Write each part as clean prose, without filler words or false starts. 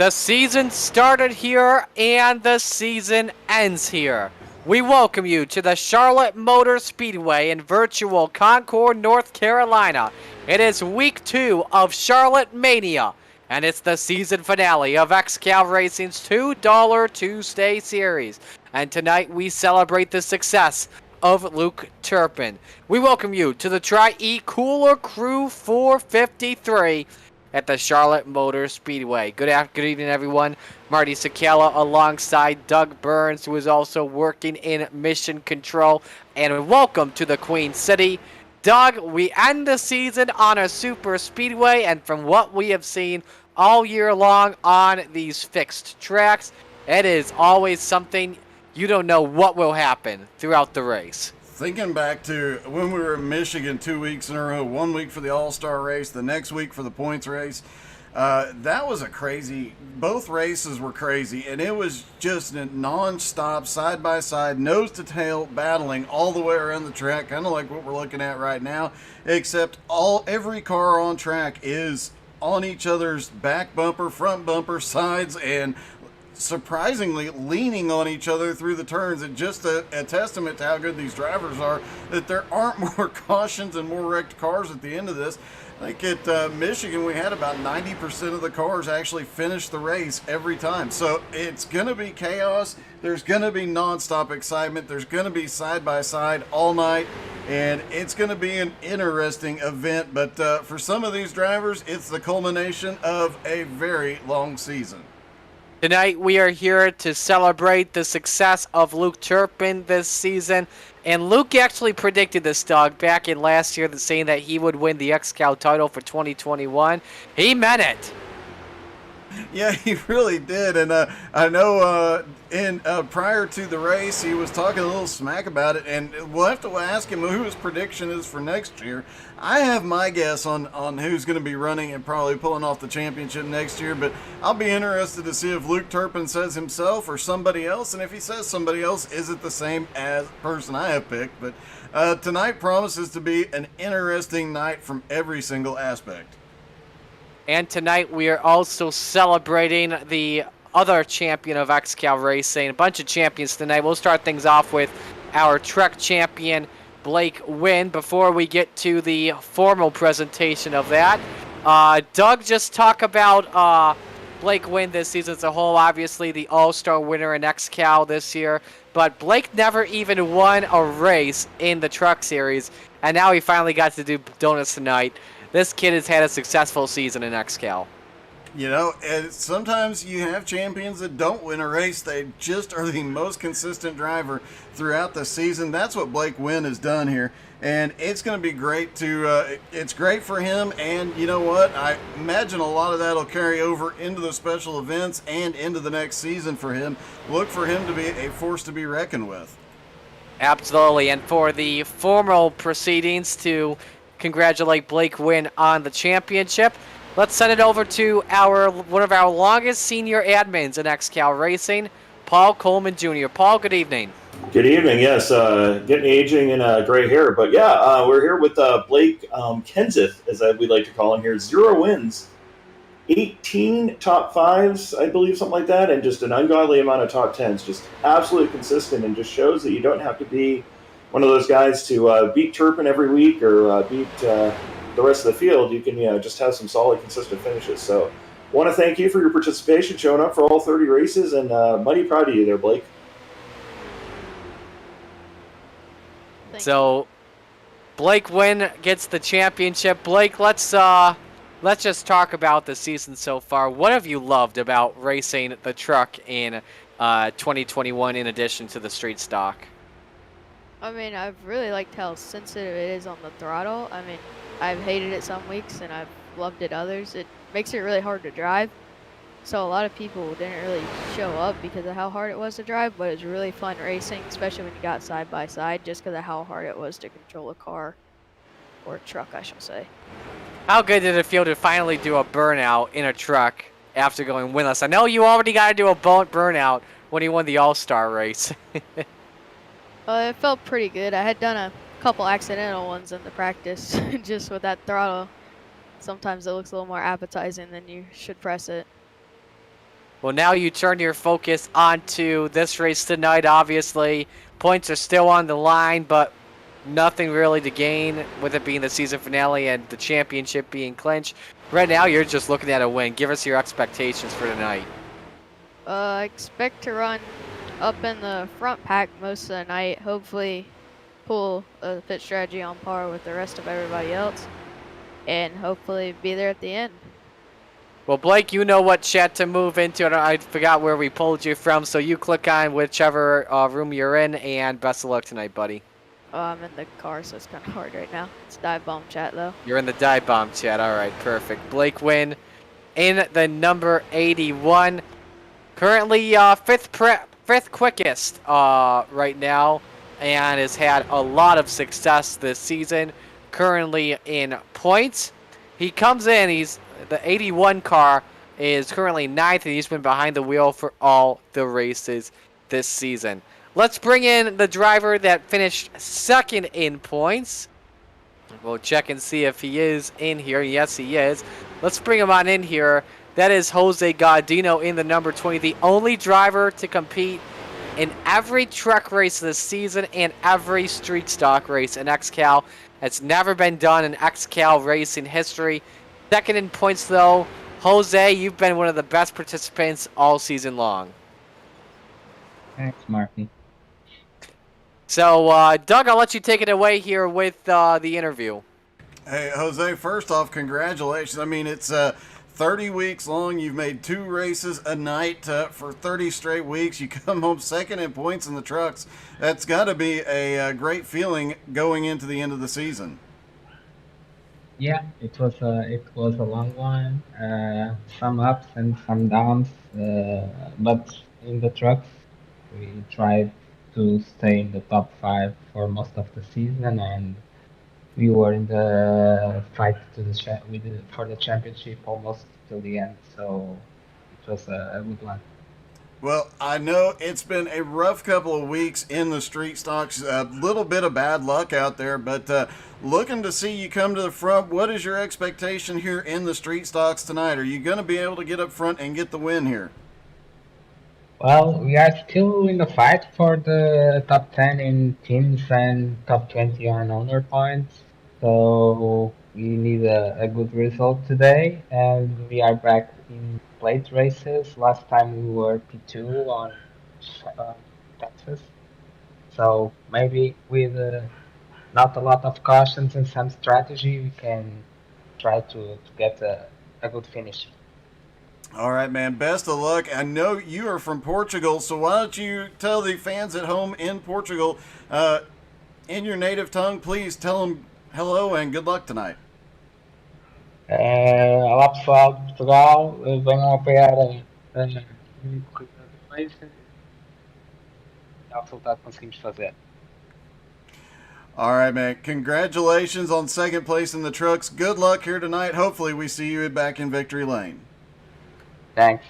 The season started here and the season ends here. We welcome you to the Charlotte Motor Speedway in virtual Concord, North Carolina. It is week 2 of Charlotte Mania, and it's the season finale of XCAL Racing's $2 Tuesday series. And tonight we celebrate the success of Luke Turpin. We welcome you to the Tri-E Cooler Crew 453 at the Charlotte Motor Speedway. Good evening, everyone. Marty Sakala alongside Doug Burns, who is also working in Mission Control. And welcome to the Queen City. Doug, we end the season on a super speedway, and from what we have seen all year long on these fixed tracks, it is always something you don't know what will happen throughout the race. Thinking back to when we were in Michigan 2 weeks in a row, 1 week for the All-Star race, the next week for the points race, that was both races were crazy, and it was just a non-stop, side-by-side, nose-to-tail battling all the way around the track, kind of like what we're looking at right now, except every car on track is on each other's back bumper, front bumper, sides, and surprisingly leaning on each other through the turns. And just a testament to how good these drivers are, that there aren't more cautions and more wrecked cars at the end of this. Like at Michigan, we had about 90% of the cars actually finish the race every time. So it's going to be chaos. There's going to be nonstop excitement. There's going to be side-by-side all night. And it's going to be an interesting event. But for some of these drivers, it's the culmination of a very long season. Tonight we are here to celebrate the success of Luke Turpin this season. And Luke actually predicted this, Doug, back in last year, saying that he would win the XCAL title for 2021. He meant it. Yeah, he really did. And I know prior to the race, he was talking a little smack about it. And we'll have to ask him who his prediction is for next year. I have my guess on who's going to be running and probably pulling off the championship next year. But I'll be interested to see if Luke Turpin says himself or somebody else. And if he says somebody else, is it the same as the person I have picked? But tonight promises to be an interesting night from every single aspect. And tonight we are also celebrating the other champion of XCAL Racing. A bunch of champions tonight. We'll start things off with our truck champion, Blake Wynn. Before we get to the formal presentation of that, Doug, just talk about Blake Wynn this season as a whole. Obviously the All-Star winner in XCAL this year. But Blake never even won a race in the truck series. And now he finally got to do donuts tonight. This kid has had a successful season in XCAL. You know, and sometimes you have champions that don't win a race. They just are the most consistent driver throughout the season. That's what Blake Wynn has done here. And it's going to be great it's great for him. And you know what? I imagine a lot of that will carry over into the special events and into the next season for him. Look for him to be a force to be reckoned with. Absolutely. And for the formal proceedings to congratulate Blake Wynn on the championship, let's send it over to one of our longest senior admins in XCAL Racing, Paul Coleman Jr. Paul, good evening. Good evening. Yes, getting aging and gray hair, but yeah, we're here with Blake Kenseth, as we'd like to call him here. 0 wins, 18 top 5s, I believe, something like that, and just an ungodly amount of top 10s. Just absolutely consistent, and just shows that you don't have to be one of those guys to beat Turpin every week or beat the rest of the field. You can just have some solid, consistent finishes. So want to thank you for your participation, showing up for all 30 races, and mighty proud of you there, Blake. So Blake Wynn gets the championship. Blake, let's just talk about the season so far. What have you loved about racing the truck in 2021 in addition to the street stock? I mean, I've really liked how sensitive it is on the throttle. I mean, I've hated it some weeks and I've loved it others. It makes it really hard to drive. So a lot of people didn't really show up because of how hard it was to drive, but it was really fun racing, especially when you got side by side, just because of how hard it was to control a car, or a truck, I should say. How good did it feel to finally do a burnout in a truck after going winless? I know you already got to do a burnout when you won the All-Star race. It felt pretty good. I had done a couple accidental ones in the practice, just with that throttle. Sometimes it looks a little more appetizing than you should press it. Well, now you turn your focus onto this race tonight, obviously. Points are still on the line, but nothing really to gain with it being the season finale and the championship being clinched. Right now, you're just looking at a win. Give us your expectations for tonight. I expect to run up in the front pack most of the night. Hopefully, pull a pit strategy on par with the rest of everybody else, and hopefully be there at the end. Well, Blake, you know what chat to move into. I forgot where we pulled you from, so you click on whichever room you're in, and best of luck tonight, buddy. I'm in the car, so it's kind of hard right now. It's dive bomb chat though. You're in the dive bomb chat. All right, perfect. Blake Wynn in the number 81. Currently fifth quickest right now, and has had a lot of success this season. Currently in points. He comes in, the 81 car is currently 9th, and he's been behind the wheel for all the races this season. Let's bring in the driver that finished 2nd in points. We'll check and see if he is in here. Yes, he is. Let's bring him on in here. That is Jose Gaudino in the number 20, the only driver to compete in every truck race this season and every street stock race in XCAL. It's never been done in XCAL racing history. 2nd in points, though. Jose, you've been one of the best participants all season long. Thanks, Marty. So, Doug, I'll let you take it away here with the interview. Hey, Jose, first off, congratulations. I mean, it's 30 weeks long. You've made 2 races a night for 30 straight weeks. You come home 2nd in points in the trucks. That's got to be a great feeling going into the end of the season. Yeah, it was a long one. Some ups and some downs, but in the trucks we tried to stay in the top 5 for most of the season, and we were in the fight to for the championship almost till the end. So it was a good one. Well, I know it's been a rough couple of weeks in the street stocks. A little bit of bad luck out there, but looking to see you come to the front. What is your expectation here in the street stocks tonight? Are you going to be able to get up front and get the win here? Well, we are still in the fight for the top 10 in teams and top 20 on owner points. So we need a good result today, and we are back in plate races. Last time we were P2 on Texas. So maybe with not a lot of cautions and some strategy, we can try to get a good finish. All right, man. Best of luck. I know you are from Portugal, so why don't you tell the fans at home in Portugal, in your native tongue, please tell them hello and good luck tonight. Olá pessoal de Portugal, venham apoiar a corrida do país e ao resultado que conseguimos fazer. All right, man. Congratulations on 2nd place in the trucks. Good luck here tonight. Hopefully we see you back in victory lane. Thanks.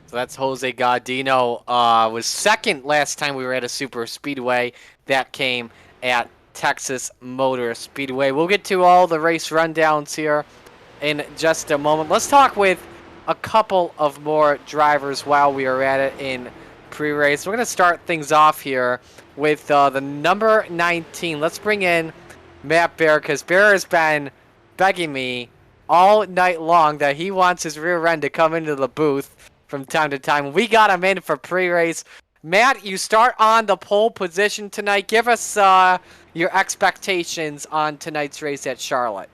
So that's Jose Gaudino. Was 2nd last time we were at a super speedway. That came at Texas Motor Speedway. We'll get to all the race rundowns here in just a moment. Let's talk with a couple of more drivers while we are at it in pre-race. We're going to start things off here with the number 19. Let's bring in Matt Bear, because Bear has been begging me all night long that he wants his rear end to come into the booth from time to time. We got him in for pre-race. Matt, you start on the pole position tonight. Give us your expectations on tonight's race at Charlotte.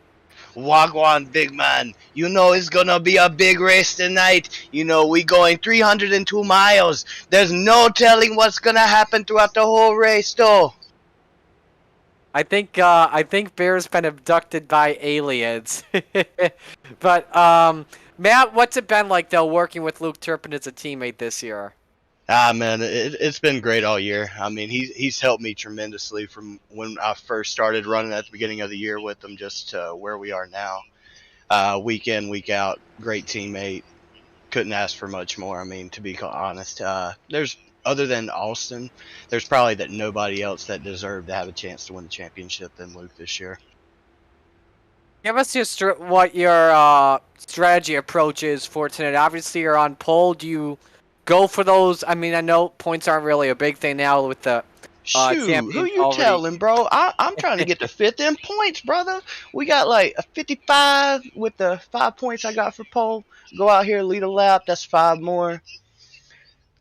Wagwan, big man. You know it's gonna be a big race tonight. You know we going 302 miles. There's no telling what's gonna happen throughout the whole race, though. I think Bear's been abducted by aliens. But Matt, what's it been like though working with Luke Turpin as a teammate this year? Ah, man, it's been great all year. I mean, he's helped me tremendously from when I first started running at the beginning of the year with him just to where we are now. Week in, week out, great teammate. Couldn't ask for much more. I mean, to be honest, there's other than Austin, there's probably that nobody else that deserved to have a chance to win the championship than Luke this year. Give us what your strategy approach is for tonight. Obviously, you're on pole. Do you go for those? I mean, I know points aren't really a big thing now with the Shoot, who champions you already. telling, bro? I'm trying to get to fifth in points, brother. We got like a 55 with the 5 points I got for pole. Go out here, lead a lap. That's 5 more.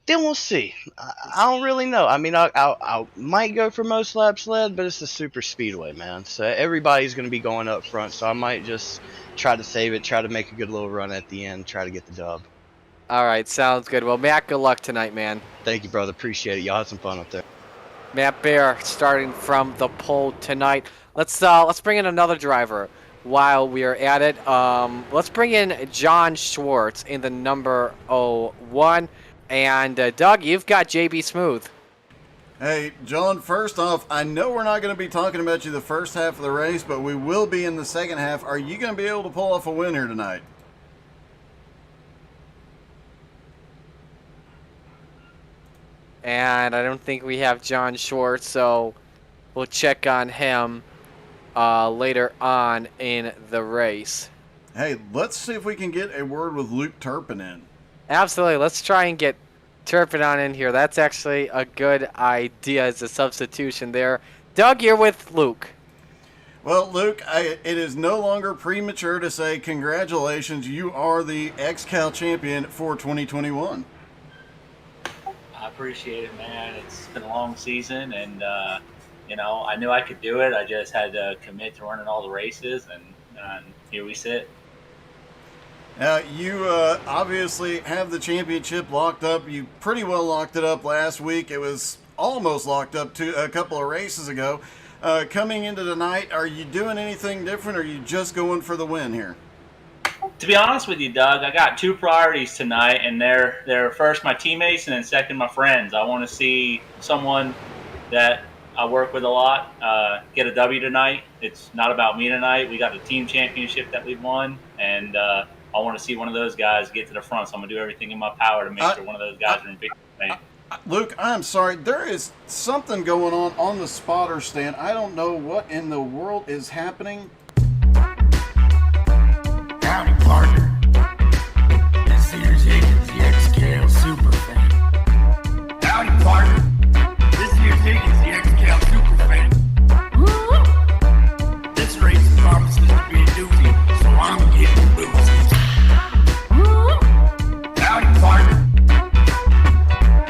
Then we'll see. I don't really know. I mean, I might go for most laps led, but it's the super speedway, man. So everybody's going to be going up front. So I might just try to save it, try to make a good little run at the end, try to get the dub. All right, sounds good. Well, Matt, good luck tonight, man. Thank you, brother. Appreciate it. Y'all had some fun up there. Matt Bear starting from the pole tonight. Let's bring in another driver while we are at it. Let's bring in John Schwartz in the number 01. And Doug, you've got JB Smooth. Hey, John, first off, I know we're not going to be talking about you the first half of the race, but we will be in the second half. Are you going to be able to pull off a win here tonight? And I don't think we have John Schwartz, so we'll check on him later on in the race. Hey, let's see if we can get a word with Luke Turpin in. Absolutely. Let's try and get Turpin on in here. That's actually a good idea as a substitution there. Doug, you're with Luke. Well, Luke, it is no longer premature to say congratulations. You are the XCAL champion for 2021. I appreciate it, man. It's been a long season, and I knew I could do it. I just had to commit to running all the races, and here we sit. Now, you obviously have the championship locked up. You pretty well locked it up last week. It was almost locked up a couple of races ago. Coming into tonight, are you doing anything different, or are you just going for the win here? To be honest with you, Doug, I got two priorities tonight, and they're first my teammates, and then second my friends. I want to see someone that I work with a lot get a W tonight. It's not about me tonight. We got the team championship that we won, and I want to see one of those guys get to the front. So I'm going to do everything in my power to make sure one of those guys are in victory lane. Luke, I'm sorry. There is something going on the spotter stand. I don't know what in the world is happening. Howdy, partner. This here's Higgins, the XCAL super fan. Howdy, partner. This here's Higgins, the XCAL super fan. Woo! This race promises to be a doozy, so I'm getting boozy. Howdy, partner.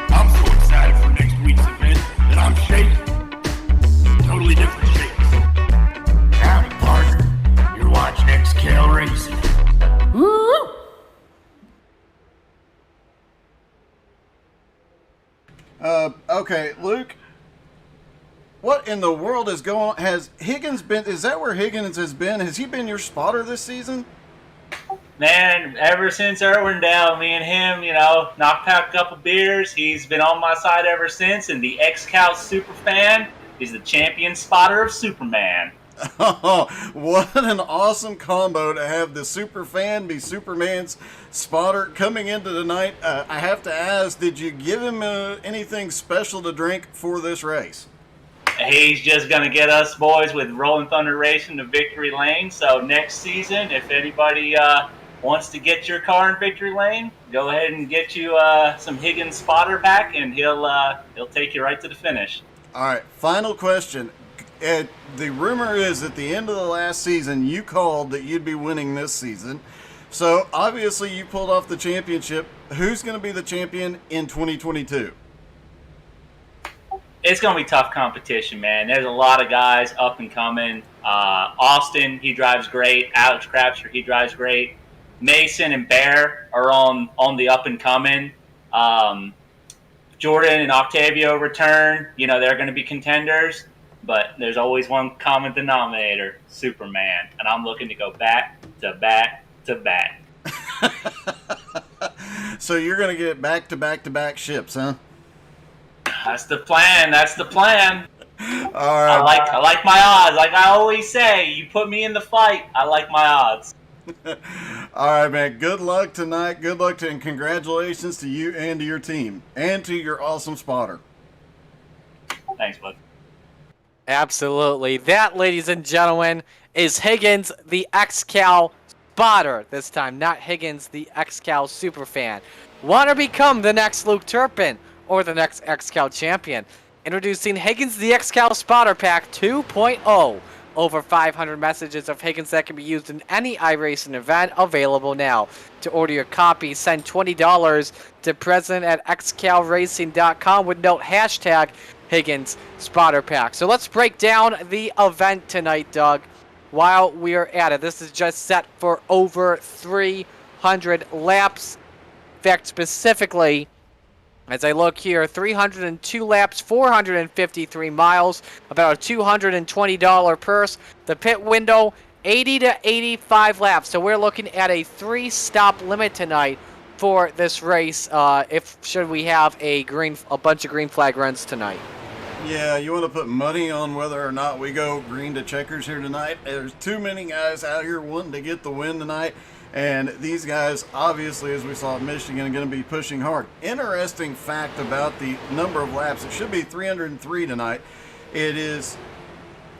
I'm so excited for next week's event that I'm shaking. Totally different shakes. Howdy, partner. You're watching XCAL Racing. Woo! Okay, Luke. What in the world is going on? Has Higgins been? Is that where Higgins has been? Has he been your spotter this season? Man, ever since Irwindale, me and him, knocked out a couple beers. He's been on my side ever since, and the XCAL super fan is the champion spotter of Superman. Oh, what an awesome combo to have the super fan be Superman's spotter coming into tonight. I have to ask, did you give him anything special to drink for this race? He's just going to get us boys with Rolling Thunder Racing to victory lane. So next season, if anybody wants to get your car in victory lane, go ahead and get you some Higgins spotter pack, and he'll take you right to the finish. All right, final question. The rumor is at the end of the last season, you called that you'd be winning this season. So obviously you pulled off the championship. Who's going to be the champion in 2022? It's going to be tough competition, man. There's a lot of guys up and coming. Austin, he drives great. Alex Crabster, he drives great. Mason and Bear are on the up and coming. Jordan and Octavio return. They're going to be contenders. But there's always one common denominator, Superman. And I'm looking to go back to back to back. So you're going to get back to back to back ships, huh? That's the plan. That's the plan. All right. I like my odds. Like I always say, you put me in the fight, I like my odds. All right, man. Good luck tonight. Good luck and congratulations to you and to your team and to your awesome spotter. Thanks, bud. Absolutely. That, ladies and gentlemen, is Higgins, the XCAL spotter this time, not Higgins, the XCAL superfan. Want to become the next Luke Turpin or the next XCAL champion? Introducing Higgins, the XCAL spotter pack 2.0. Over 500 messages of Higgins that can be used in any iRacing event available now. To order your copy, send $20 to president@xcalracing.com with note hashtag Higgins spotter pack. So let's break down the event tonight, Doug. While we are at it, this is just set for over 300 laps. In fact, specifically, as I look here, 302 laps, 453 miles, about a $220 purse. The pit window, 80 to 85 laps. So we're looking at a 3-stop limit tonight for this race. Should we have a bunch of green flag runs tonight? Yeah, you want to put money on whether or not we go green to checkers here tonight? There's too many guys out here wanting to get the win tonight. And these guys, obviously, as we saw at Michigan, are going to be pushing hard. Interesting fact about the number of laps. It should be 303 tonight. It is,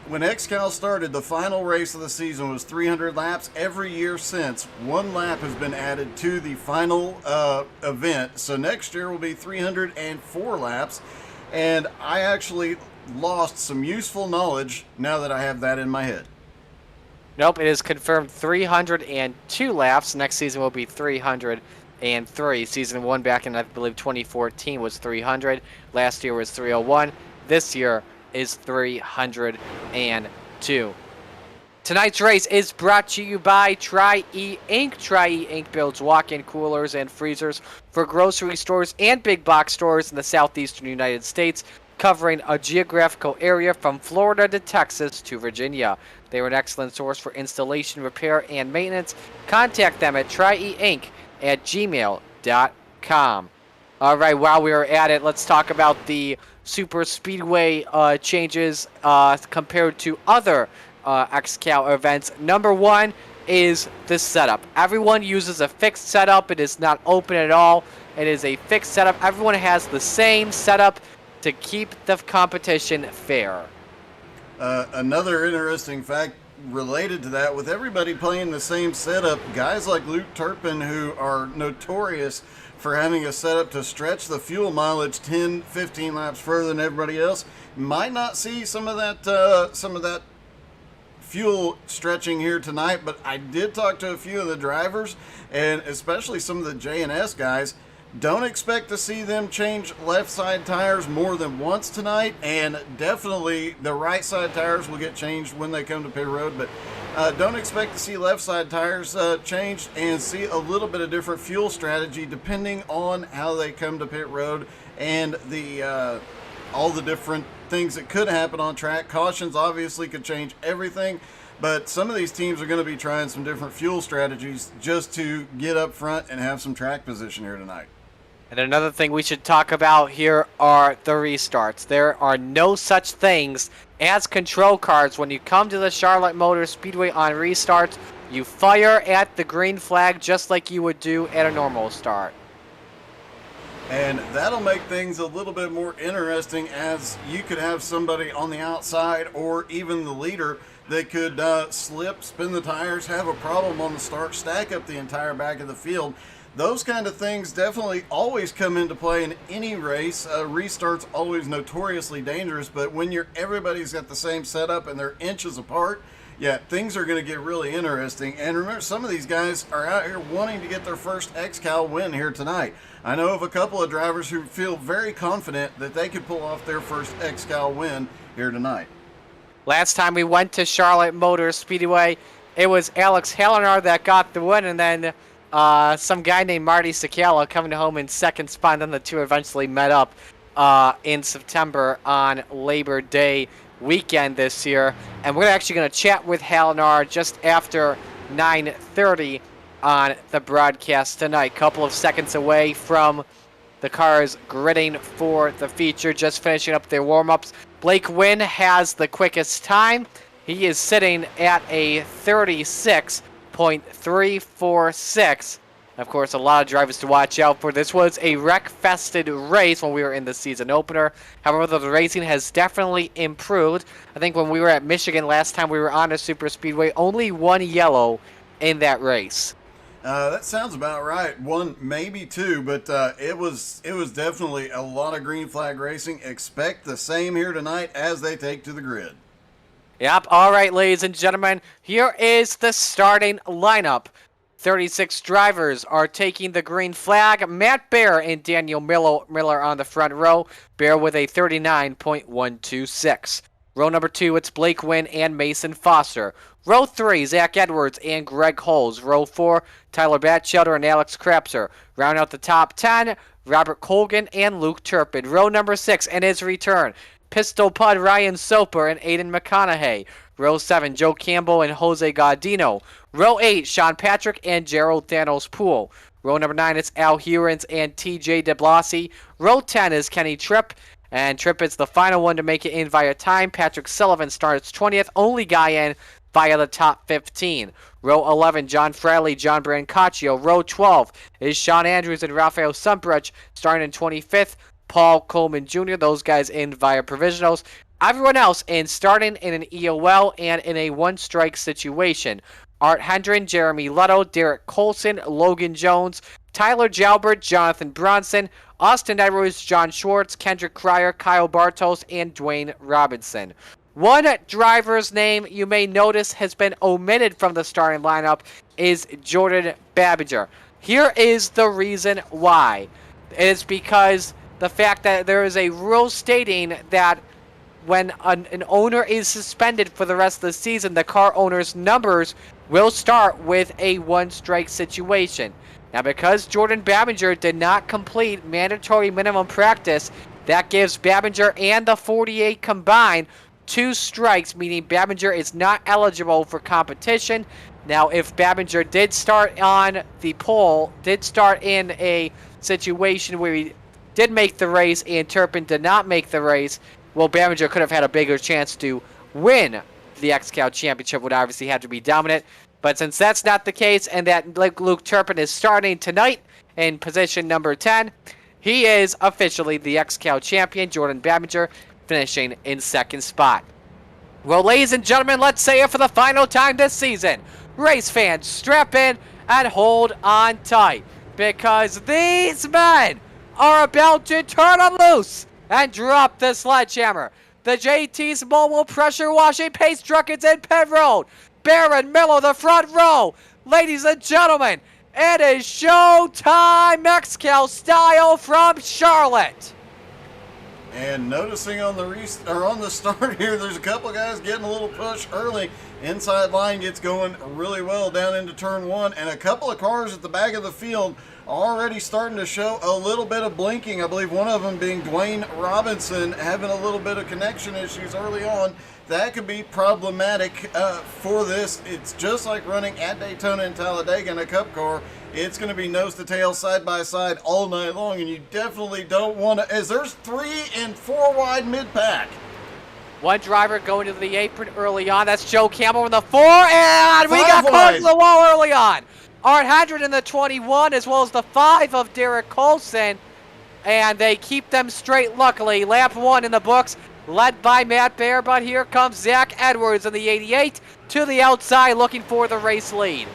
when XCAL started, the final race of the season was 300 laps. Every year since, 1 lap has been added to the final event. So next year will be 304 laps. And I actually lost some useful knowledge now that I have that in my head. Nope, it is confirmed 302 laps. Next season will be 303. Season 1 back in, I believe, 2014 was 300. Last year was 301. This year is 302. Tonight's race is brought to you by Tri-E Inc. Tri-E Inc. builds walk-in coolers and freezers for grocery stores and big box stores in the southeastern United States, covering a geographical area from Florida to Texas to Virginia. They are an excellent source for installation, repair, and maintenance. Contact them at tryieinc@gmail.com. All right, while we are at it, let's talk about the super speedway changes compared to other XCAL events. Number 1 is the setup. Everyone uses a fixed setup. It is not open at all. It is a fixed setup. Everyone has the same setup to keep the competition fair. Another interesting fact related to that, with everybody playing the same setup, guys like Luke Turpin, who are notorious for having a setup to stretch the fuel mileage 10, 15 laps further than everybody else, might not see some of that fuel stretching here tonight. But I did talk to a few of the drivers, and especially some of the J&S guys. Don't expect to see them change left side tires more than once tonight, and definitely the right side tires will get changed when they come to pit road, but don't expect to see left side tires changed, and see a little bit of different fuel strategy depending on how they come to pit road and the all the different things that could happen on track. Cautions obviously could change everything, but some of these teams are going to be trying some different fuel strategies just to get up front and have some track position here tonight. And another thing we should talk about here are the restarts. There are no such things as control cards when you come to the Charlotte Motor Speedway on restarts. You fire at the green flag just like you would do at a normal start. And that'll make things a little bit more interesting, as you could have somebody on the outside or even the leader that could slip, spin the tires, have a problem on the start, stack up the entire back of the field. Those kind of things definitely always come into play in any race. Restart's always notoriously dangerous, but when everybody's got the same setup and they're inches apart, yeah, things are going to get really interesting. And remember, some of these guys are out here wanting to get their first XCAL win here tonight. I know of a couple of drivers who feel very confident that they could pull off their first XCAL win here tonight. Last time we went to Charlotte Motor Speedway, it was Alex Hallinar that got the win, and then some guy named Marty Sakala coming home in second spot. Then the two eventually met up in September on Labor Day weekend this year. And we're actually going to chat with Hallinar just after 9:30 on the broadcast tonight. Couple of seconds away from the cars gridding for the feature, just finishing up their warm-ups. Blake Wynn has the quickest time. He is sitting at a 36.346 Of course, a lot of drivers to watch out for. This was a wreck-fested race when we were in the season opener. However, the racing has definitely improved. I think when we were at Michigan last time we were on a super speedway, only one yellow in that race. That sounds about right. One, maybe two, but it was definitely a lot of green flag racing. Expect the same here tonight as they take to the grid. Yep, all right, ladies and gentlemen, here is the starting lineup. 36 drivers are taking the green flag. Matt Bear and Daniel Miller on the front row. Bear with a 39.126. Row number 2, it's Blake Wynn and Mason Foster. Row 3, Zach Edwards and Greg Holes. Row 4, Tyler Batchelder and Alex Krapser. Round out the top 10, Robert Colgan and Luke Turpin. Row number 6, and his return, Pistol Pud Ryan Soper and Aiden McConaughey. Row 7, Joe Campbell and Jose Gaudino. Row 8, Sean Patrick and Gerald Thanos Poole. Row number 9, it's Al Hurens and TJ DeBlasi. Row 10 is Kenny Tripp. And Tripp is the final one to make it in via time. Patrick Sullivan starts 20th, only guy in via the top 15. Row 11, John Fraley, John Brancaccio. Row 12 is Sean Andrews and Rafael Sumbrich starting in 25th. Paul Coleman Jr., those guys in via provisionals. Everyone else in starting in an EOL and in a one-strike situation. Art Hendren, Jeremy Lutto, Derek Colson, Logan Jones, Tyler Jalbert, Jonathan Bronson, Austin Edwards, John Schwartz, Kendrick Cryer, Kyle Bartos, and Dwayne Robinson. One driver's name you may notice has been omitted from the starting lineup is Jordan Babinger. Here is the reason why. It is because the fact that there is a rule stating that when an owner is suspended for the rest of the season, the car owner's numbers will start with a one-strike situation. Now, because Jordan Babinger did not complete mandatory minimum practice, that gives Babinger and the 48 combined 2 strikes, meaning Babinger is not eligible for competition. Now, if Babinger did start on the pole, did start in a situation where he did make the race and Turpin did not make the race, well, Babinger could have had a bigger chance to win the XCAL Championship, would obviously have to be dominant. But since that's not the case and that Luke Turpin is starting tonight in position number 10, he is officially the XCAL Champion. Jordan Babinger finishing in second spot. Well, ladies and gentlemen, let's say it for the final time this season. Race fans, strap in and hold on tight, because these men are about to turn them loose and drop the sledgehammer. The JT's Mobile Pressure Washing Paste Truck is in pit road. Baron Miller, the front row. Ladies and gentlemen, it is showtime XCAL style from Charlotte. And noticing on the start here, there's a couple guys getting a little push early. Inside line gets going really well down into turn 1, and a couple of cars at the back of the field already starting to show a little bit of blinking. I believe one of them being Dwayne Robinson, having a little bit of connection issues early on. That could be problematic for this. It's just like running at Daytona and Talladega in a Cup car. It's going to be nose to tail, side by side all night long, and you definitely don't want to, as there's 3 and 4 wide mid-pack. One driver going to the apron early on. That's Joe Campbell in the 4, and we got Five caught wide. to the wall early on. Art Hendren in the 21, as well as the 5 of Derek Colson, and they keep them straight, luckily. Lap 1 in the books, led by Matt Bear, but here comes Zach Edwards in the 88 to the outside, looking for the race lead.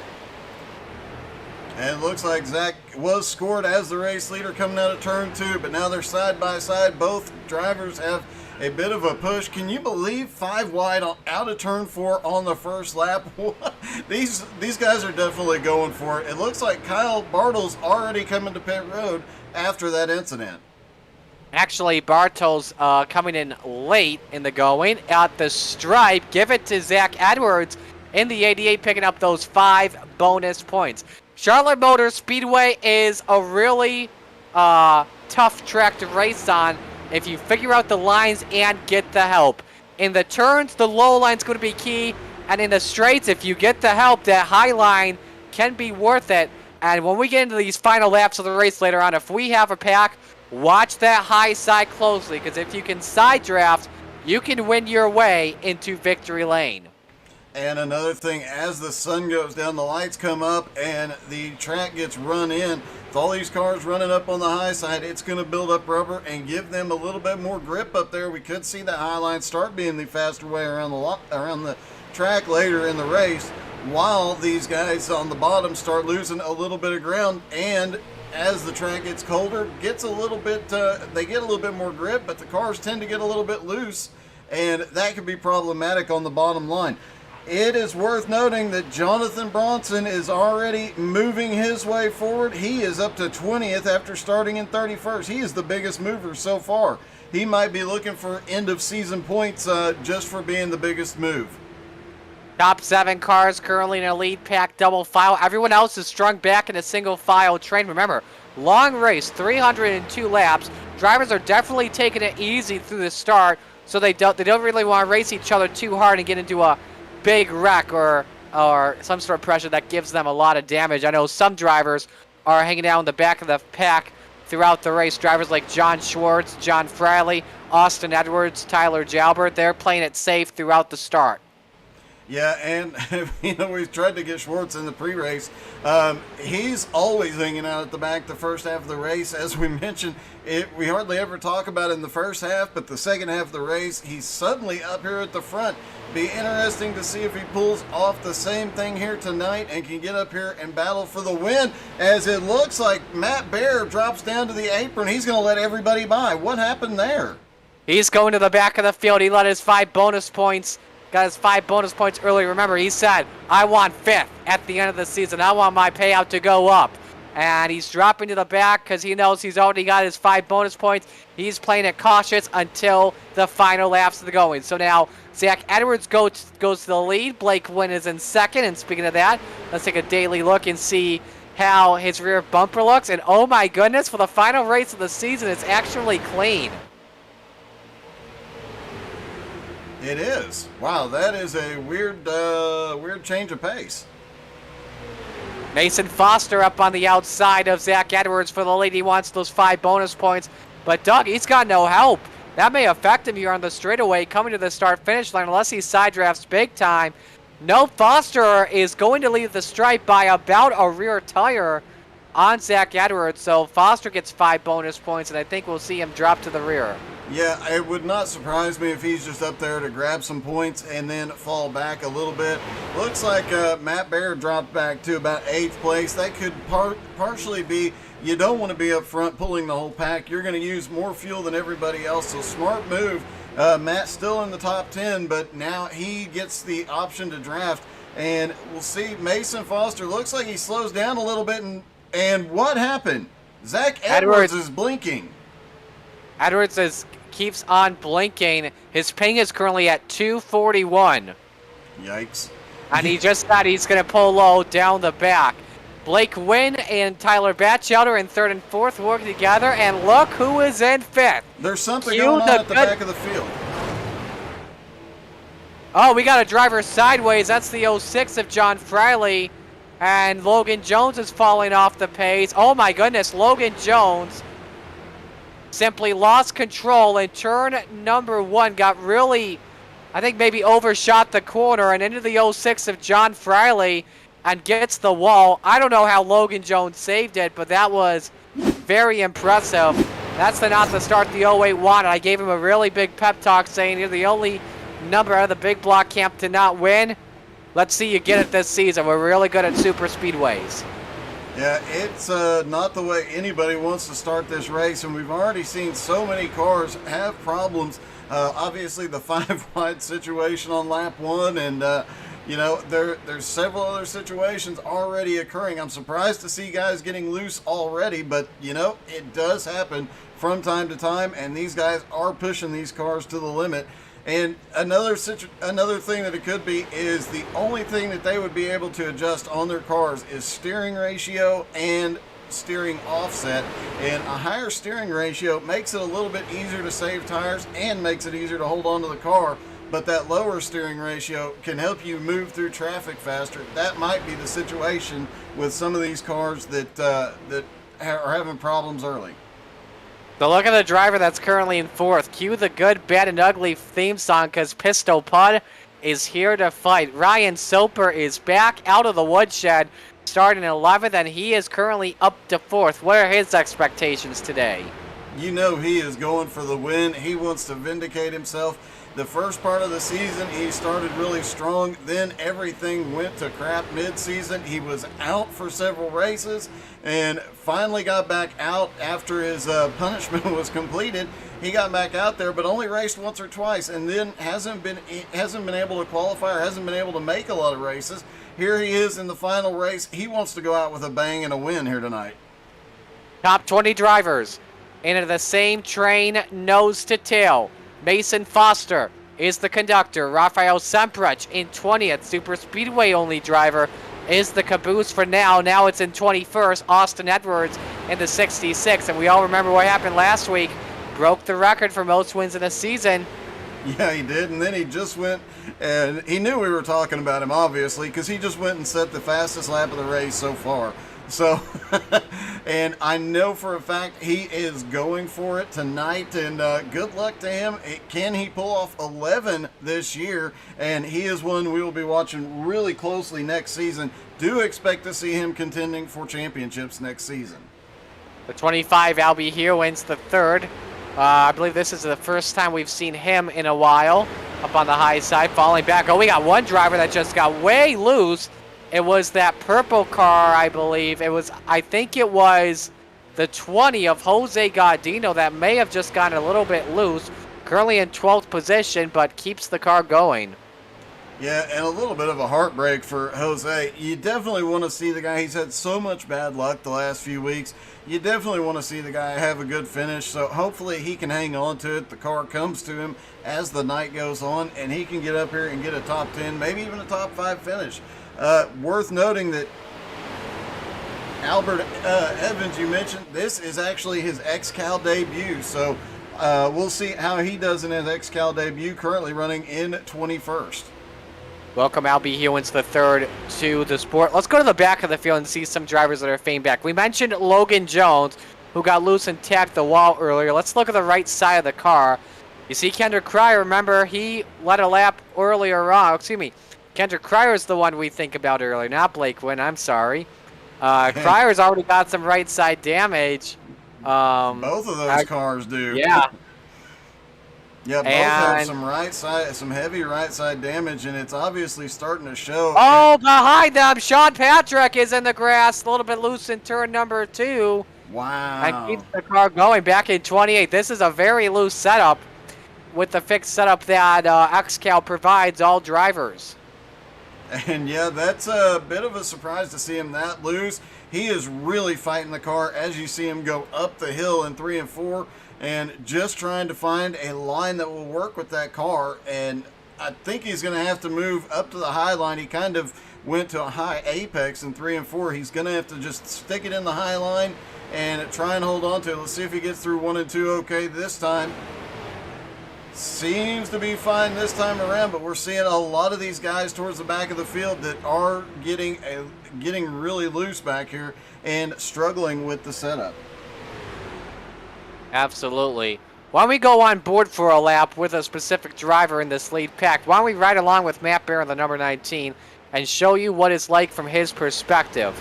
And it looks like Zach was scored as the race leader coming out of turn 2, but now they're side by side. Both drivers have a bit of a push. Can you believe 5 wide out of turn 4 on the first lap? These guys are definitely going for it. It looks like Kyle Bartles already coming to pit road after that incident. Actually, Bartels coming in late in the going at the stripe. Give it to Zach Edwards in the 88, picking up those 5 bonus points. Charlotte Motor Speedway is a really tough track to race on if you figure out the lines and get the help. In the turns, the low line's going to be key, and in the straights, if you get the help, that high line can be worth it. And when we get into these final laps of the race later on, if we have a pack, watch that high side closely, because if you can side draft, you can win your way into victory lane. And another thing, as the sun goes down, the lights come up and the track gets run in. With all these cars running up on the high side, it's going to build up rubber and give them a little bit more grip up there. We could see that high line start being the faster way around the track later in the race, while these guys on the bottom start losing a little bit of ground. And as the track gets colder, gets a little bit, they get a little bit more grip, but the cars tend to get a little bit loose, and that could be problematic on the bottom line. It is worth noting that Jonathan Bronson is already moving his way forward. He is up to 20th after starting in 31st. He is the biggest mover so far. He might be looking for end of season points just for being the biggest move. Top 7 cars currently in a lead pack double file. Everyone else is strung back in a single file train. Remember, long race, 302 laps. Drivers are definitely taking it easy through the start, so they don't really want to race each other too hard and get into a big wreck or some sort of pressure that gives them a lot of damage. I know some drivers are hanging out in the back of the pack throughout the race. Drivers like John Schwartz, John Friley, Austin Edwards, Tyler Jalbert, they're playing it safe throughout the start. Yeah, and we've tried to get Schwartz in the pre-race. He's always hanging out at the back the first half of the race. As we mentioned, we hardly ever talk about it in the first half, but the second half of the race, he's suddenly up here at the front. Be interesting to see if he pulls off the same thing here tonight and can get up here and battle for the win, as it looks like Matt Baer drops down to the apron. He's going to let everybody by. What happened there? He's going to the back of the field. He let his 5 bonus points. Got his 5 bonus points early. Remember, he said, I want 5th at the end of the season. I want my payout to go up. And he's dropping to the back because he knows he's already got his 5 bonus points. He's playing it cautious until the final laps of the going. So now Zach Edwards goes to the lead. Blake Wynn is in second. And speaking of that, let's take a daily look and see how his rear bumper looks. And oh my goodness, for the final race of the season, it's actually clean. It is. Wow, that is a weird change of pace. Mason Foster up on the outside of Zach Edwards for the lead. He wants those 5 bonus points. But Doug, he's got no help. That may affect him here on the straightaway coming to the start-finish line unless he side drafts big time. No, Foster is going to leave the stripe by about a rear tire on Zach Edwards. So Foster gets 5 bonus points, and I think we'll see him drop to the rear. Yeah, it would not surprise me if he's just up there to grab some points and then fall back a little bit. Looks like Matt Baer dropped back to about 8th place. That could partially be you don't want to be up front pulling the whole pack. You're going to use more fuel than everybody else, so smart move. Matt's still in the top 10, but now he gets the option to draft. And we'll see Mason Foster. Looks like he slows down a little bit. And what happened? Zach Edwards is blinking. Edwards keeps on blinking. His ping is currently at 241. Yikes. And he just said he's going to pull low down the back. Blake Wynn and Tyler Batchelder in 3rd and 4th working together. And look who is in 5th. There's something going on at the back of the field. Oh, we got a driver sideways. That's the 06 of John Friley. And Logan Jones is falling off the pace. Oh my goodness, Logan Jones simply lost control in turn number 1. Got really, I think maybe overshot the corner and into the 06 of John Friley and gets the wall. I don't know how Logan Jones saved it, but that was very impressive. That's not the start the 08 wanted. I gave him a really big pep talk saying you're the only number out of the big block camp to not win. Let's see you get it this season. We're really good at super speedways. Yeah, it's not the way anybody wants to start this race, and we've already seen so many cars have problems. Obviously, the 5-wide situation on lap 1, and there's several other situations already occurring. I'm surprised to see guys getting loose already, but it does happen from time to time, and these guys are pushing these cars to the limit. And another thing that it could be is the only thing that they would be able to adjust on their cars is steering ratio and steering offset. And a higher steering ratio makes it a little bit easier to save tires and makes it easier to hold on to the car. But that lower steering ratio can help you move through traffic faster. That might be the situation with some of these cars that are having problems early. So look at the driver that's currently in 4th. Cue the good, bad, and ugly theme song because Pistol Pud is here to fight. Ryan Soper is back out of the woodshed, starting 11th, and he is currently up to 4th. What are his expectations today? You know he is going for the win. He wants to vindicate himself. The first part of the season, he started really strong. Then everything went to crap mid-season. He was out for several races and finally got back out after his punishment was completed. He got back out there, but only raced once or twice, and then hasn't been able to qualify or hasn't been able to make a lot of races. Here he is in the final race. He wants to go out with a bang and a win here tonight. Top 20 drivers into the same train, nose to tail. Mason Foster is the conductor. Rafael Semprich in 20th. Super Speedway only driver is the caboose for now. Now it's in 21st. Austin Edwards in the 66th. And we all remember what happened last week. Broke the record for most wins in a season. Yeah, he did. And then he just went, and he knew we were talking about him, obviously, because he just went and set the fastest lap of the race so far. So, and I know for a fact he is going for it tonight, and good luck to him. Can he pull off 11 this year? And he is one we will be watching really closely next season. Do expect to see him contending for championships next season. The 25, Albie here wins the 3rd. I believe this is the first time we've seen him in a while. Up on the high side, falling back. Oh, we got one driver that just got way loose. It was that purple car, I believe. I think it was the 20 of Jose Gaudino that may have just gotten a little bit loose. Currently in 12th position, but keeps the car going. Yeah, and a little bit of a heartbreak for Jose. You definitely want to see the guy. He's had so much bad luck the last few weeks. You definitely want to see the guy have a good finish. So hopefully he can hang on to it. The car comes to him as the night goes on, and he can get up here and get a top 10, maybe even a top 5 finish. Worth noting that Albert Evans, you mentioned, this is actually his XCAL debut. So we'll see how he does in his XCAL debut, currently running in 21st. Welcome, Albie here wins the 3rd to the sport. Let's go to the back of the field and see some drivers that are famed back. We mentioned Logan Jones, who got loose and tagged the wall earlier. Let's look at the right side of the car. You see Kendrick Cryer, remember, he led a lap earlier on. Excuse me. Kendrick Cryer is the one we think about earlier, not Blake Wynn, I'm sorry. Cryer's already got some right side damage. Both of those cars do. Yeah. Yeah, both have some heavy right side damage, and it's obviously starting to show. Oh, behind them, Sean Patrick is in the grass, a little bit loose in turn number 2. Wow. And keeps the car going back in 28. This is a very loose setup with the fixed setup that XCAL provides all drivers. And yeah, that's a bit of a surprise to see him that loose. He is really fighting the car as you see him go up the hill in 3 and 4 and just trying to find a line that will work with that car. And I think he's going to have to move up to the high line. He kind of went to a high apex in 3 and 4. He's going to have to just stick it in the high line and try and hold on to it. Let's see if he gets through 1 and 2 okay this time. Seems to be fine this time around, but we're seeing a lot of these guys towards the back of the field that are getting really loose back here and struggling with the setup. Absolutely. Why don't we go on board for a lap with a specific driver in this lead pack? Why don't we ride along with Matt Barron, the number 19, and show you what it's like from his perspective.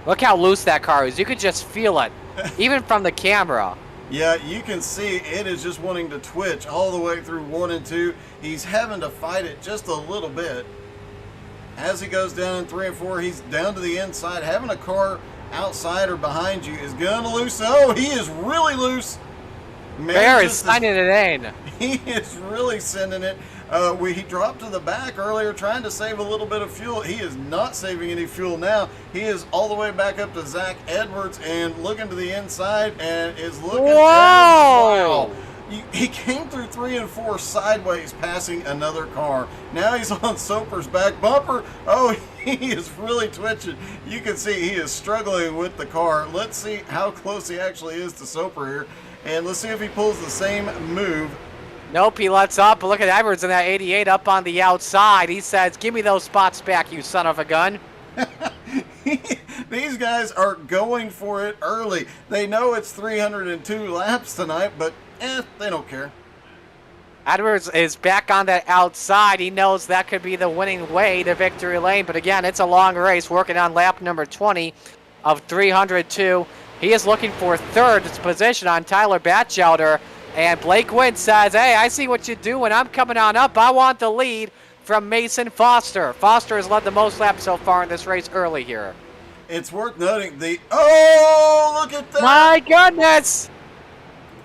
Look how loose that car is. You could just feel it, even from the camera. Yeah, you can see it is just wanting to twitch all the way through 1 and 2. He's having to fight it just a little bit. As he goes down in 3 and 4, he's down to the inside. Having a car outside or behind you is going to lose. Oh, he is really loose. Bear is sending it in. He is really sending it. He dropped to the back earlier trying to save a little bit of fuel. He is not saving any fuel now. He is all the way back up to Zach Edwards and looking to the inside and is looking. Whoa! Wow. He came through 3 and 4 sideways, passing another car. Now he's on Soper's back bumper. Oh, he is really twitching. You can see he is struggling with the car. Let's see how close he actually is to Soper here. And let's see if he pulls the same move. Nope, he lets up. Look at Edwards in that 88 up on the outside. He says, give me those spots back, you son of a gun. These guys are going for it early. They know it's 302 laps tonight, but they don't care. Edwards is back on that outside. He knows that could be the winning way to victory lane. But again, it's a long race, working on lap number 20 of 302. He is looking for third position on Tyler Batchelder. And Blake Wynn says, hey, I see what you're doing. I'm coming on up. I want the lead from Mason Foster. Foster has led the most laps so far in this race early here. It's worth noting oh, look at that. My goodness.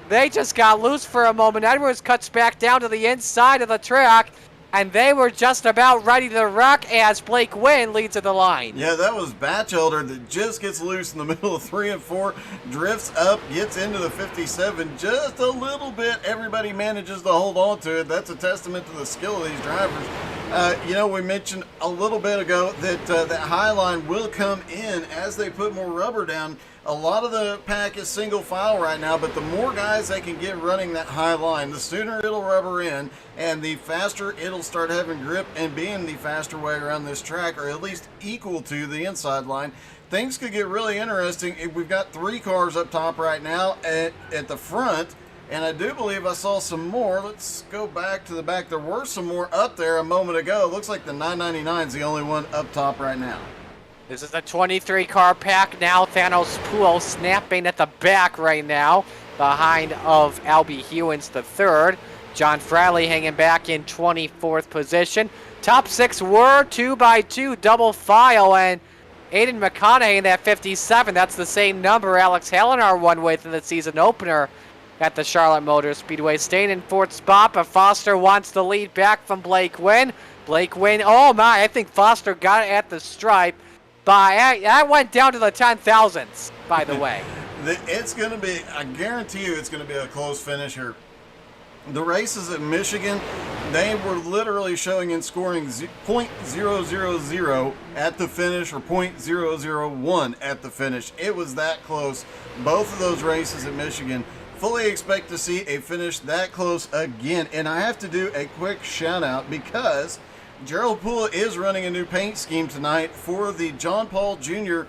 They just got loose for a moment. Edwards cuts back down to the inside of the track, and they were just about ready to wreck as Blake Wynn leads to the line. Yeah, that was Batchelder that just gets loose in the middle of 3 and 4, drifts up, gets into the 57 just a little bit. Everybody manages to hold on to it. That's a testament to the skill of these drivers. We mentioned a little bit ago that that high line will come in as they put more rubber down. A lot of the pack is single file right now, but the more guys they can get running that high line, the sooner it'll rubber in, and the faster it'll start having grip and being the faster way around this track, or at least equal to the inside line. Things could get really interesting. We've got 3 cars up top right now at the front, and I do believe I saw some more. Let's go back to the back. There were some more up there a moment ago. It looks like the 999 is the only one up top right now. This is a 23-car pack now. Thanos Poole snapping at the back right now, behind of Albie Hewins the third. John Fraley hanging back in 24th position. Top 6 were 2x2 double file, and Aiden McConaughey in that 57. That's the same number Alex Hallinar won with in the season opener at the Charlotte Motor Speedway. Staying in 4th spot, but Foster wants the lead back from Blake Wynn. Blake Wynn, oh my, I think Foster got it at the stripe. That went down to the 10,000ths, by the way. It's going to be, I guarantee you it's going to be a close finish here. The races at Michigan, they were literally showing and scoring .000 at the finish or .001 at the finish. It was that close. Both of those races at Michigan, fully expect to see a finish that close again. And I have to do a quick shout out because Gerald Poole is running a new paint scheme tonight for the John Paul Jr.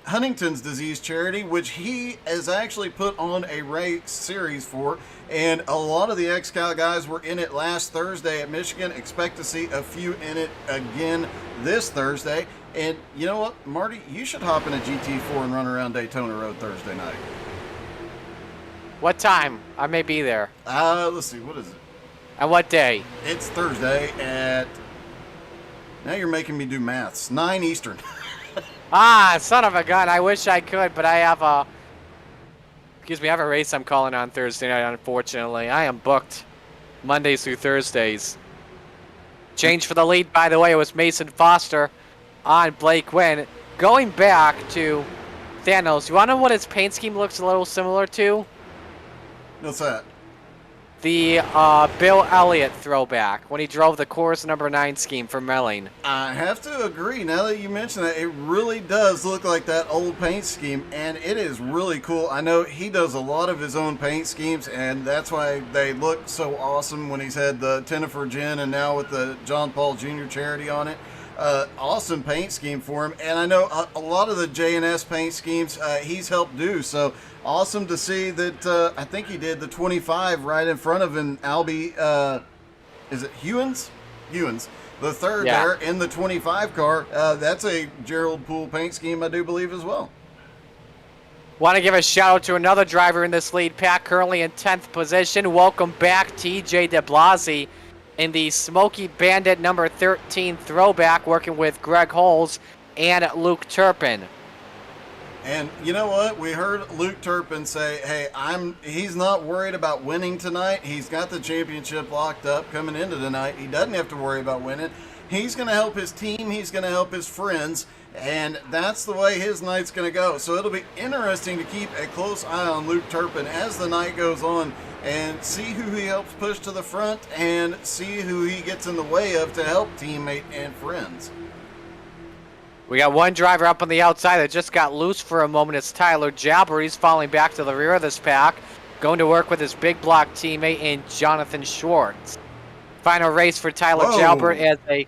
Huntington's disease charity, which he has actually put on a race series for, and a lot of the XCAL guys were in it last Thursday at Michigan. Expect to see a few in it again this Thursday. And you know what, Marty, you should hop in a GT4 and run around Daytona Road Thursday night. What time? I may be there. Let's see, what is it? And what day? It's Thursday at, now you're making me do maths, 9 Eastern. Ah, son of a gun. I wish I could, but I have a race I'm calling on Thursday night, unfortunately. I am booked Mondays through Thursdays. Change for the lead, by the way, it was Mason Foster on Blake Wynn. Going back to Thanos, you want to know what his paint scheme looks a little similar to? What's that? The Bill Elliott throwback when he drove the course number 9 scheme for Melling. I have to agree. Now that you mention that, it really does look like that old paint scheme, and it is really cool. I know he does a lot of his own paint schemes, and that's why they look so awesome when he's had the Tennifer Gin and now with the John Paul Jr. charity on it. Awesome paint scheme for him, and I know a lot of the J&S paint schemes he's helped do, so awesome to see that. I think he did the 25 right in front of him. Albie, is it Hewins? Hewins, the third there in the 25 car. That's a Gerald Poole paint scheme, I do believe, as well. Want to give a shout out to another driver in this lead pack, currently in 10th position. Welcome back, TJ DeBlasi, in the Smoky Bandit number 13 throwback, working with Greg Holes and Luke Turpin. And you know what? We heard Luke Turpin say, hey, he's not worried about winning tonight. He's got the championship locked up coming into tonight. He doesn't have to worry about winning. He's going to help his team. He's going to help his friends. And that's the way his night's going to go. So it'll be interesting to keep a close eye on Luke Turpin as the night goes on and see who he helps push to the front and see who he gets in the way of to help teammate and friends. We got one driver up on the outside that just got loose for a moment. It's Tyler Jalbert. He's falling back to the rear of this pack, going to work with his big block teammate in Jonathan Schwartz. Final race for Tyler Jalbert as a...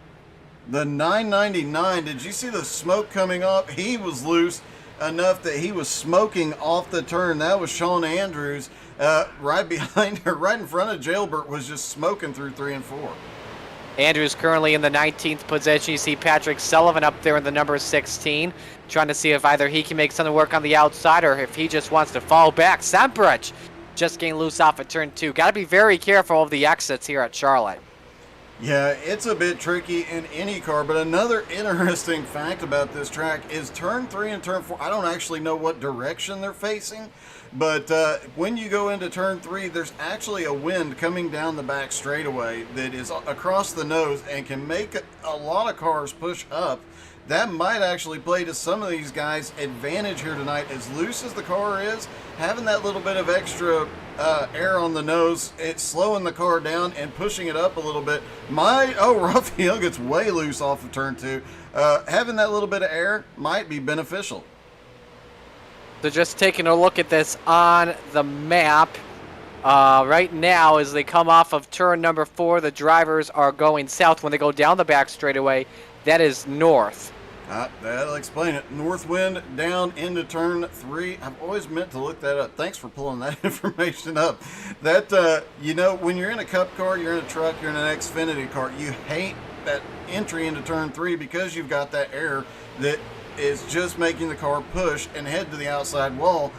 The 999, did you see the smoke coming up? He was loose. enough that he was smoking off the turn. That was Sean Andrews right behind her, right in front of Jailbert, was just smoking through 3 and 4. Andrews currently in the 19th position. You see Patrick Sullivan up there in the number 16, trying to see if either he can make something work on the outside or if he just wants to fall back. Semprich just getting loose off of turn 2. Got to be very careful of the exits here at Charlotte. Yeah, it's a bit tricky in any car, but another interesting fact about this track is turn 3 and turn 4, I don't actually know what direction they're facing, but when you go into turn 3, there's actually a wind coming down the back straightaway that is across the nose and can make a lot of cars push up. That might actually play to some of these guys' advantage here tonight. As loose as the car is, having that little bit of extra air on the nose, it's slowing the car down and pushing it up a little bit. Raphael gets way loose off of turn 2. Having that little bit of air might be beneficial. So just taking a look at this on the map, right now as they come off of turn number 4, the drivers are going south. When they go down the back straightaway, that is north. That'll explain it. North wind down into turn 3. I've always meant to look that up. Thanks for pulling that information up. That, when you're in a Cup car, you're in a truck, you're in an Xfinity car, you hate that entry into turn 3 because you've got that air that is just making the car push and head to the outside wall.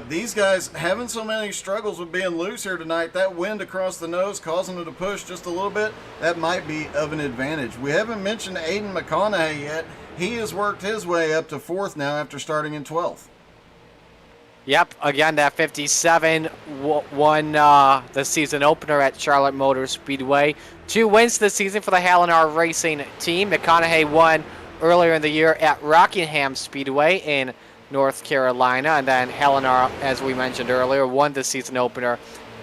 These guys having so many struggles with being loose here tonight, that wind across the nose causing them to push just a little bit, that might be of an advantage. We haven't mentioned Aiden McConaughey yet. He has worked his way up to 4th now after starting in 12th. Yep, again, that 57 won the season opener at Charlotte Motor Speedway. 2 wins this season for the Halinar Racing team. McConaughey won earlier in the year at Rockingham Speedway in North Carolina, and then Halinar, as we mentioned earlier, won the season opener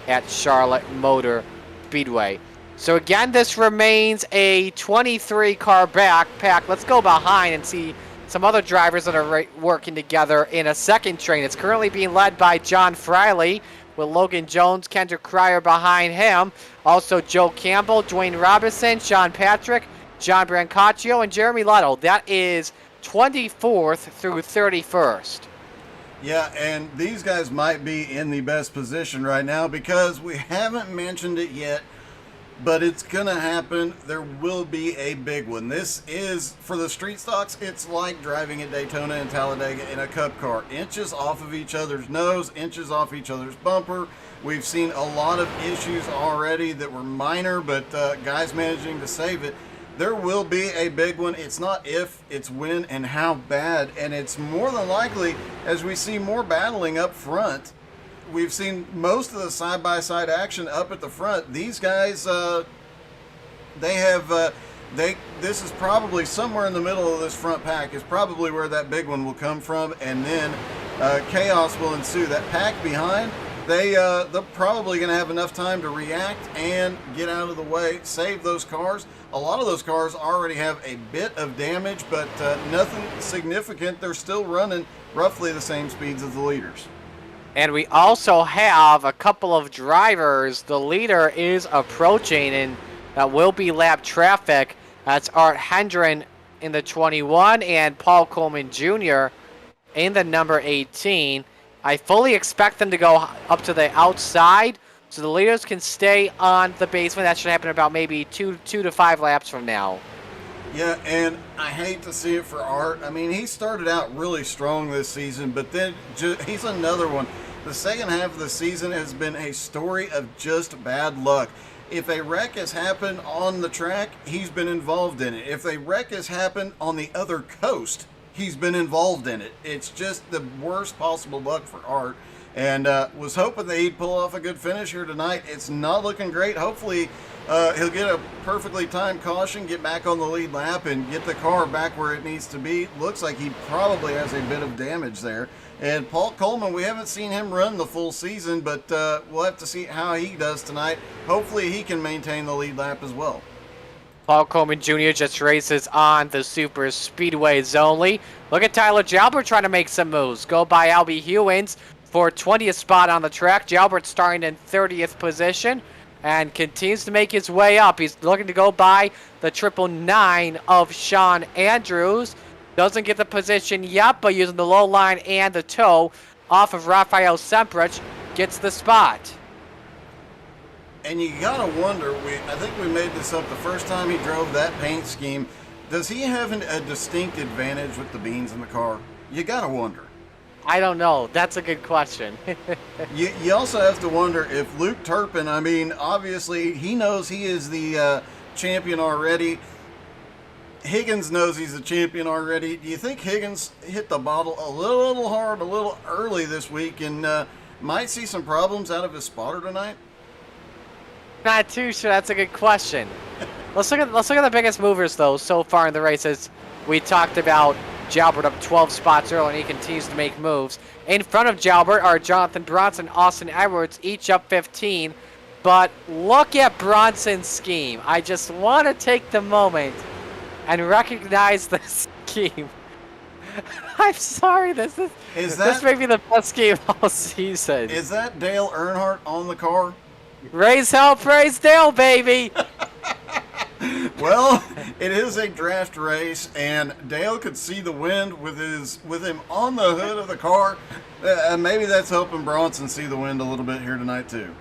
at Charlotte Motor Speedway. So again, this remains a 23 car backpack. Let's go behind and see some other drivers that are working together in a second train. It's currently being led by John Friley with Logan Jones, Kendrick Cryer behind him. Also Joe Campbell, Dwayne Robinson, Sean Patrick, John Brancaccio, and Jeremy Luttle. That is 24th through 31st. Yeah, and these guys might be in the best position right now because we haven't mentioned it yet, but it's going to happen. There will be a big one. This is, for the street stocks, it's like driving at Daytona and Talladega in a Cup car. Inches off of each other's nose, inches off each other's bumper. We've seen a lot of issues already that were minor, but guys managing to save it. There will be a big one. It's not if, it's when and how bad. And it's more than likely, as we see more battling up front, we've seen most of the side-by-side action up at the front. These guys, this is probably somewhere in the middle of this front pack is probably where that big one will come from. And then chaos will ensue. That pack behind, they're probably going to have enough time to react and get out of the way, save those cars. A lot of those cars already have a bit of damage, but nothing significant. They're still running roughly the same speeds as the leaders. And we also have a couple of drivers. The leader is approaching, and that will be lap traffic. That's Art Hendren in the 21 and Paul Coleman Jr. in the number 18. I fully expect them to go up to the outside so the leaders can stay on the basement. That should happen about maybe 2 to 5 laps from now. Yeah, and I hate to see it for Art. I mean, he started out really strong this season, but then he's another one. The second half of the season has been a story of just bad luck. If a wreck has happened on the track, he's been involved in it. If a wreck has happened on the other coast, he's been involved in it. It's just the worst possible luck for Art. And was hoping that he'd pull off a good finish here tonight. It's not looking great. Hopefully he'll get a perfectly timed caution, get back on the lead lap, and get the car back where it needs to be. Looks like he probably has a bit of damage there. And Paul Coleman, we haven't seen him run the full season, but we'll have to see how he does tonight. Hopefully he can maintain the lead lap as well. Paul Coleman Jr. just races on the super speedways only. Look at Tyler Jalbert trying to make some moves. Go by Albie Hewins for 20th spot on the track. Jalbert starting in 30th position and continues to make his way up. He's looking to go by the 999 of Sean Andrews. Doesn't get the position yet, but using the low line and the toe off of Rafael Semprich, gets the spot. And you gotta wonder, I think we made this up the first time he drove that paint scheme. Does he have a distinct advantage with the beans in the car? You gotta wonder. I don't know. That's a good question. You also have to wonder if Luke Turpin, I mean, obviously he knows he is the champion already. Higgins knows he's the champion already. Do you think Higgins hit the bottle a little hard, a little early this week, and might see some problems out of his spotter tonight? Not too sure. That's a good question. Let's look at the biggest movers though so far in the races. We talked about Jalbert up 12 spots early, and he continues to make moves. In front of Jalbert are Jonathan Bronson, Austin Edwards, each up 15. But look at Bronson's scheme. I just want to take the moment and recognize the scheme. I'm sorry, this may be the best scheme all season. Is that Dale Earnhardt on the car? Raise hell, praise Dale, baby! Well, it is a draft race, and Dale could see the wind with him on the hood of the car. Maybe that's helping Bronson see the wind a little bit here tonight too.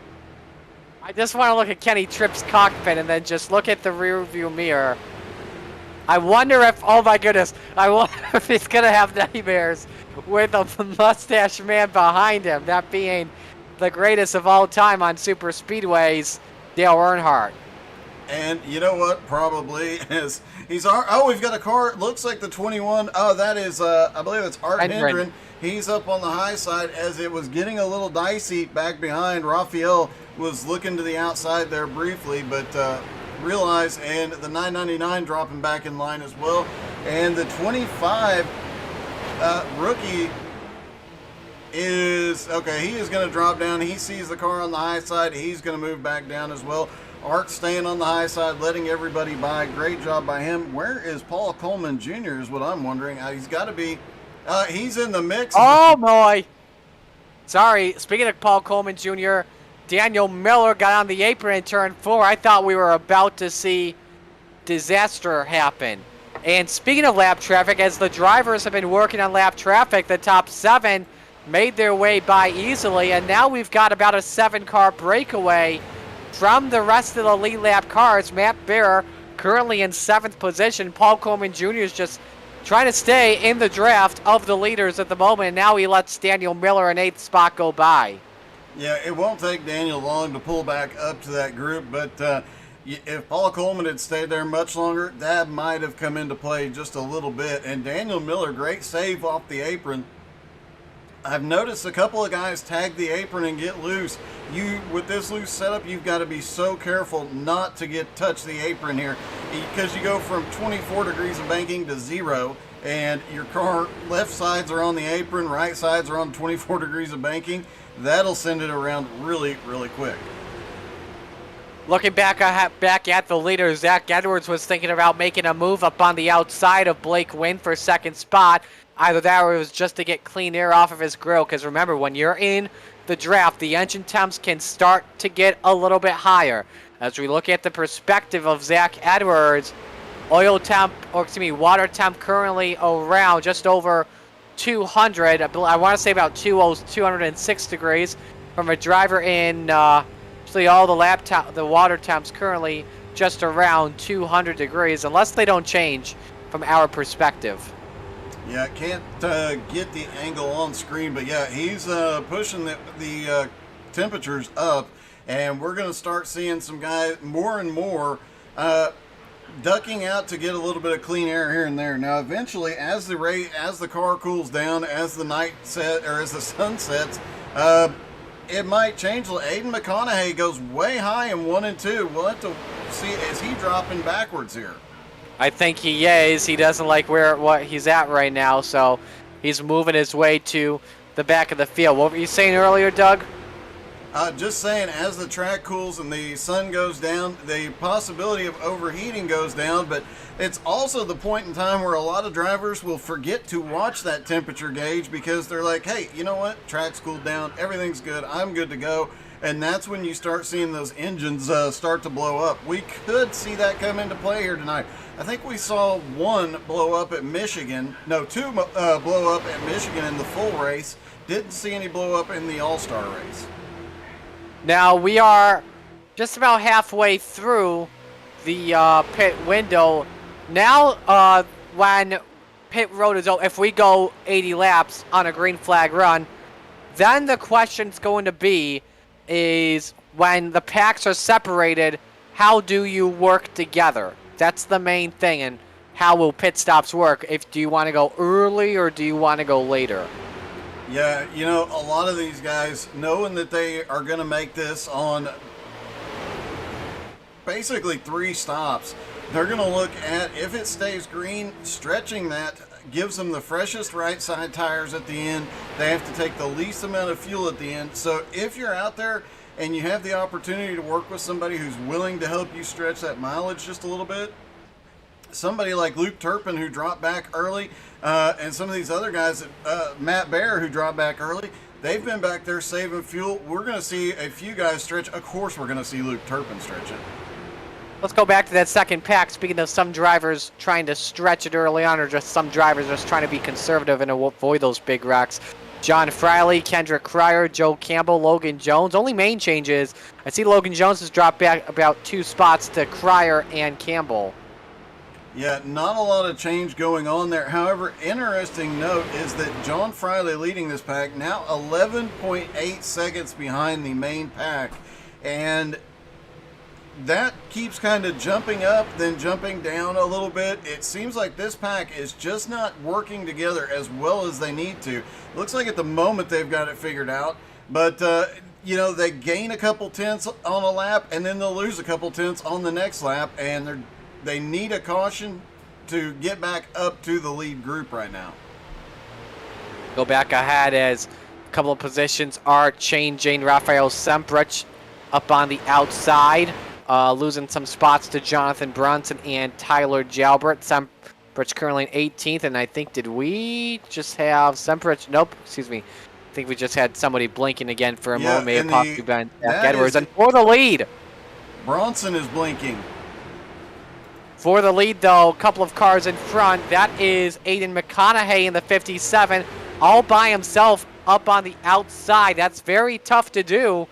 I just want to look at Kenny Tripp's cockpit and then just look at the rear view mirror. I wonder if, oh my goodness, I wonder if he's going to have nightmares with a mustache man behind him, that being the greatest of all time on super speedways, Dale Earnhardt. And you know what? Probably is we've got a car. It looks like the 21. Oh, that is I believe it's Art Hendren. He's up on the high side as it was getting a little dicey back behind. Raphael was looking to the outside there briefly, but realized, and the 999 dropping back in line as well. And the 25 rookie is okay. He is going to drop down. He sees the car on the high side. He's going to move back down as well. Art staying on the high side, letting everybody by. Great job by him. Where is Paul Coleman Jr. is what I'm wondering. He's got to be. He's in the mix. Oh, boy. Sorry. Speaking of Paul Coleman Jr., Daniel Miller got on the apron in turn 4. I thought we were about to see disaster happen. And speaking of lap traffic, as the drivers have been working on lap traffic, the top 7 made their way by easily. And now we've got about a 7-car breakaway from the rest of the lead lap cars. Matt Bear currently in 7th position. Paul Coleman Jr. is just trying to stay in the draft of the leaders at the moment. And now he lets Daniel Miller in 8th spot go by. Yeah, it won't take Daniel long to pull back up to that group. But if Paul Coleman had stayed there much longer, that might have come into play just a little bit. And Daniel Miller, great save off the apron. I've noticed a couple of guys tag the apron and get loose. With this loose setup, you've got to be so careful not to touch the apron here, because you go from 24 degrees of banking to 0, and your car left sides are on the apron, right sides are on 24 degrees of banking. That'll send it around really, really quick. Looking back at the leader, Zach Edwards was thinking about making a move up on the outside of Blake Wynn for 2nd spot. Either that or it was just to get clean air off of his grill, because remember, when you're in the draft, the engine temps can start to get a little bit higher. As we look at the perspective of Zach Edwards, water temp currently around just over 200. I want to say about 206 degrees from a driver in actually all the water temps currently just around 200 degrees, unless they don't change from our perspective. Yeah, can't get the angle on screen, but yeah, he's pushing the temperatures up, and we're going to start seeing some guys more and more ducking out to get a little bit of clean air here and there. Now, eventually, as the car cools down, as the sun sets, it might change. Aiden McConaughey goes way high in 1 and 2. We'll have to see, is he dropping backwards here? I think he is. He doesn't like what he's at right now, so he's moving his way to the back of the field. What were you saying earlier, Doug? Just saying, as the track cools and the sun goes down, the possibility of overheating goes down, but it's also the point in time where a lot of drivers will forget to watch that temperature gauge because they're like, hey, you know what? Track's cooled down. Everything's good. I'm good to go. and that's when you start seeing those engines start to blow up. We could see that come into play here tonight. I think we saw one blow up at Michigan. No, two blow up at Michigan in the full race. Didn't see any blow up in the All-Star race. Now we are just about halfway through the pit window. Now, when pit road is over, if we go 80 laps on a green flag run, then the question's going to be is when the packs are separated, how do you work together? That's the main thing, and how will pit stops work? Do you want to go early or do you want to go later? Yeah, you know, a lot of these guys, knowing that they are going to make this on basically 3 stops, they're going to look at, if it stays green, stretching that gives them the freshest right side tires at the end. They have to take the least amount of fuel at the end. So if you're out there and you have the opportunity to work with somebody who's willing to help you stretch that mileage just a little bit, somebody like Luke Turpin who dropped back early, and some of these other guys, Matt Baer who dropped back early, they've been back there saving fuel. We're going to see a few guys stretch. Of course we're going to see Luke Turpin stretch it. Let's go back to that second pack. Speaking of some drivers trying to stretch it early on, or just some drivers just trying to be conservative and avoid those big wrecks. John Friley, Kendrick Cryer, Joe Campbell, Logan Jones. Only main changes, I see Logan Jones has dropped back about 2 spots to Cryer and Campbell. Yeah, not a lot of change going on there. However, interesting note is that John Friley leading this pack, now 11.8 seconds behind the main pack. And that keeps kind of jumping up, then jumping down a little bit. It seems like this pack is just not working together as well as they need to. Looks like at the moment they've got it figured out. But, you know, they gain a couple tenths on a lap, and then they'll lose a couple tenths on the next lap. And they need a caution to get back up to the lead group right now. Go back ahead as a couple of positions are changing. Rafael Semprich up on the outside. Losing some spots to Jonathan Brunson and Tyler Jalbert. Semprich currently in 18th, and I think, did we just have Semprich? Nope, excuse me. I think we just had somebody blinking again for a moment. May have possibly been Zach Edwards. And for the lead. Bronson is blinking. For the lead, though, a couple of cars in front. That is Aiden McConaughey in the 57, all by himself up on the outside. That's very tough to do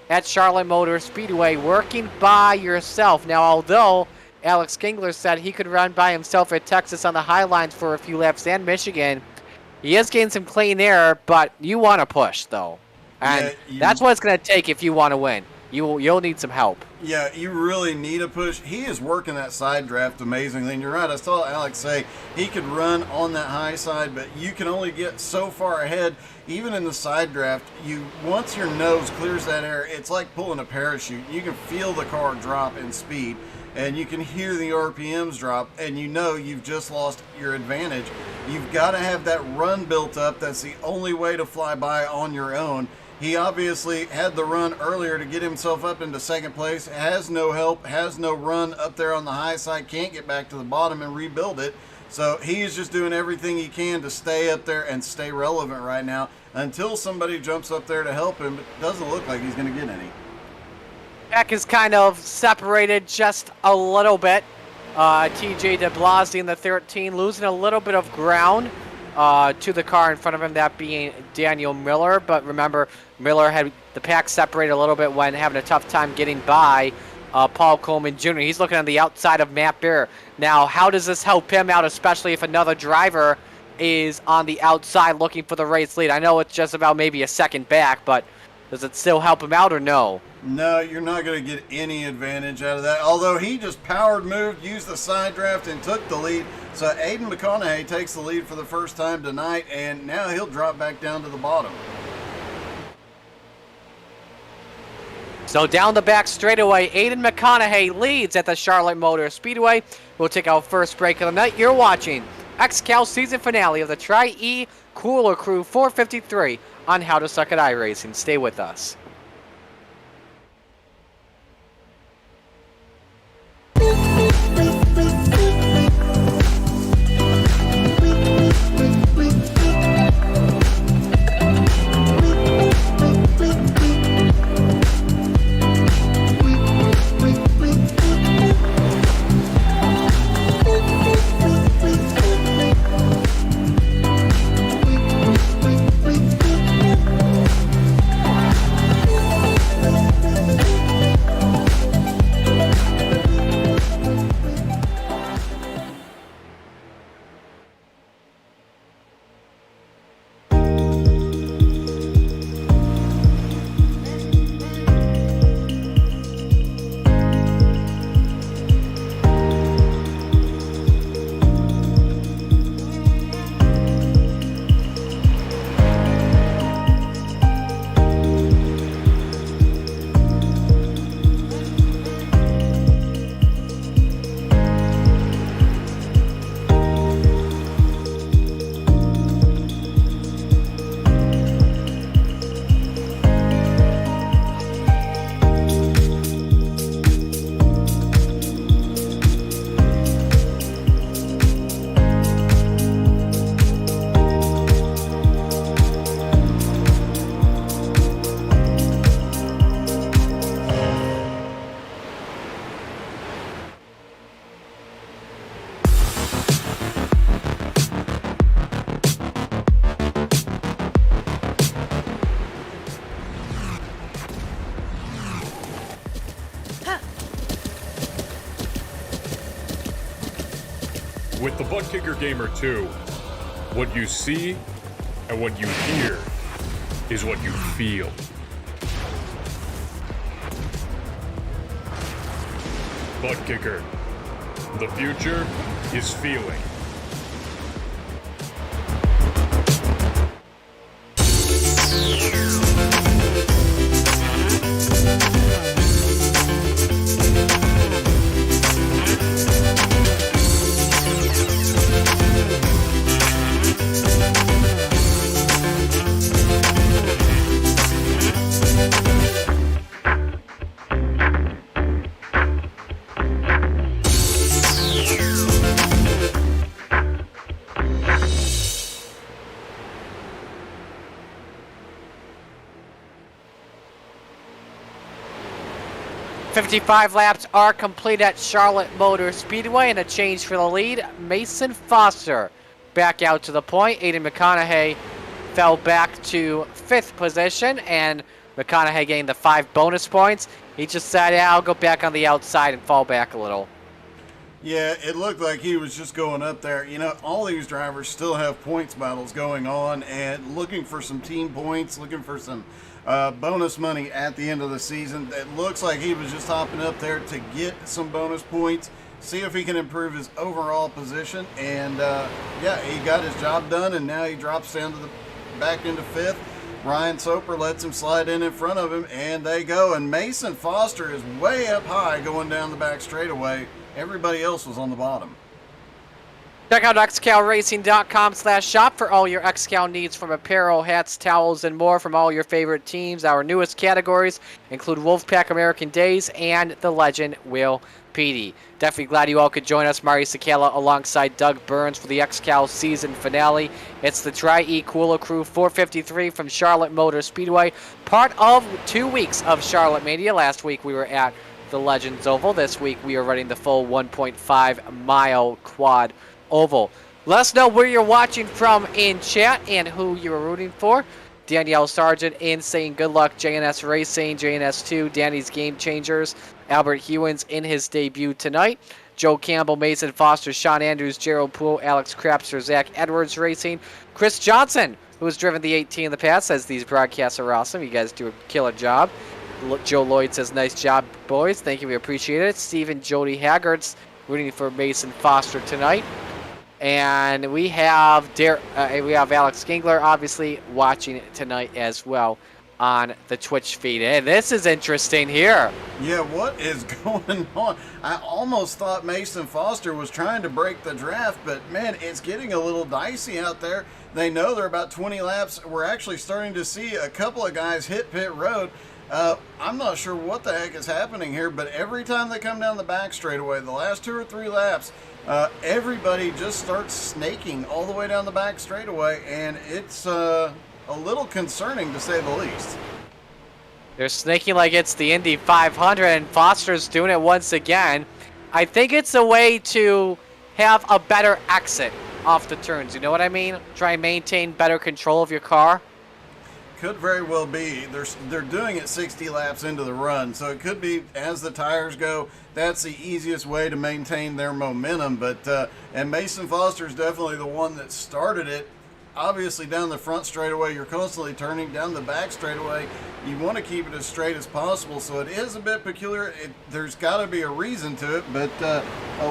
at Charlotte Motor Speedway, working by yourself. Now, although Alex Kingler said he could run by himself at Texas on the High Lines for a few laps and Michigan, he is getting some clean air, but you want to push, though. And that's what it's going to take if you want to win. You'll need some help. Yeah, you really need a push. He is working that side draft amazingly. And you're right, I saw Alex say he could run on that high side, but you can only get so far ahead. Even in the side draft, once your nose clears that air, it's like pulling a parachute. You can feel the car drop in speed, and you can hear the RPMs drop, and you know you've just lost your advantage. You've got to have that run built up. That's the only way to fly by on your own. He obviously had the run earlier to get himself up into second place, has no help, has no run up there on the high side, can't get back to the bottom and rebuild it. So he's just doing everything he can to stay up there and stay relevant right now until somebody jumps up there to help him. But it doesn't look like he's going to get any. Pack is kind of separated just a little bit. TJ DeBlasi in the 13 losing a little bit of ground to the car in front of him, that being Daniel Miller. But remember, Miller had the pack separated a little bit when having a tough time getting by Paul Coleman Jr. He's looking on the outside of Matt Baer. Now, how does this help him out, especially if another driver is on the outside looking for the race lead? I know it's just about maybe a second back, but does it still help him out or no? No, you're not going to get any advantage out of that. Although he just powered, moved, used the side draft, and took the lead. So Aiden McConaughey takes the lead for the first time tonight, and now he'll drop back down to the bottom. So down the back straightaway, Aiden McConaughey leads at the Charlotte Motor Speedway. We'll take our first break of the night. You're watching XCAL Season Finale of the Tri-E Cooler Crew 453 on How to Suck at iRacing. Stay with us. With the Butt Kicker Gamer 2, what you see and what you hear is what you feel. Butt Kicker. The future is feeling. "55 laps are complete at Charlotte Motor Speedway, and a change for the lead. Mason Foster back out to the point. Aiden McConaughey fell back to 5th position, and McConaughey gained the 5 bonus points. He just said, yeah, I'll go back on the outside and fall back a little. Yeah, it looked like he was just going up there. You know, all these drivers still have points battles going on and looking for some team points, looking for some bonus money at the end of the season. It looks like he was just hopping up there to get some bonus points, see if he can improve his overall position. And yeah, he got his job done, and now he drops down to the back into 5th. Ryan Soper lets him slide in front of him, and they go. And Mason Foster is way up high going down the back straightaway. Everybody else was on the bottom. Check out xcalracing.com/shop for all your XCal needs, from apparel, hats, towels, and more from all your favorite teams. Our newest categories include Wolfpack American Days and the Legend Will Petey. Definitely glad you all could join us, Mari Sakala alongside Doug Burns, for the XCal season finale. It's the Dry-E Cooler Crew 453 from Charlotte Motor Speedway, part of 2 weeks of Charlotte Mania. Last week we were at the Legends Oval. This week we are running the full 1.5-mile quad oval. Let us know where you're watching from in chat and who you're rooting for. Danielle Sargent in saying good luck, JNS Racing, JNS2, Danny's Game Changers, Albert Hewins in his debut tonight, Joe Campbell, Mason Foster, Sean Andrews, Gerald Poole, Alex Krapster, Zach Edwards Racing, Chris Johnson, who has driven the 18 in the past, says these broadcasts are awesome. You guys do a killer job. Joe Lloyd says, nice job, boys. Thank you. We appreciate it. Stephen Jody Haggards rooting for Mason Foster tonight. And we have Alex Gingler, obviously, watching it tonight as well on the Twitch feed. And this is interesting here. Yeah, what is going on? I almost thought Mason Foster was trying to break the draft, but man, it's getting a little dicey out there. They know they're about 20 laps. We're actually starting to see a couple of guys hit pit road. I'm not sure what the heck is happening here, but every time they come down the back straightaway, the last 2 or 3 laps, everybody just starts snaking all the way down the back straightaway, and it's a little concerning to say the least. They're snaking like it's the Indy 500, and Foster's doing it once again. I think it's a way to have a better exit off the turns. You know what I mean? Try and maintain better control of your car. Could very well be. They're doing it 60 laps into the run, so it could be as the tires go. That's the easiest way to maintain their momentum. But and Mason Foster is definitely the one that started it. Obviously, down the front straightaway, you're constantly turning. Down the back straightaway, you want to keep it as straight as possible. So it is a bit peculiar. There's got to be a reason to it, but a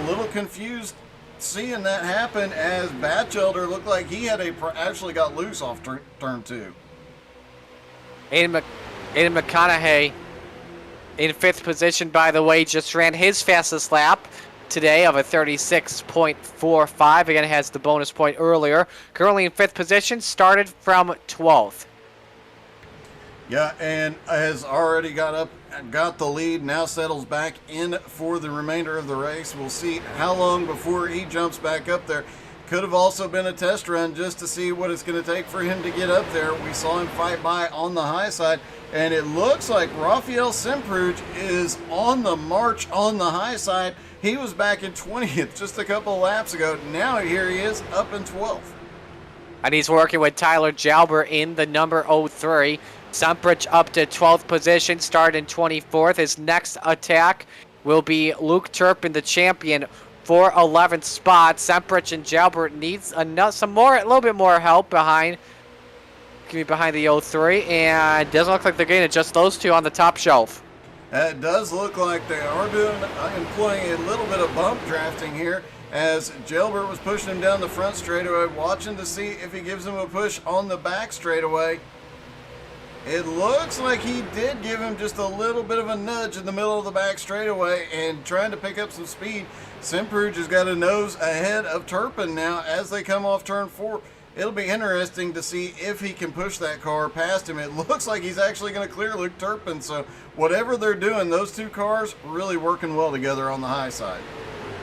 little confused seeing that happen, as Batchelder looked like he had actually got loose off turn 2. Aiden McConaughey in 5th position, by the way, just ran his fastest lap today of a 36.45. Again, has the bonus point earlier. Currently in 5th position, started from 12th. Yeah, and has already got the lead, now settles back in for the remainder of the race. We'll see how long before he jumps back up there. Could have also been a test run just to see what it's going to take for him to get up there. We saw him fight by on the high side, and it looks like Rafael Simpruge is on the march on the high side. He was back in 20th just a couple of laps ago. Now here he is up in 12th. And he's working with Tyler Jalber in the number 03. Simpruge up to 12th position, started in 24th. His next attack will be Luke Turpin, the champion, for 11th spot. Semprich and Jalbert needs a little bit more help behind the 03, and doesn't look like they're getting it, just those two on the top shelf. It does look like they are employing a little bit of bump drafting here, as Jalbert was pushing him down the front straightaway, watching to see if he gives him a push on the back straightaway. It looks like he did give him just a little bit of a nudge in the middle of the back straightaway and trying to pick up some speed. Semprich has got a nose ahead of Turpin now as they come off turn 4. It'll be interesting to see if he can push that car past him. It looks like he's actually going to clear Luke Turpin, so whatever they're doing, those two cars really working well together on the high side.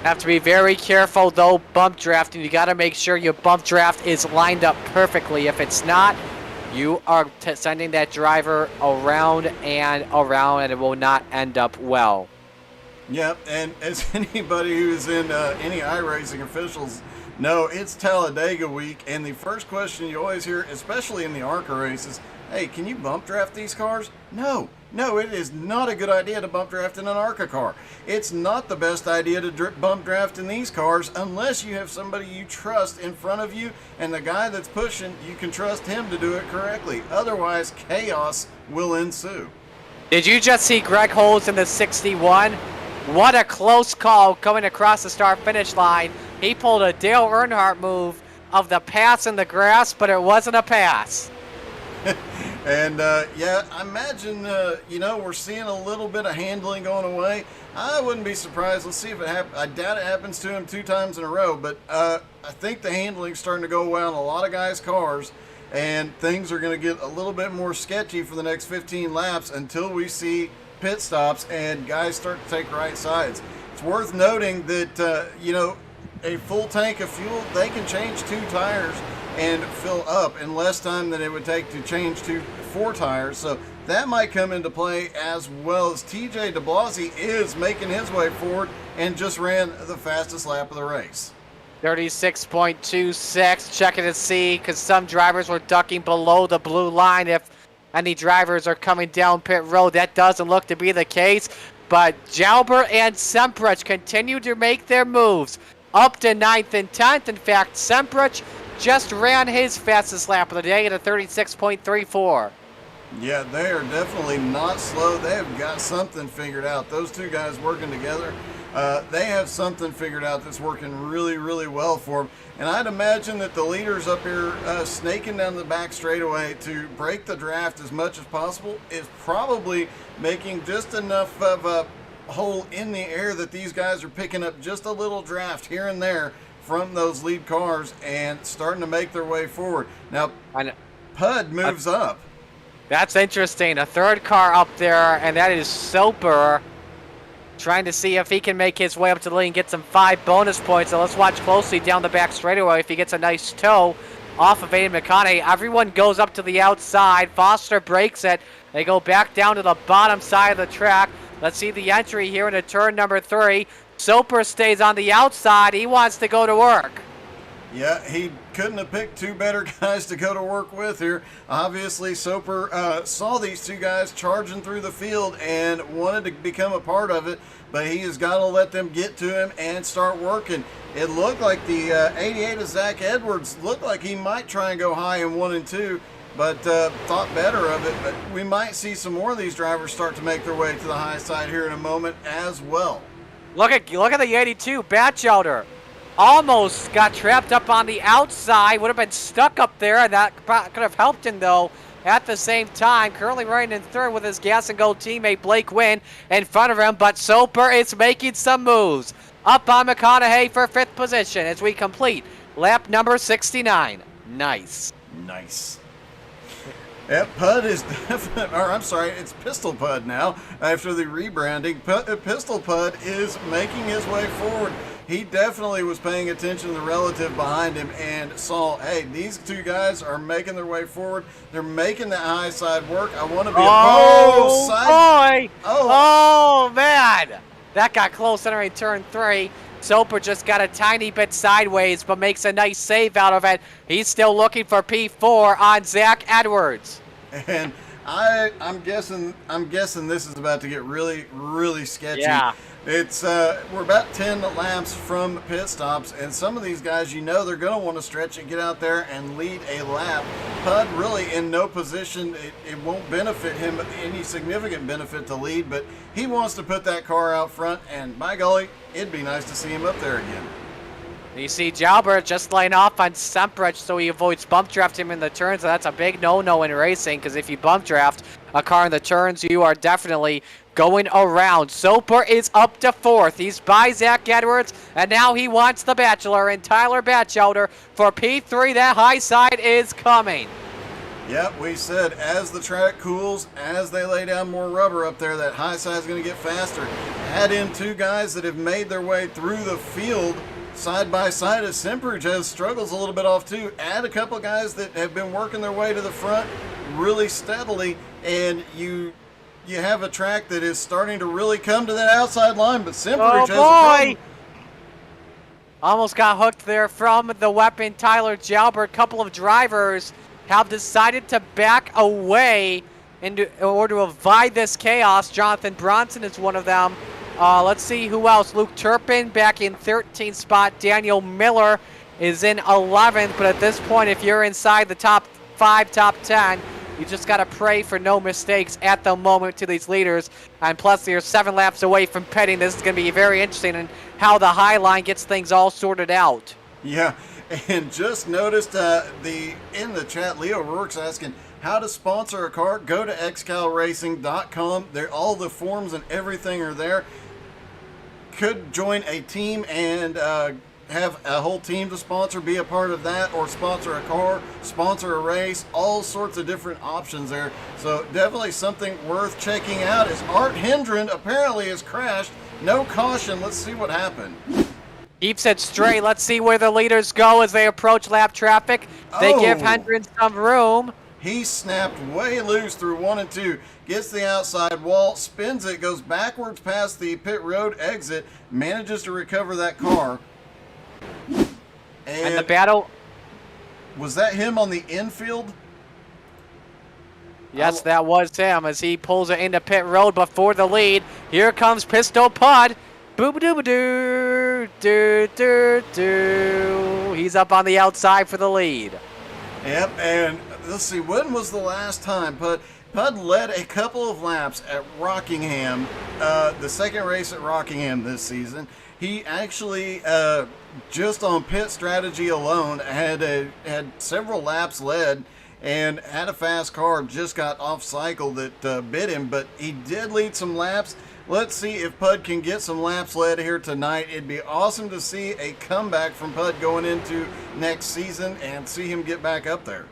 Have to be very careful, though, bump drafting. You got to make sure your bump draft is lined up perfectly. If it's not, you are sending that driver around and around, and it will not end up well. Yep, and as anybody who's in any iRacing officials know, it's Talladega week, and the first question you always hear, especially in the ARCA races, hey, can you bump draft these cars? No, it is not a good idea to bump draft in an ARCA car. It's not the best idea to bump draft in these cars unless you have somebody you trust in front of you, and the guy that's pushing, you can trust him to do it correctly. Otherwise, chaos will ensue. Did you just see Greg Holmes in the 61? What a close call coming across the start-finish line. He pulled a Dale Earnhardt move of the pass in the grass, but it wasn't a pass. And, yeah, I imagine, we're seeing a little bit of handling going away. I wouldn't be surprised. Let's see if it happens. I doubt it happens to him 2 times in a row, but I think the handling's starting to go away on a lot of guys' cars, and things are going to get a little bit more sketchy for the next 15 laps until we see pit stops and guys start to take right sides. It's worth noting that, a full tank of fuel, they can change 2 tires and fill up in less time than it would take to change 4 tires. So that might come into play, as well as TJ DeBlasi is making his way forward and just ran the fastest lap of the race. 36.26, checking to see, because some drivers were ducking below the blue line. If any drivers are coming down pit road, that doesn't look to be the case. But Jalbert and Semprich continue to make their moves up to 9th and 10th. In fact, Semprich just ran his fastest lap of the day at a 36.34. Yeah, they are definitely not slow. They have got something figured out. Those two guys working together, they have something figured out that's working really, really well for them. And I'd imagine that the leaders up here snaking down the back straightaway to break the draft as much as possible is probably making just enough of a hole in the air that these guys are picking up just a little draft here and there from those lead cars and starting to make their way forward. Now, Pud moves up. That's interesting. A third car up there, and that is Soper, trying to see if he can make his way up to the lead and get some 5 bonus points. So let's watch closely down the back straightaway if he gets a nice tow off of Aiden McConaughey. Everyone goes up to the outside. Foster breaks it. They go back down to the bottom side of the track. Let's see the entry here into turn number 3. Soper stays on the outside. He wants to go to work. Yeah, he couldn't have picked 2 better guys to go to work with here. Obviously, Soper saw these 2 guys charging through the field and wanted to become a part of it, but he has got to let them get to him and start working. It looked like the 88 of Zach Edwards looked like he might try and go high in 1 and 2, but thought better of it. But we might see some more of these drivers start to make their way to the high side here in a moment as well. Look at the 82 Batchelder. Almost got trapped up on the outside. Would have been stuck up there, and that could have helped him, though, at the same time. Currently running in third with his Gas and Go teammate Blake Wynn in front of him, but Soper is making some moves. Up on McConaughey for 5th position as we complete lap number 69. Nice. Yep, Pud is definitely, or I'm sorry, it's Pistol Pud now after the rebranding. Pistol Pud is making his way forward. He definitely was paying attention to the relative behind him and saw, hey, these 2 guys are making their way forward. They're making the high side work. I want to be Oh, man. That got close entering turn 3. Soper just got a tiny bit sideways, but makes a nice save out of it. He's still looking for P4 on Zach Edwards. And I'm guessing this is about to get really, really sketchy. Yeah. It's we're about 10 laps from pit stops, and some of these guys, you know, they're going to want to stretch it, get out there and lead a lap. Pud really in no position. It won't benefit him any significant benefit to lead, but he wants to put that car out front, and by golly, it'd be nice to see him up there again. You see Jalbert just laying off on Semprich so he avoids bump drafting in the turns. So that's a big no-no in racing, because if you bump draft a car in the turns, you are definitely going around. Soper is up to 4th. He's by Zach Edwards, and now he wants the Bachelor and Tyler Batchelder for P3. That high side is coming. Yep, we said as the track cools, as they lay down more rubber up there, that high side is going to get faster. Add in 2 guys that have made their way through the field side by side, as Semprich has struggles a little bit off too. Add a couple guys that have been working their way to the front really steadily, and you have a track that is starting to really come to that outside line, but Semprich has a problem. Almost got hooked there from the weapon, Tyler Jalbert. Couple of drivers have decided to back away in order to avoid this chaos. Jonathan Bronson is one of them. Let's see who else. Luke Turpin back in 13th spot. Daniel Miller is in 11th. But at this point, if you're inside the top 5, top 10, you just got to pray for no mistakes at the moment to these leaders. And plus, you're 7 laps away from pitting. This is going to be very interesting in how the high line gets things all sorted out. Yeah, and just noticed in the chat, Leo Rourke's asking how to sponsor a car. Go to xcalracing.com. All the forms and everything are there. Could join a team and have a whole team to sponsor, be a part of that, or sponsor a car, sponsor a race, all sorts of different options there. So definitely something worth checking out. As Art Hendren apparently has crashed. No caution. Let's see what happened. Keeps it straight. Let's see where the leaders go as they approach lap traffic. They give Hendren some room. He snapped way loose through 1 and 2, gets the outside wall, spins it, goes backwards past the pit road exit, manages to recover that car. And the battle... Was that him on the infield? Yes, that was him as he pulls it into pit road before the lead. Here comes Pistol Pud. Boo-ba-doo-ba-doo, do-do-do. He's up on the outside for the lead. Yep, and let's see, when was the last time Pud led a couple of laps at Rockingham, the second race at Rockingham this season. He actually, just on pit strategy alone, had several laps led and had a fast car, just got off cycle that bit him, but he did lead some laps. Let's see if Pud can get some laps led here tonight. It'd be awesome to see a comeback from Pud going into next season and see him get back up there.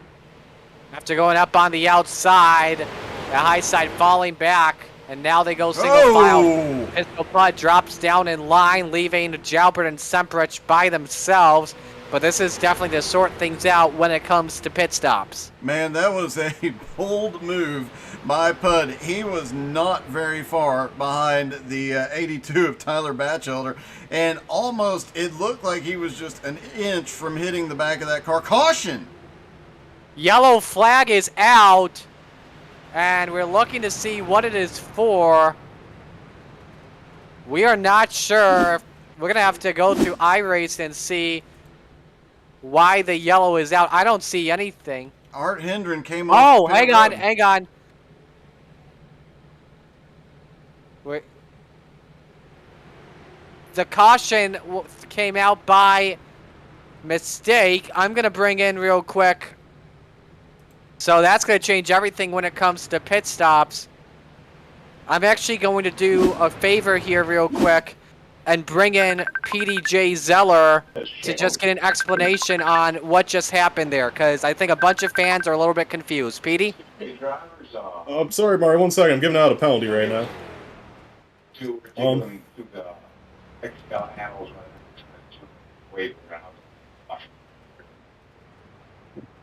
After going up on the outside, the high side falling back, and now they go single file. Pistol Pud drops down in line, leaving Jalbert and Semprich by themselves. But this is definitely to sort things out when it comes to pit stops. Man, that was a bold move by Pud. He was not very far behind the 82 of Tyler Batchelder, and almost it looked like he was just an inch from hitting the back of that car. Caution! Yellow flag is out, and we're looking to see what it is for. We are not sure. We're going to have to go through iRacing and see why the yellow is out. I don't see anything. Art Hendren came off. Oh, hang on. Wait. The caution came out by mistake. I'm going to bring in real quick. So that's going to change everything when it comes to pit stops. I'm actually going to do a favor here real quick and bring in PDJ Zeller to just get an explanation on what just happened there, because I think a bunch of fans are a little bit confused. PD? I'm sorry, Mario. 1 second. I'm giving out a penalty right now.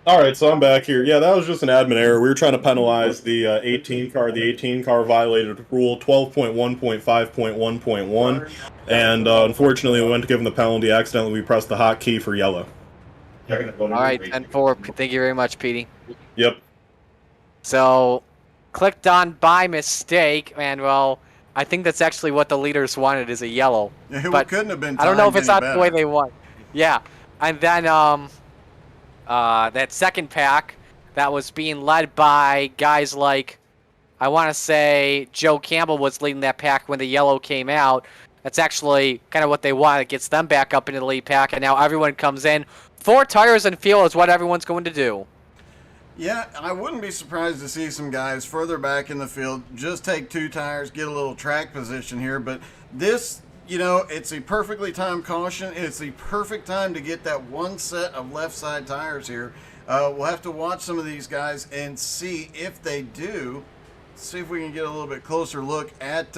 All right, so I'm back here. Yeah, that was just an admin error. We were trying to penalize the 18 car. The 18 car violated Rule 12.1.5.1.1, and unfortunately, we went to give him the penalty. Accidentally, we pressed the hotkey for yellow. All right, 10-4. Thank you very much, PD. Yep. So, clicked on by mistake, and well, I think that's actually what the leaders wanted, is a yellow. It But couldn't have been. I don't know if it's timed not any the way better. they want. Yeah, and then that second pack that was being led by guys like, I want to say Joe Campbell was leading that pack when the yellow came out. That's actually kind of what they want. It gets them back up into the lead pack, and now everyone comes in. 4 tires and fuel is what everyone's going to do. Yeah, I wouldn't be surprised to see some guys further back in the field just take 2 tires, get a little track position here. But this, it's a perfectly timed caution. It's the perfect time to get that one set of left side tires here. We'll have to watch some of these guys and see if they do. See if we can get a little bit closer look at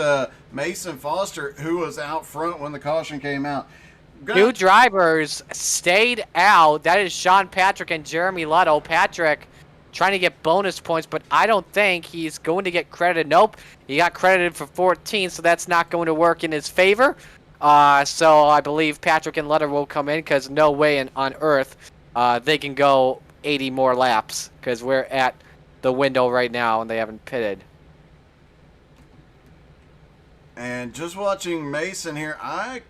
Mason Foster, who was out front when the caution came out. 2 drivers stayed out. That is Sean Patrick and Jeremy Lutto. Patrick trying to get bonus points, but I don't think he's going to get credited. Nope, he got credited for 14, so that's not going to work in his favor. So I believe Patrick and Lutto will come in, because no way on earth they can go 80 more laps, because we're at the window right now and they haven't pitted. And just watching Mason here, I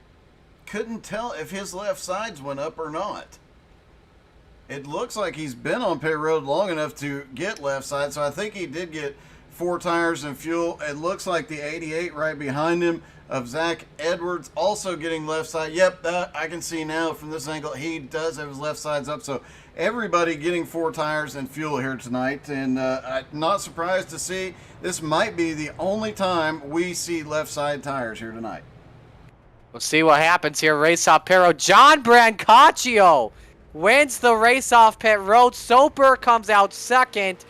couldn't tell if his left sides went up or not. It looks like he's been on pit road long enough to get left side, so I think he did get 4 tires and fuel. It looks like the 88 right behind him of Zach Edwards also getting left side. Yep, I can see now from this angle he does have his left sides up. So everybody getting 4 tires and fuel here tonight, and I'm not surprised to see this might be the only time we see left side tires here tonight. We'll see what happens here. Race off pit road. John Brancaccio wins the race off pit road. Soper comes out second.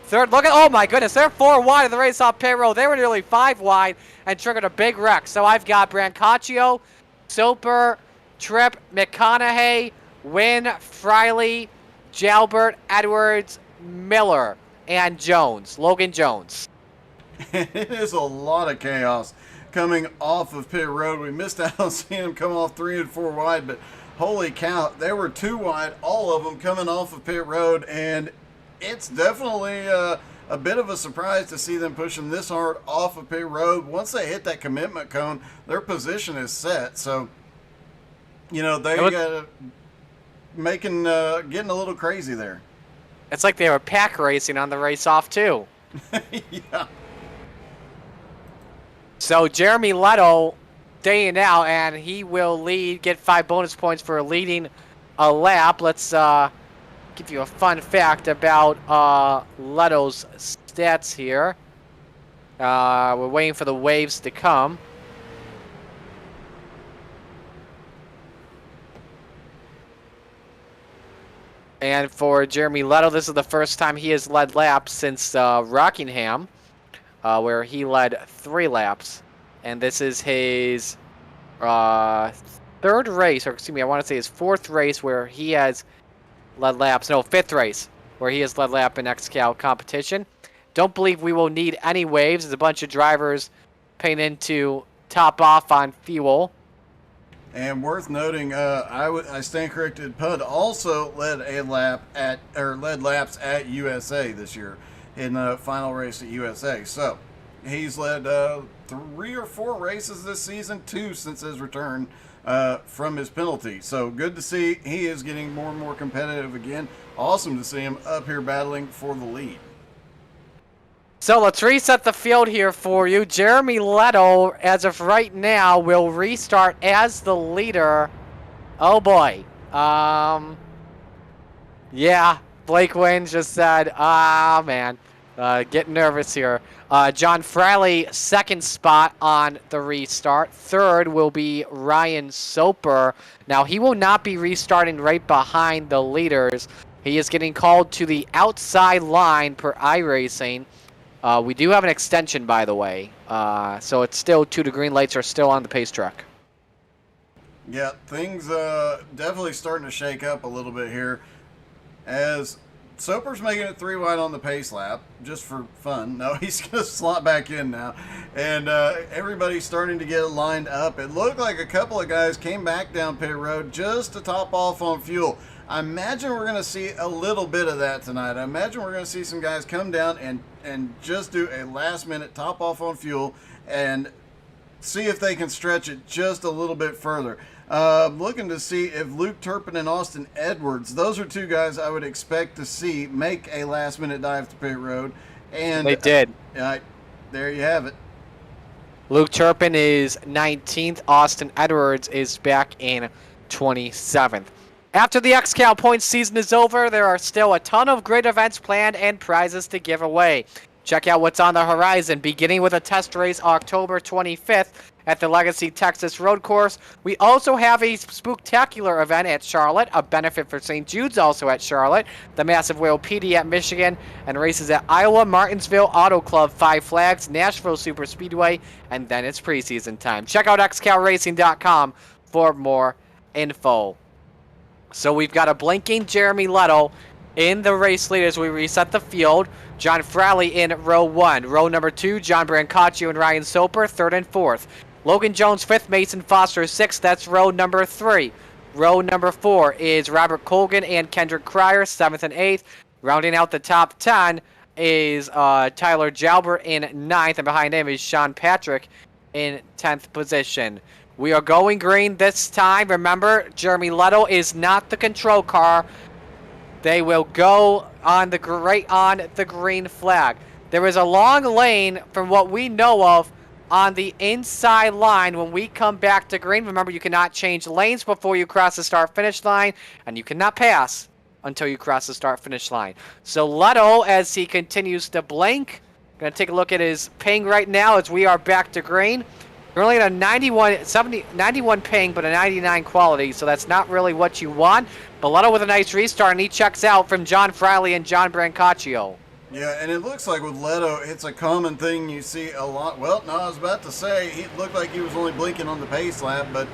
Third, look at, oh my goodness, they're 4 wide of the race off pit road. They were nearly 5 wide and triggered a big wreck. So I've got Brancaccio, Soper, Tripp, McConaughey, Wynn, Friley, Jalbert, Edwards, Miller, and Jones, Logan Jones. It is a lot of chaos coming off of pit road. We missed out on seeing them come off 3 and 4 wide, but holy cow, they were 2 wide, all of them coming off of pit road, and it's definitely a bit of a surprise to see them pushing this hard off of pit road. Once they hit that commitment cone, their position is set. So, they got getting a little crazy there. It's like they were pack racing on the race off too. Yeah. So Jeremy Lutto staying out, and he will get 5 bonus points for leading a lap. Let's give you a fun fact about Lutto's stats here. We're waiting for the waves to come. And for Jeremy Lutto, this is the first time he has led laps since Rockingham, where he led 3 laps. And this is his 3rd race, or excuse me, I want to say his 4th race where he has led laps. No, 5th race where he has led lap in XCAL competition. Don't believe we will need any waves. There's a bunch of drivers paying in to top off on fuel. And worth noting, I stand corrected. Pud also led laps at USA this year in the final race at USA. So he's led 3 or 4 races this season, 2 since his return from his penalty. So good to see he is getting more and more competitive again. Awesome to see him up here battling for the lead. So let's reset the field here for you. Jeremy Lutto, as of right now, will restart as the leader. Oh boy. Yeah, Blake Wynn just said, man, getting nervous here. John Friley, 2nd spot on the restart. 3rd will be Ryan Soper. Now, he will not be restarting right behind the leaders. He is getting called to the outside line per iRacing. We do have an extension, by the way, so it's still 2 to green lights are still on the pace track. Yeah, things definitely starting to shake up a little bit here, as Soper's making it 3 wide on the pace lap, just for fun. No, he's going to slot back in now, and everybody's starting to get lined up. It looked like a couple of guys came back down pit road just to top off on fuel. I imagine we're going to see a little bit of that tonight. I imagine we're going to see some guys come down and just do a last-minute top off on fuel and see if they can stretch it just a little bit further. Looking to see if Luke Turpin and Austin Edwards, those are two guys I would expect to see make a last-minute dive to pit road. And They did. There you have it. Luke Turpin is 19th. Austin Edwards is back in 27th. After the XCAL points season is over, there are still a ton of great events planned and prizes to give away. Check out what's on the horizon, beginning with a test race October 25th at the Legacy Texas Road Course. We also have a spooktacular event at Charlotte, a benefit for St. Jude's also at Charlotte, the Massive Whale PD at Michigan, and races at Iowa, Martinsville Auto Club, Five Flags, Nashville Super Speedway, and then it's preseason time. Check out xcalracing.com for more info. So we've got a blinking Jeremy Leto in the race lead as we reset the field. John Fraley in row 1. Row number 2, John Brancaccio and Ryan Soper, 3rd and 4th. Logan Jones, 5th. Mason Foster, 6th. That's row number 3. Row number 4 is Robert Colgan and Kendrick Cryer, 7th and 8th. Rounding out the top 10 is Tyler Jalbert in 9th, and behind him is Sean Patrick in 10th position. We are going green this time. Remember, Jeremy Leto is not the control car. They will go on the green flag. There is a long lane from what we know of on the inside line when we come back to green. Remember, you cannot change lanes before you cross the start-finish line, and you cannot pass until you cross the start-finish line. So Leto, as he continues to blink, going to take a look at his ping right now as we are back to green. You're only at a 91 ping, but a 99 quality, so that's not really what you want. But Leto with a nice restart, and he checks out from John Fraley and John Brancaccio. Yeah, and it looks like with Leto, it's a common thing you see a lot. Well, no, I was about to say, he looked like he was only blinking on the pace lap, but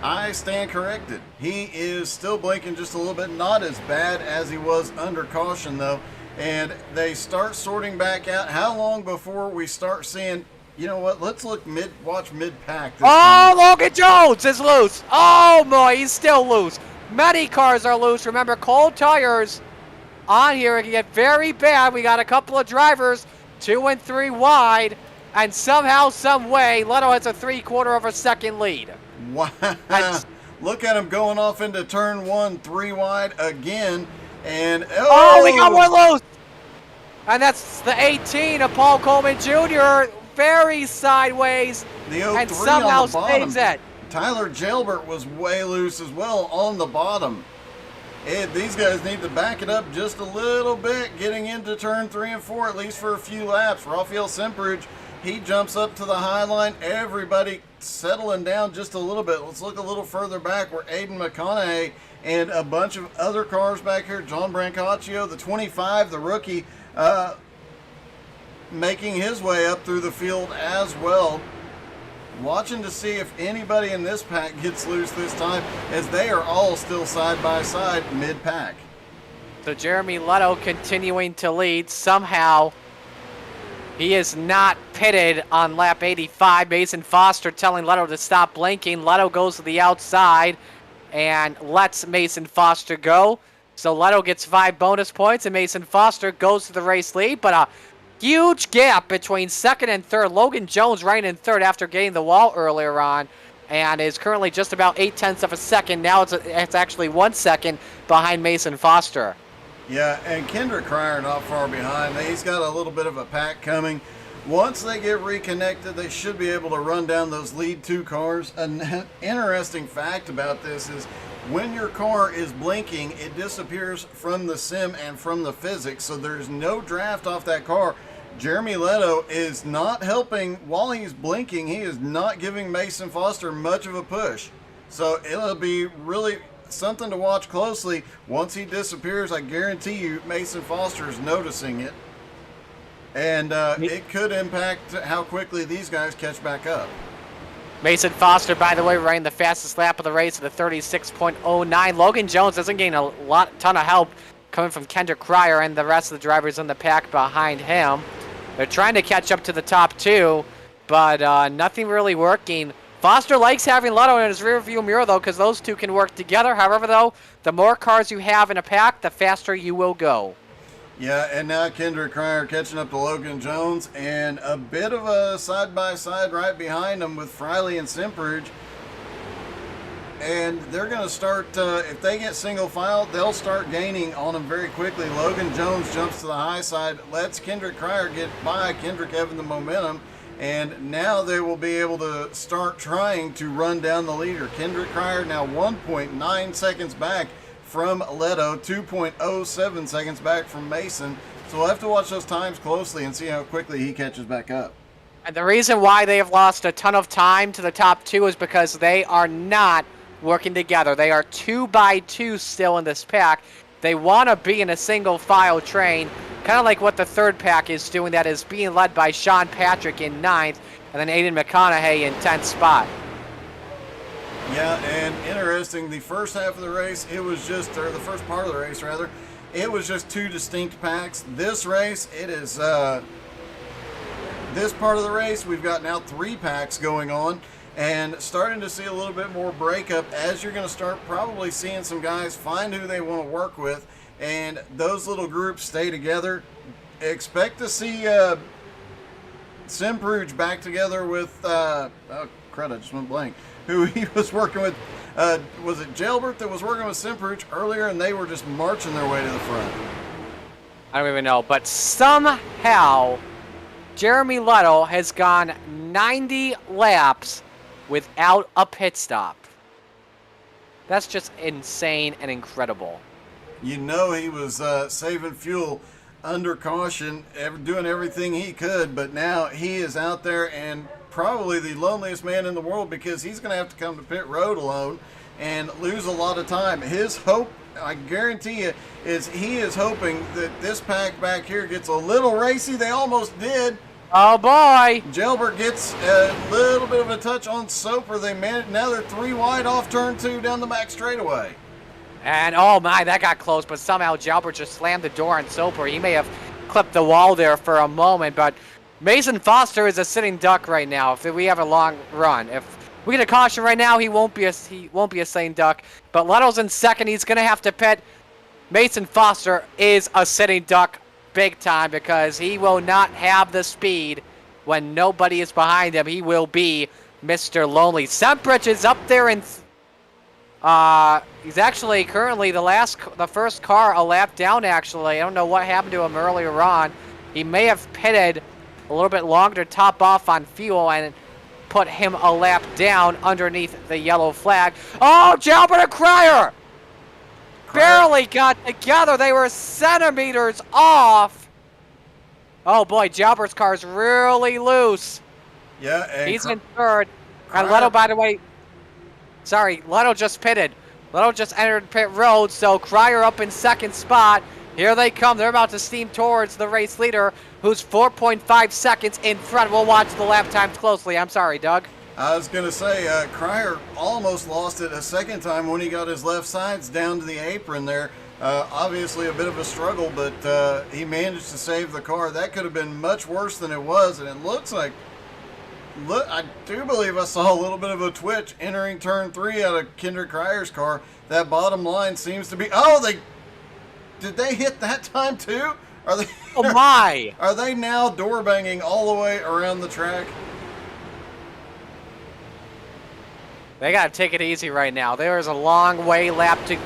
I stand corrected. He is still blinking just a little bit, not as bad as he was under caution, though. And they start sorting back out. How long before we start seeing... You know what? Let's watch mid-pack this time. Logan Jones is loose. Oh, boy, he's still loose. Many cars are loose. Remember, cold tires on here. It can get very bad. We got a couple of drivers, 2 and 3 wide, and somehow, some way, Leto has a 3/4 of a second lead. Wow. Look at him going off into turn 1, 3 wide again. And we got one loose. And that's the 18 of Paul Coleman Jr., very sideways, and somehow stays it. Tyler Jalbert was way loose as well on the bottom. And these guys need to back it up just a little bit, getting into turn 3 and 4, at least for a few laps. Rafael Semprich, he jumps up to the high line. Everybody settling down just a little bit. Let's look a little further back where Aiden McConaughey and a bunch of other cars back here. John Brancaccio, the 25, the rookie, making his way up through the field as well. Watching to see if anybody in this pack gets loose this time, as they are all still side by side mid-pack. So Jeremy Leto continuing to lead. Somehow he is not pitted on lap 85. Mason Foster telling Leto to stop blinking. Leto goes to the outside and lets Mason Foster go. So Leto gets 5 bonus points, and Mason Foster goes to the race lead. But a huge gap between 2nd and 3rd. Logan Jones right in 3rd after getting the wall earlier on, and is currently just about 0.8 of a second. Now it's actually 1 second behind Mason Foster. Yeah, and Kendrick Cryer not far behind. He's got a little bit of a pack coming. Once they get reconnected, they should be able to run down those lead 2 cars. An interesting fact about this is when your car is blinking, it disappears from the sim and from the physics, so there's no draft off that car. Jeremy Leto is not helping while he's blinking. He is not giving Mason Foster much of a push. So it'll be really something to watch closely. Once he disappears, I guarantee you Mason Foster is noticing it. And it could impact how quickly these guys catch back up. Mason Foster, by the way, running the fastest lap of the race at a 36.09. Logan Jones doesn't gain a ton of help coming from Kendrick Cryer and the rest of the drivers in the pack behind him. They're trying to catch up to the top 2, but nothing really working. Foster likes having Leto in his rearview mirror, though, because those two can work together. However, though, the more cars you have in a pack, the faster you will go. Yeah, and now Kendrick Cryer catching up to Logan Jones, and a bit of a side-by-side right behind them with Friley and Simperidge. And they're going to start, if they get single file, they'll start gaining on them very quickly. Logan Jones jumps to the high side, lets Kendrick Cryer get by, Kendrick having the momentum, and now they will be able to start trying to run down the leader. Kendrick Cryer now 1.9 seconds back from Leto, 2.07 seconds back from Mason. So we'll have to watch those times closely and see how quickly he catches back up. And the reason why they have lost a ton of time to the top two is because they are not working together. They are 2 by 2 still in this pack. They want to be in a single file train, kind of like what the third pack is doing, that is being led by Sean Patrick in 9th, and then Aiden McConaughey in 10th spot. Yeah, and interesting, the first half of the race, it was just, or the first part of the race rather, it was just 2 distinct packs. This race, it is, this part of the race, we've got now 3 packs going on, and starting to see a little bit more breakup as you're going to start probably seeing some guys find who they want to work with, and those little groups stay together. Expect to see Simperidge back together with, oh crud, I just went blank, who he was working with. Was it Jailbert that was working with Simperidge earlier, and they were just marching their way to the front? I don't even know, but somehow Jeremy Leto has gone 90 laps without a pit stop. That's just insane and incredible. You know he was saving fuel under caution, doing everything he could, but now he is out there and probably the loneliest man in the world, because he's going to have to come to pit road alone and lose a lot of time. His hope, I guarantee you, is he is hoping that this pack back here gets a little racy. They almost did. Oh boy! Jailbert gets a little bit of a touch on Soper. They managed, now they're 3 wide off turn 2 down the back straightaway. And oh my, that got close, but somehow Jalbert just slammed the door on Soper. He may have clipped the wall there for a moment, but Mason Foster is a sitting duck right now. If we have a long run, if we get a caution right now, he won't be a sitting duck. But Leto's in second. He's gonna have to pit. Mason Foster is a sitting duck big time, because he will not have the speed when nobody is behind him. He will be Mr. Lonely. Semprich is up there in. He's actually currently the first car a lap down, actually. I don't know what happened to him earlier on. He may have pitted a little bit longer to top off on fuel and put him a lap down underneath the yellow flag. Oh, Jalbert and Cryer barely got together. They were centimeters off. Oh boy, Jalbert's car is really loose. Yeah, and he's in third. And Leto, by the way, sorry, Leto just pitted. Leto just entered pit road, so Cryer up in second spot. Here they come. They're about to steam towards the race leader, who's 4.5 seconds in front. We'll watch the lap times closely. I'm sorry, Doug. I was going to say, Cryer almost lost it a second time when he got his left sides down to the apron there. Obviously a bit of a struggle, but he managed to save the car. That could have been much worse than it was, and it looks like, I do believe I saw a little bit of a twitch entering turn 3 out of Kendrick Cryer's car. That bottom line seems to be, did they hit that time too? Are they? Oh my! Are they now door banging all the way around the track? They gotta take it easy right now. There is a long way left to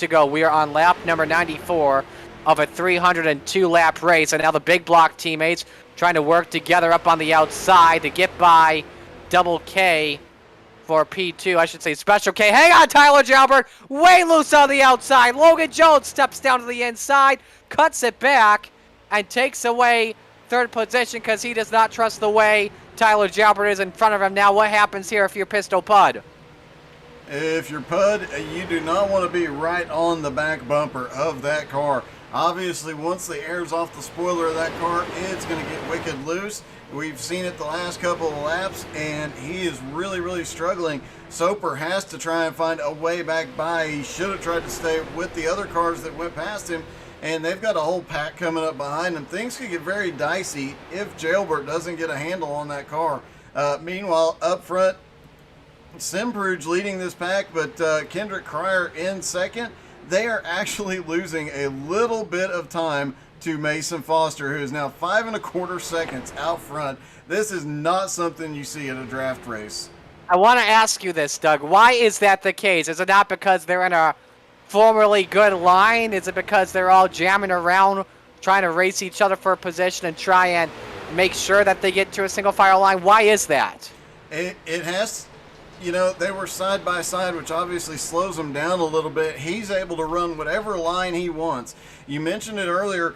go. We are on lap number 94 of a 302 lap race, and now the big block teammates trying to work together up on the outside to get by Double K for P2. I should say Special K. Hang on, Tyler Jalbert. Way loose on the outside. Logan Jones steps down to the inside, cuts it back, and takes away third position because he does not trust the way Tyler Jalbert is in front of him. Now what happens here if you're Pistol Pud? If you're Pud, you do not want to be right on the back bumper of that car. Obviously, once the air's off the spoiler of that car, it's going to get wicked loose. We've seen it the last couple of laps, and he is really, really struggling. Soper has to try and find a way back by. He should have tried to stay with the other cars that went past him, and they've got a whole pack coming up behind them. Things could get very dicey if Jailbert doesn't get a handle on that car. Meanwhile, up front, Simperidge leading this pack, but Kendrick Cryer in second. they are actually losing a little bit of time to Mason Foster, who is now 5.25 seconds out front. This is not something you see at a draft race. I want to ask you this, Doug. Why is that the case? Is it not because they're in a formerly good line? Is it because they're all jamming around, trying to race each other for a position and try and make sure that they get to a single file line? Why is that? It has, they were side by side, which obviously slows them down a little bit. He's able to run whatever line he wants. You mentioned it earlier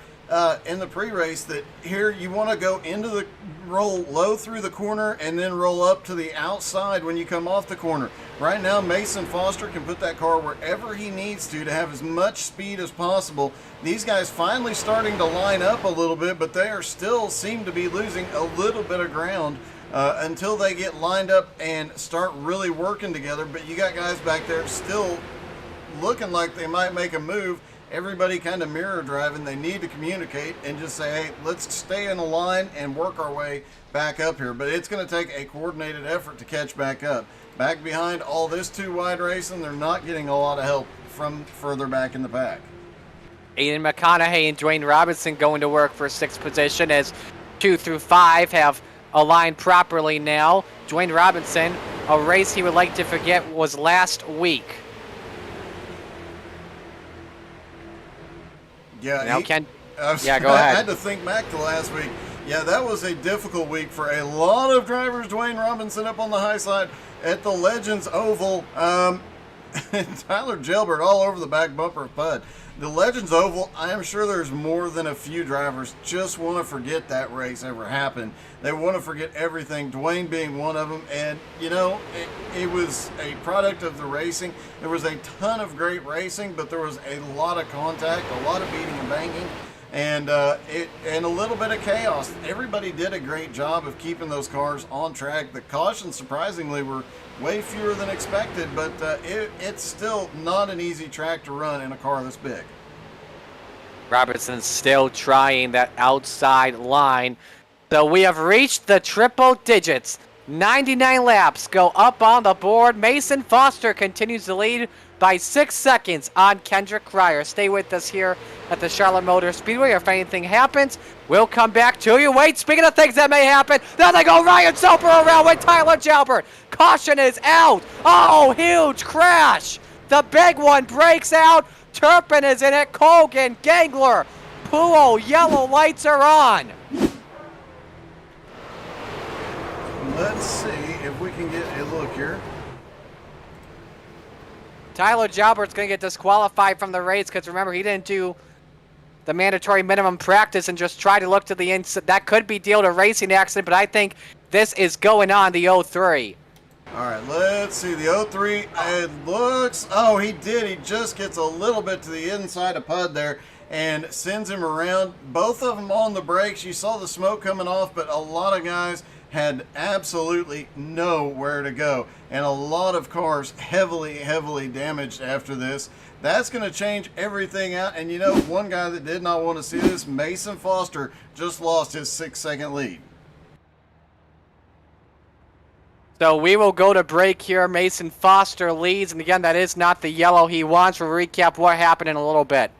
in the pre-race that here you want to go into the roll low through the corner and then roll up to the outside when you come off the corner. Right now, Mason Foster can put that car wherever he needs to have as much speed as possible. These guys finally starting to line up a little bit, but they are still seem to be losing a little bit of ground until they get lined up and start really working together. But you got guys back there still looking like they might make a move. Everybody kind of mirror driving. They need to communicate and just say, hey, let's stay in the line and work our way back up here. But it's going to take a coordinated effort to catch back up. Back behind all this too wide racing, they're not getting a lot of help from further back in the pack. Aiden McConaughey and Dwayne Robinson going to work for 6th position as 2 through 5 have aligned properly now. Dwayne Robinson, a race he would like to forget was last week. Yeah, now Ken. Go ahead. I had to think back to last week. Yeah, that was a difficult week for a lot of drivers. Dwayne Robinson up on the high side at the Legends Oval. Tyler Gelbert all over the back bumper of Pud. The Legends Oval, I am sure there's more than a few drivers just want to forget that race ever happened. They want to forget everything, Dwayne being one of them. And, it was a product of the racing. There was a ton of great racing, but there was a lot of contact, a lot of beating and banging, and a little bit of chaos. Everybody did a great job of keeping those cars on track. The cautions, surprisingly, were way fewer than expected, but it's still not an easy track to run in a car this big. Robertson's still trying that outside line. So we have reached the triple digits. 99 laps go up on the board. Mason Foster continues to lead by 6 seconds on Kendrick Cryer. Stay with us here at the Charlotte Motor Speedway. If anything happens, we'll come back to you. Wait, speaking of things that may happen, there they go, Ryan Soper around with Tyler Gelbert. Caution is out. Oh, huge crash. The big one breaks out. Turpin is in it. Colgan, Gangler, Puo, yellow lights are on. Let's see if we can get a look here. Tyler Gelbert's going to get disqualified from the race because, remember, he didn't do the mandatory minimum practice and just try to look to the inside. That could be dealt a racing accident, but I think this is going on the 03. All right, let's see. The 03, it looks... Oh, he did. He just gets a little bit to the inside of Pud there and sends him around. Both of them on the brakes. You saw the smoke coming off, but a lot of guys had absolutely nowhere to go, and a lot of cars heavily damaged after this. That's going to change everything out. And one guy that did not want to see this, Mason Foster, just lost his 6-second lead. So we will go to break here. Mason Foster leads, and again, that is not the yellow he wants. We'll recap what happened in a little bit.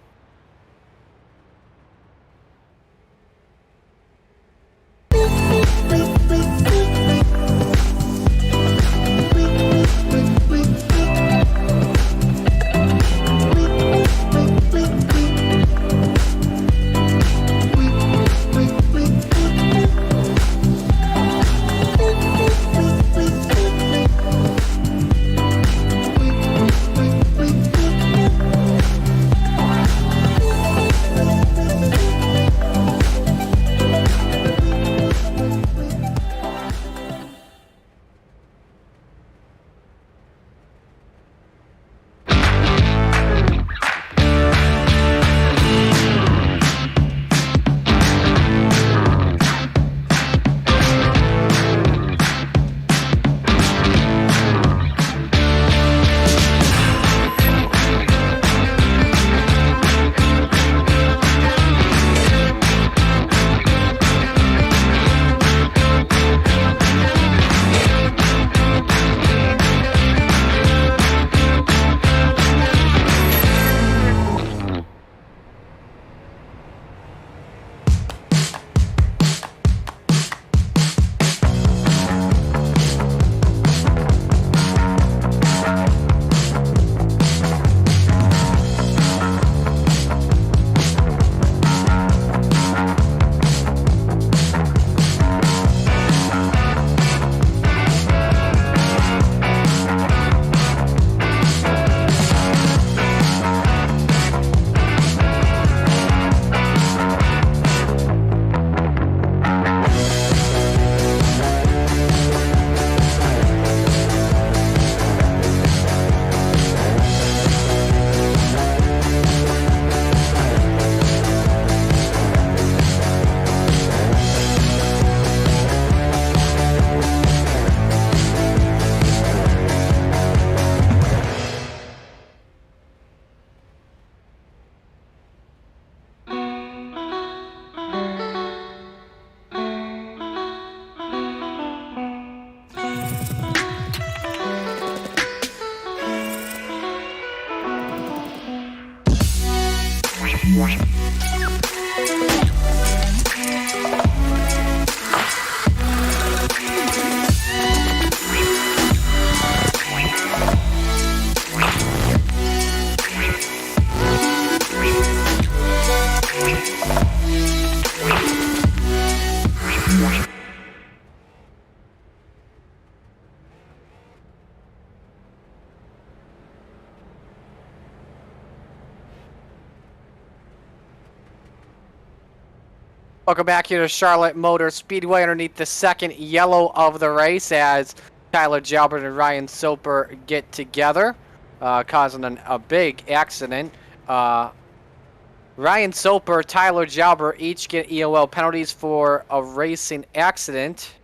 Welcome back here to Charlotte Motor Speedway underneath the second yellow of the race as Tyler Jalbert and Ryan Soper get together, causing a big accident. Ryan Soper, Tyler Jalbert each get EOL penalties for a racing accident.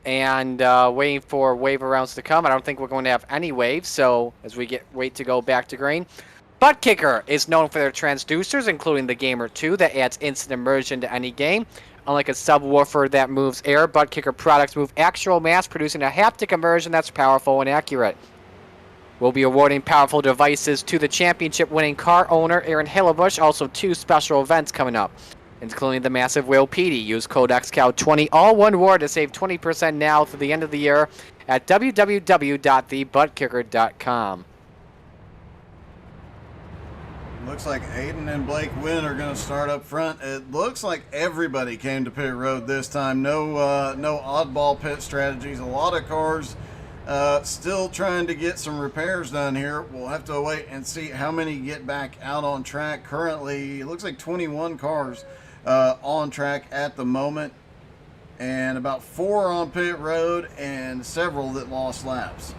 And waiting for wave rounds to come. I don't think we're going to have any waves, so as we wait to go back to green. Butt Kicker is known for their transducers, including the Gamer 2 that adds instant immersion to any game. Unlike a subwoofer that moves air, Butt Kicker products move actual mass, producing a haptic immersion that's powerful and accurate. We'll be awarding powerful devices to the championship-winning car owner, Aaron Hillebush. Also, 2 special events coming up, including the massive whale PD. Use code XCAL20, all one word, to save 20% now through the end of the year at www.thebuttkicker.com. Looks like Aiden and Blake Wynn are going to start up front. It looks like everybody came to pit road this time. No oddball pit strategies. A lot of cars still trying to get some repairs done here. We'll have to wait and see how many get back out on track. Currently, it looks like 21 cars on track at the moment, and about 4 on pit road and several that lost laps.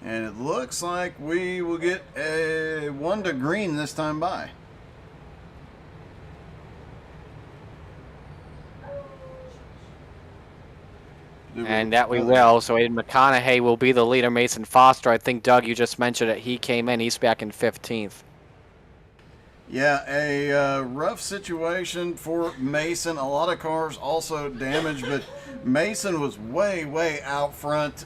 And it looks like we will get a 1 to green this time by. And that we will. So Aiden McConaughey will be the leader. Mason Foster, I think, Doug, you just mentioned it. He came in. He's back in 15th. Yeah, a rough situation for Mason. A lot of cars also damaged, but Mason was way out front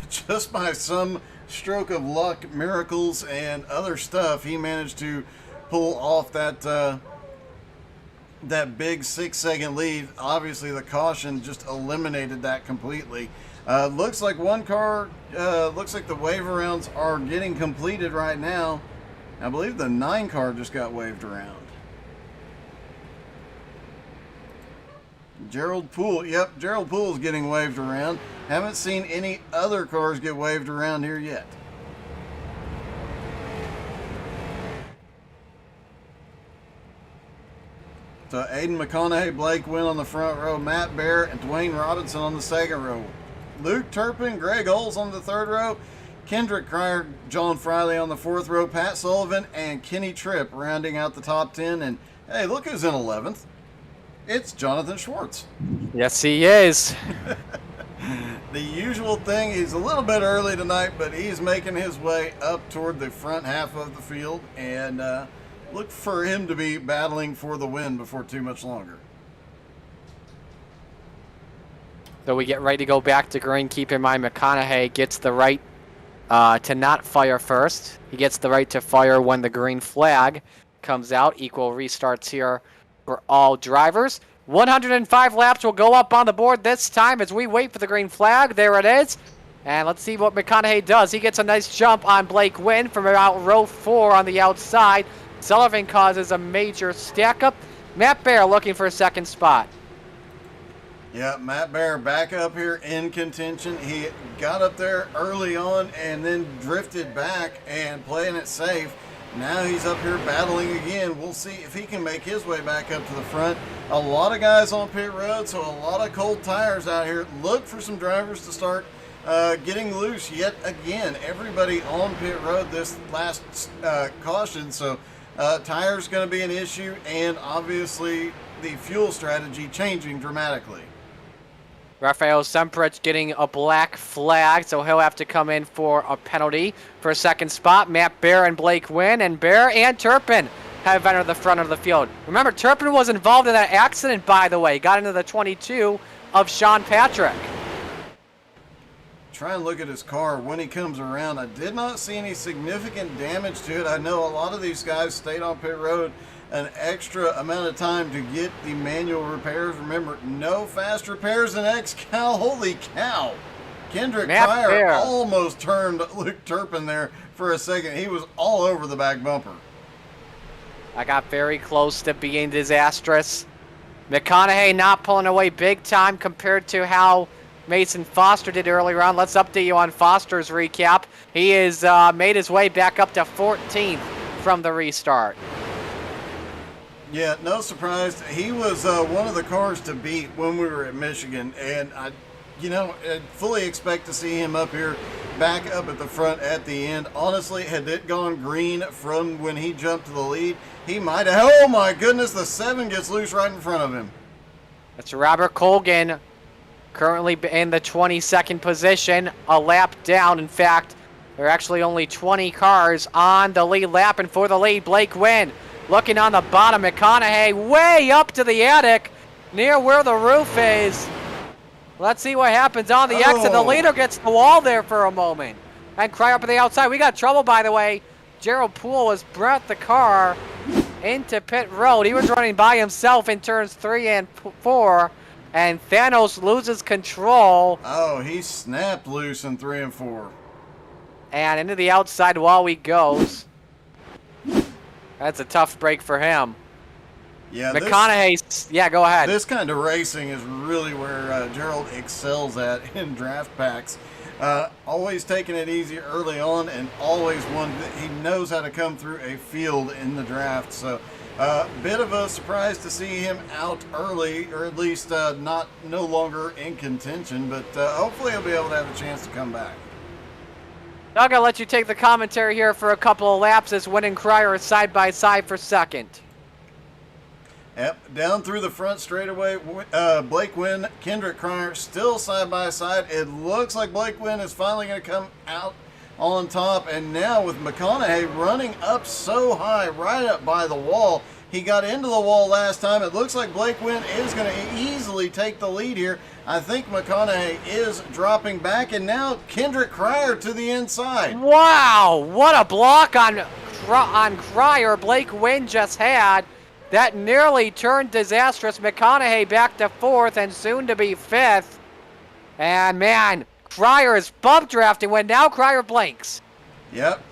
just by some stroke of luck, miracles, and other stuff. He managed to pull off that big 6-second lead. Obviously, the caution just eliminated that completely. Looks like one car, looks like the wave rounds are getting completed right now. I believe the 9 car just got waved around. Gerald Poole, yep, Gerald Poole's getting waved around. Haven't seen any other cars get waved around here yet. So Aiden McConaughey, Blake Wynn on the front row, Matt Bear and Dwayne Robinson on the second row. Luke Turpin, Greg Oles on the third row. Kendrick Cryer, John Friley on the fourth row, Pat Sullivan, and Kenny Tripp rounding out the top 10. And hey, look who's in 11th. It's Jonathan Schwartz. Yes, he is. The usual thing, he's a little bit early tonight, but he's making his way up toward the front half of the field. And look for him to be battling for the win before too much longer. So we get ready to go back to green. Keep in mind, McConaughey gets the right to not fire first. He gets the right to fire when the green flag comes out. Equal restarts here for all drivers. 105 laps will go up on the board this time as we wait for the green flag. There it is. And let's see what McConaughey does. He gets a nice jump on Blake Wynn from about row 4 on the outside. Sullivan causes a major stack up. Matt Bear looking for a second spot. Yeah, Matt Bear back up here in contention. He got up there early on and then drifted back and playing it safe. Now he's up here battling again. We'll see if he can make his way back up to the front. A lot of guys on pit road, so a lot of cold tires out here. Look for some drivers to start getting loose yet again. Everybody on pit road this last caution, so tires going to be an issue, and obviously the fuel strategy changing dramatically. Rafael Semprich getting a black flag, so he'll have to come in for a penalty for a second spot. Matt Bear and Blake Wynn, and Bear and Turpin have entered the front of the field. Remember, Turpin was involved in that accident, by the way. Got into the 22 of Sean Patrick. Try and look at his car when he comes around. I did not see any significant damage to it. I know a lot of these guys stayed on pit road an extra amount of time to get the manual repairs. Remember, no fast repairs in XCAL. Holy cow. Kendrick Pryor almost turned Luke Turpin there for a second. He was all over the back bumper. I got very close to being disastrous. McConaughey not pulling away big time compared to how Mason Foster did earlier on. Let's update you on Foster's recap. He has made his way back up to 14th from the restart. Yeah, no surprise. He was one of the cars to beat when we were at Michigan, and I fully expect to see him up here, back up at the front at the end. Honestly, had it gone green from when he jumped to the lead, he might have. Oh my goodness, the 7 gets loose right in front of him. That's Robert Colgan, currently in the 22nd position, a lap down. In fact, there are actually only 20 cars on the lead lap, and for the lead, Blake Wynn looking on the bottom. McConaughey way up to the attic near where the roof is. Let's see what happens on the exit. The leader gets the wall there for a moment. And Cryer up at the outside. We got trouble, by the way. Gerald Poole has brought the car into pit road. He was running by himself in turns 3 and 4. And Thanos loses control. Oh, he snapped loose in 3 and 4. And into the outside wall he goes. That's a tough break for him. Yeah, McConaughey, yeah, go ahead. This kind of racing is really where Gerald excels at in draft packs. Always taking it easy early on, and always one that he knows how to come through a field in the draft. So, bit of a surprise to see him out early, or at least no longer in contention. But hopefully he'll be able to have a chance to come back. Doug, I'll let you take the commentary here for a couple of laps as Wynn and Cryer are side by side for second. Yep, down through the front straightaway, Blake Wynn, Kendrick Cryer still side by side. It looks like Blake Wynn is finally going to come out on top. And now with McConaughey running up so high, right up by the wall. He got into the wall last time. It looks like Blake Wynn is going to easily take the lead here. I think McConaughey is dropping back, and now Kendrick Cryer to the inside. Wow, what a block on Cryer Blake Wynn just had. That nearly turned disastrous. McConaughey back to 4th and soon to be 5th. And man, Cryer is bump drafting when now Cryer blinks. Yep,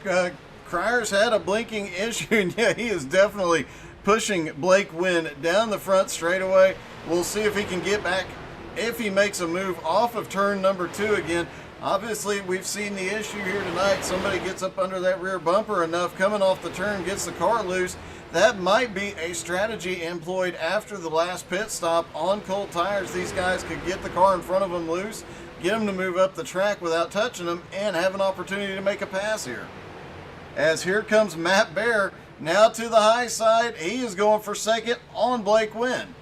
Cryer's had a blinking issue, and yeah, he is definitely pushing Blake Wynn down the front straightaway. We'll see if he can get back, if he makes a move off of turn number 2 again. Obviously, we've seen the issue here tonight. Somebody gets up under that rear bumper enough, coming off the turn, gets the car loose. That might be a strategy employed after the last pit stop on cold tires. These guys could get the car in front of them loose, get them to move up the track without touching them, and have an opportunity to make a pass here. As here comes Matt Bear, now to the high side. He is going for second on Blake Wynn.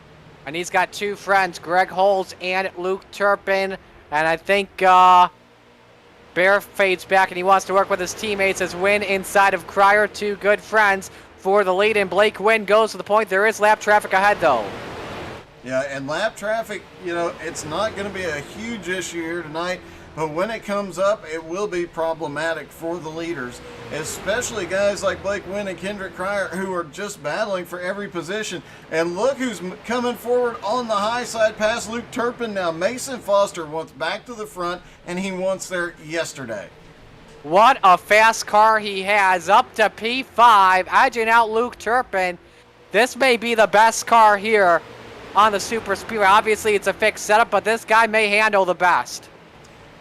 And he's got 2 friends, Greg Holes and Luke Turpin. And I think Bear fades back and he wants to work with his teammates as Wynn inside of Cryer, 2 good friends for the lead. And Blake Wynn goes to the point. There is lap traffic ahead, though. Yeah, and lap traffic, it's not going to be a huge issue here tonight. But when it comes up, it will be problematic for the leaders, especially guys like Blake Wynn and Kendrick Cryer, who are just battling for every position. And look who's coming forward on the high side past Luke Turpin now. Mason Foster wants back to the front, and he wants there yesterday. What a fast car he has, up to P5, edging out Luke Turpin. This may be the best car here on the Super Speedway. Obviously, it's a fixed setup, but this guy may handle the best.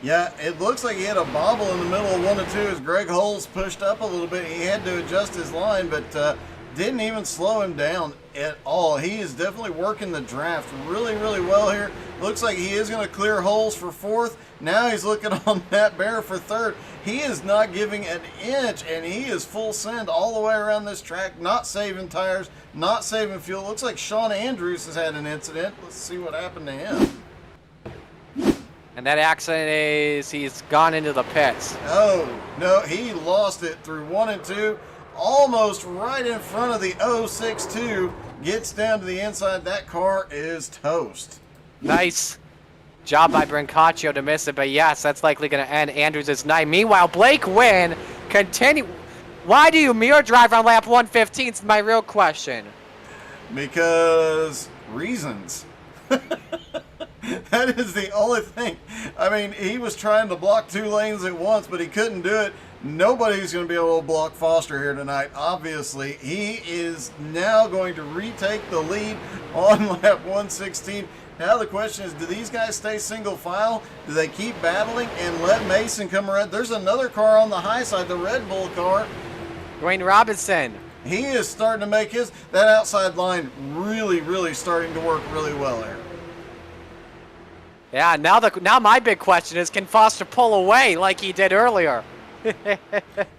Yeah, it looks like he had a bobble in the middle of 1 and 2 as Greg Holes pushed up a little bit. He had to adjust his line, but didn't even slow him down at all. He is definitely working the draft really, really well here. Looks like he is going to clear Holes for 4th. Now he's looking on Matt Bear for 3rd. He is not giving an inch, and he is full send all the way around this track, not saving tires, not saving fuel. Looks like Sean Andrews has had an incident. Let's see what happened to him. And that accident is he's gone into the pits. Oh, no, he lost it through 1 and 2. almost right in front of the 062, gets down to the inside. That car is toast. Nice job by Brancaccio to miss it, but yes, that's likely going to end Andrews' night. Meanwhile, Blake Wynn continue. Why do you mirror drive on lap 115 is my real question. Because reasons. That is the only thing. I mean, he was trying to block 2 lanes at once, but he couldn't do it. Nobody's going to be able to block Foster here tonight. Obviously, he is now going to retake the lead on lap 116. Now the question is, do these guys stay single file? Do they keep battling and let Mason come around? There's another car on the high side, the Red Bull car. Dwayne Robinson. He is starting to make that outside line really starting to work really well there. Yeah, now my big question is, can Foster pull away like he did earlier?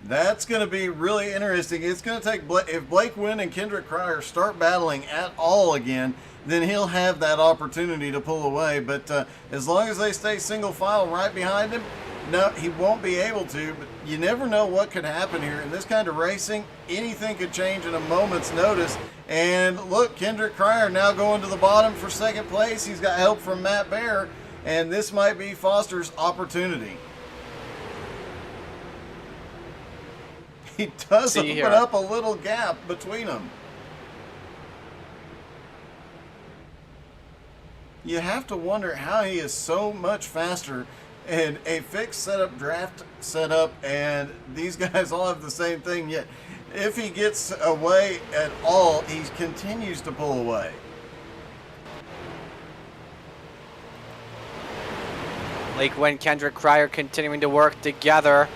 That's going to be really interesting. It's going to take if Blake Wynn and Kendrick Cryer start battling at all again, then he'll have that opportunity to pull away. But as long as they stay single file right behind him, no, he won't be able to. But you never know what could happen here. In this kind of racing, anything could change in a moment's notice. And look, Kendrick Cryer now going to the bottom for second place. He's got help from Matt Baer, and this might be Foster's opportunity. He does open up a little gap between them. You have to wonder how he is so much faster in a fixed setup, draft setup, and these guys all have the same thing, yet if he gets away at all, he continues to pull away. Blake Wynn, Kendrick Cryer continuing to work together.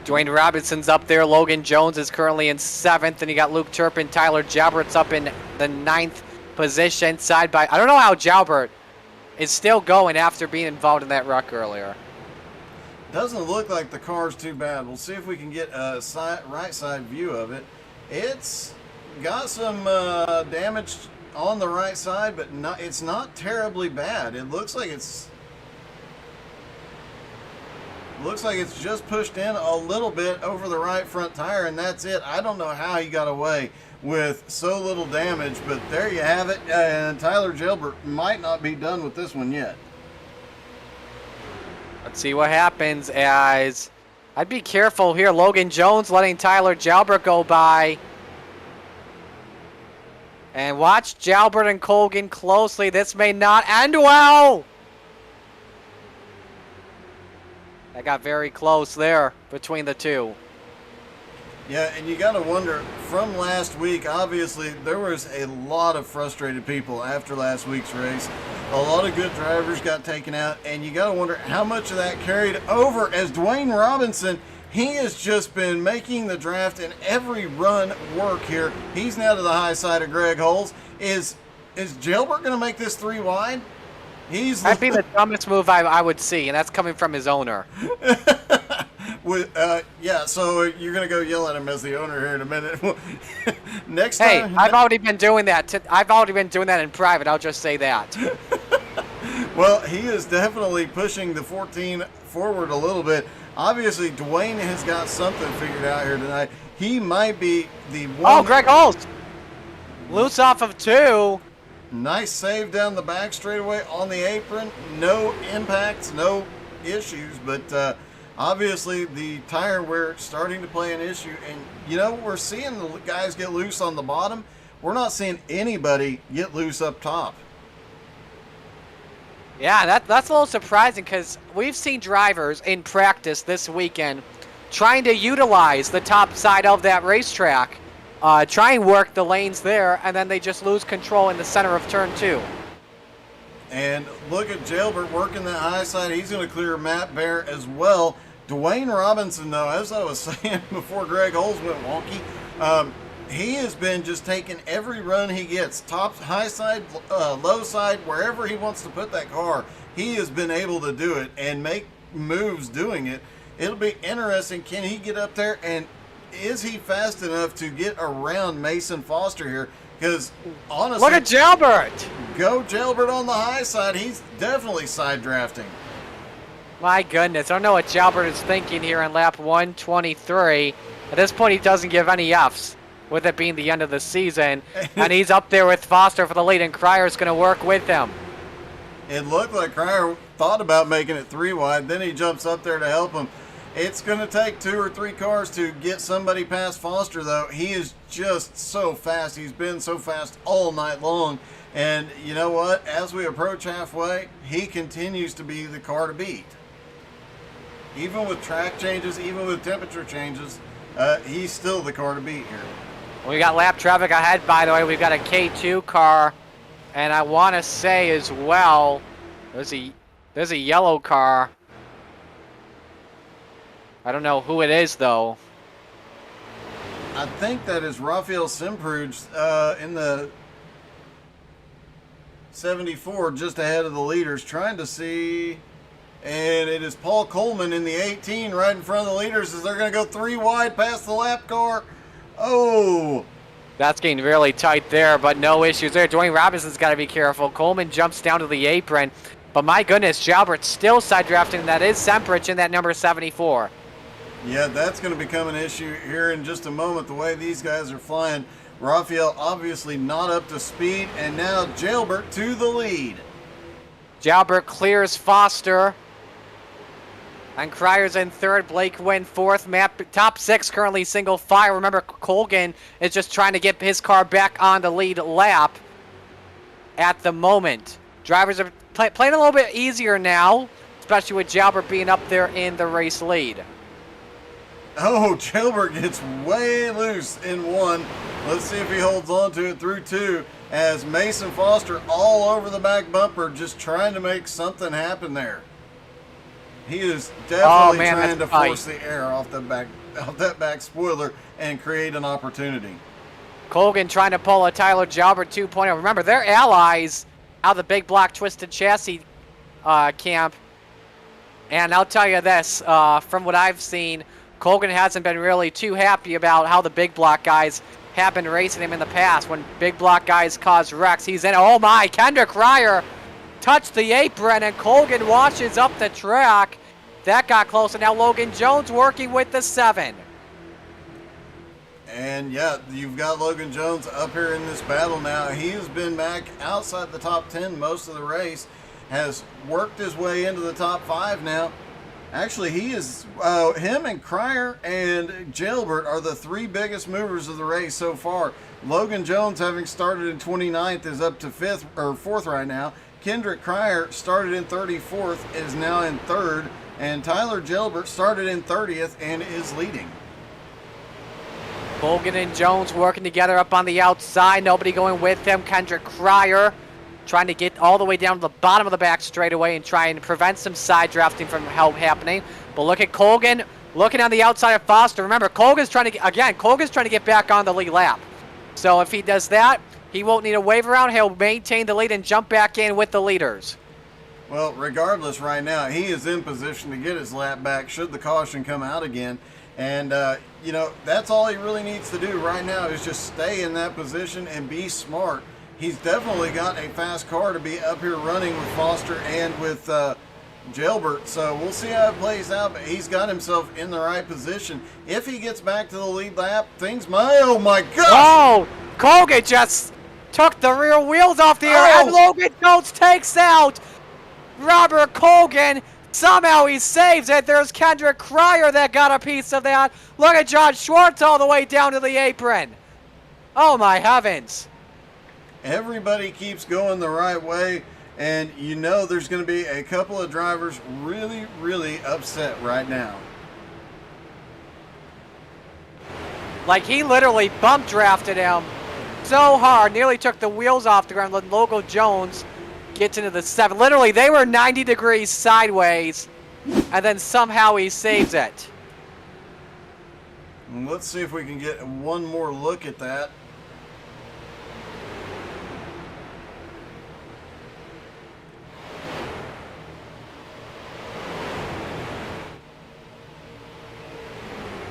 Dwayne Robinson's up there. Logan Jones is currently in 7th, and you got Luke Turpin. Tyler Jalbert's up in the 9th position. I don't know how Jalbert is still going after being involved in that wreck earlier. Doesn't look like the car's too bad. We'll see if we can get a right side view of it. It's got some damage on the right side, but it's not terribly bad. It looks like it's just pushed in a little bit over the right front tire, and that's it. I don't know how he got away with so little damage, but there you have it. And Tyler Jalbert might not be done with this one yet. Let's see what happens, as I'd be careful here. Logan Jones letting Tyler Jalbert go by. And watch Jalbert and Colgan closely. This may not end well. That got very close there between the two. Yeah, and you got to wonder, from last week, obviously, there was a lot of frustrated people after last week's race. A lot of good drivers got taken out, and you got to wonder how much of that carried over as Dwayne Robinson, he has just been making the draft and every run work here. He's now to the high side of Greg Holes. Is Jalbert going to make this 3 wide? That'd be the dumbest move I would see, and that's coming from his owner. Yeah, so you're going to go yell at him as the owner here in a minute. Next time. Hey, I've already been doing that. I've already been doing that in private. I'll just say that. Well, he is definitely pushing the 14 forward a little bit. Obviously, Dwayne has got something figured out here tonight. He might be the one. Oh, Greg Holt! Loose off of 2. Nice save down the back straightaway on the apron. No impacts, no issues, but obviously the tire wear starting to play an issue. And, you know, we're seeing the guys get loose on the bottom. We're not seeing anybody get loose up top. Yeah, that's a little surprising because we've seen drivers in practice this weekend trying to utilize the top side of that racetrack, try and work the lanes there, and then they just lose control in the center of turn 2. And look at Jalbert working that high side. He's going to clear Matt Baer as well. Dwayne Robinson, though, as I was saying before Greg Holes went wonky, he has been just taking every run he gets, top, high side, low side, wherever he wants to put that car. He has been able to do it and make moves doing it. It'll be interesting. Can he get up there, and is he fast enough to get around Mason Foster here? Because honestly, look at Jalbert. Go Jalbert on the high side. He's definitely side drafting. My goodness, I don't know what Jalbert is thinking here on lap 123. At this point, he doesn't give any Fs, with it being the end of the season. And he's up there with Foster for the lead, and Cryer's going to work with him. It looked like Cryer thought about making it 3 wide. Then he jumps up there to help him. It's going to take 2 or 3 cars to get somebody past Foster, though. He is just so fast. He's been so fast all night long. And you know what? As we approach halfway, he continues to be the car to beat. Even with track changes, even with temperature changes, he's still the car to beat here. We got lap traffic ahead, by the way. We've got a K2 car. And I want to say as well, there's a yellow car. I don't know who it is, though. I think that is Rafael Simpruge in the 74, just ahead of the leaders, trying to see. And it is Paul Coleman in the 18 right in front of the leaders as they're going to go 3 wide past the lap car. Oh! That's getting really tight there, but no issues there. Dwayne Robinson's got to be careful. Coleman jumps down to the apron. But my goodness, Jalbert's still side drafting. That is Semprich in that number 74. Yeah, that's going to become an issue here in just a moment, the way these guys are flying. Rafael obviously not up to speed, and now Jalbert to the lead. Jalbert clears Foster. And Cryer's in third, Blake Wynn fourth. Top 6 currently single file. Remember, Colgan is just trying to get his car back on the lead lap at the moment. Drivers are playing a little bit easier now, especially with Jalbert being up there in the race lead. Oh, Jalbert gets way loose in 1. Let's see if he holds on to it through 2 as Mason Foster all over the back bumper just trying to make something happen there. He is definitely trying to force the air off that back spoiler and create an opportunity. Colgan trying to pull a Tyler Jalbert 2.0. Remember, they're allies out of the big block twisted chassis camp. And I'll tell you this, from what I've seen, Colgan hasn't been really too happy about how the big block guys have been racing him in the past. When big block guys cause wrecks, he's in. Oh my, Kendrick Cryer touched the apron and Colgan washes up the track. That got close, and now Logan Jones working with the 7. And yeah, you've got Logan Jones up here in this battle now. He has been back outside the top 10 most of the race, has worked his way into the top 5 now. Actually, he is, him and Cryer and Jalbert are the 3 biggest movers of the race so far. Logan Jones, having started in 29th, is up to 5th or 4th right now. Kendrick Cryer started in 34th, is now in 3rd. And Tyler Jalbert started in 30th and is leading. Colgan and Jones working together up on the outside. Nobody going with them. Kendrick Cryer trying to get all the way down to the bottom of the back straightaway and try and prevent some side drafting from happening. But look at Colgan looking on the outside of Foster. Remember, Colgan's trying to get back on the lead lap. So if he does that, he won't need a wave around. He'll maintain the lead and jump back in with the leaders. Well, regardless, right now, he is in position to get his lap back should the caution come out again. And, you know, that's all he really needs to do right now is just stay in that position and be smart. He's definitely got a fast car to be up here running with Foster and with Jalbert. So we'll see how it plays out, but he's got himself in the right position. If he gets back to the lead lap, things might... Oh, my gosh! Oh! Colgan just took the rear wheels off the air, and Logan Jones takes out Robert Colgan. Somehow he saves it. There's Kendrick Cryer that got a piece of that. Look at John Schwartz all the way down to the apron. Oh my heavens. Everybody keeps going the right way, and you know there's going to be a couple of drivers really, really upset right now. Like he literally bump drafted him so hard, nearly took the wheels off the ground. Logan Jones gets into the 7. Literally, they were 90 degrees sideways, and then somehow he saves it. Let's see if we can get one more look at that.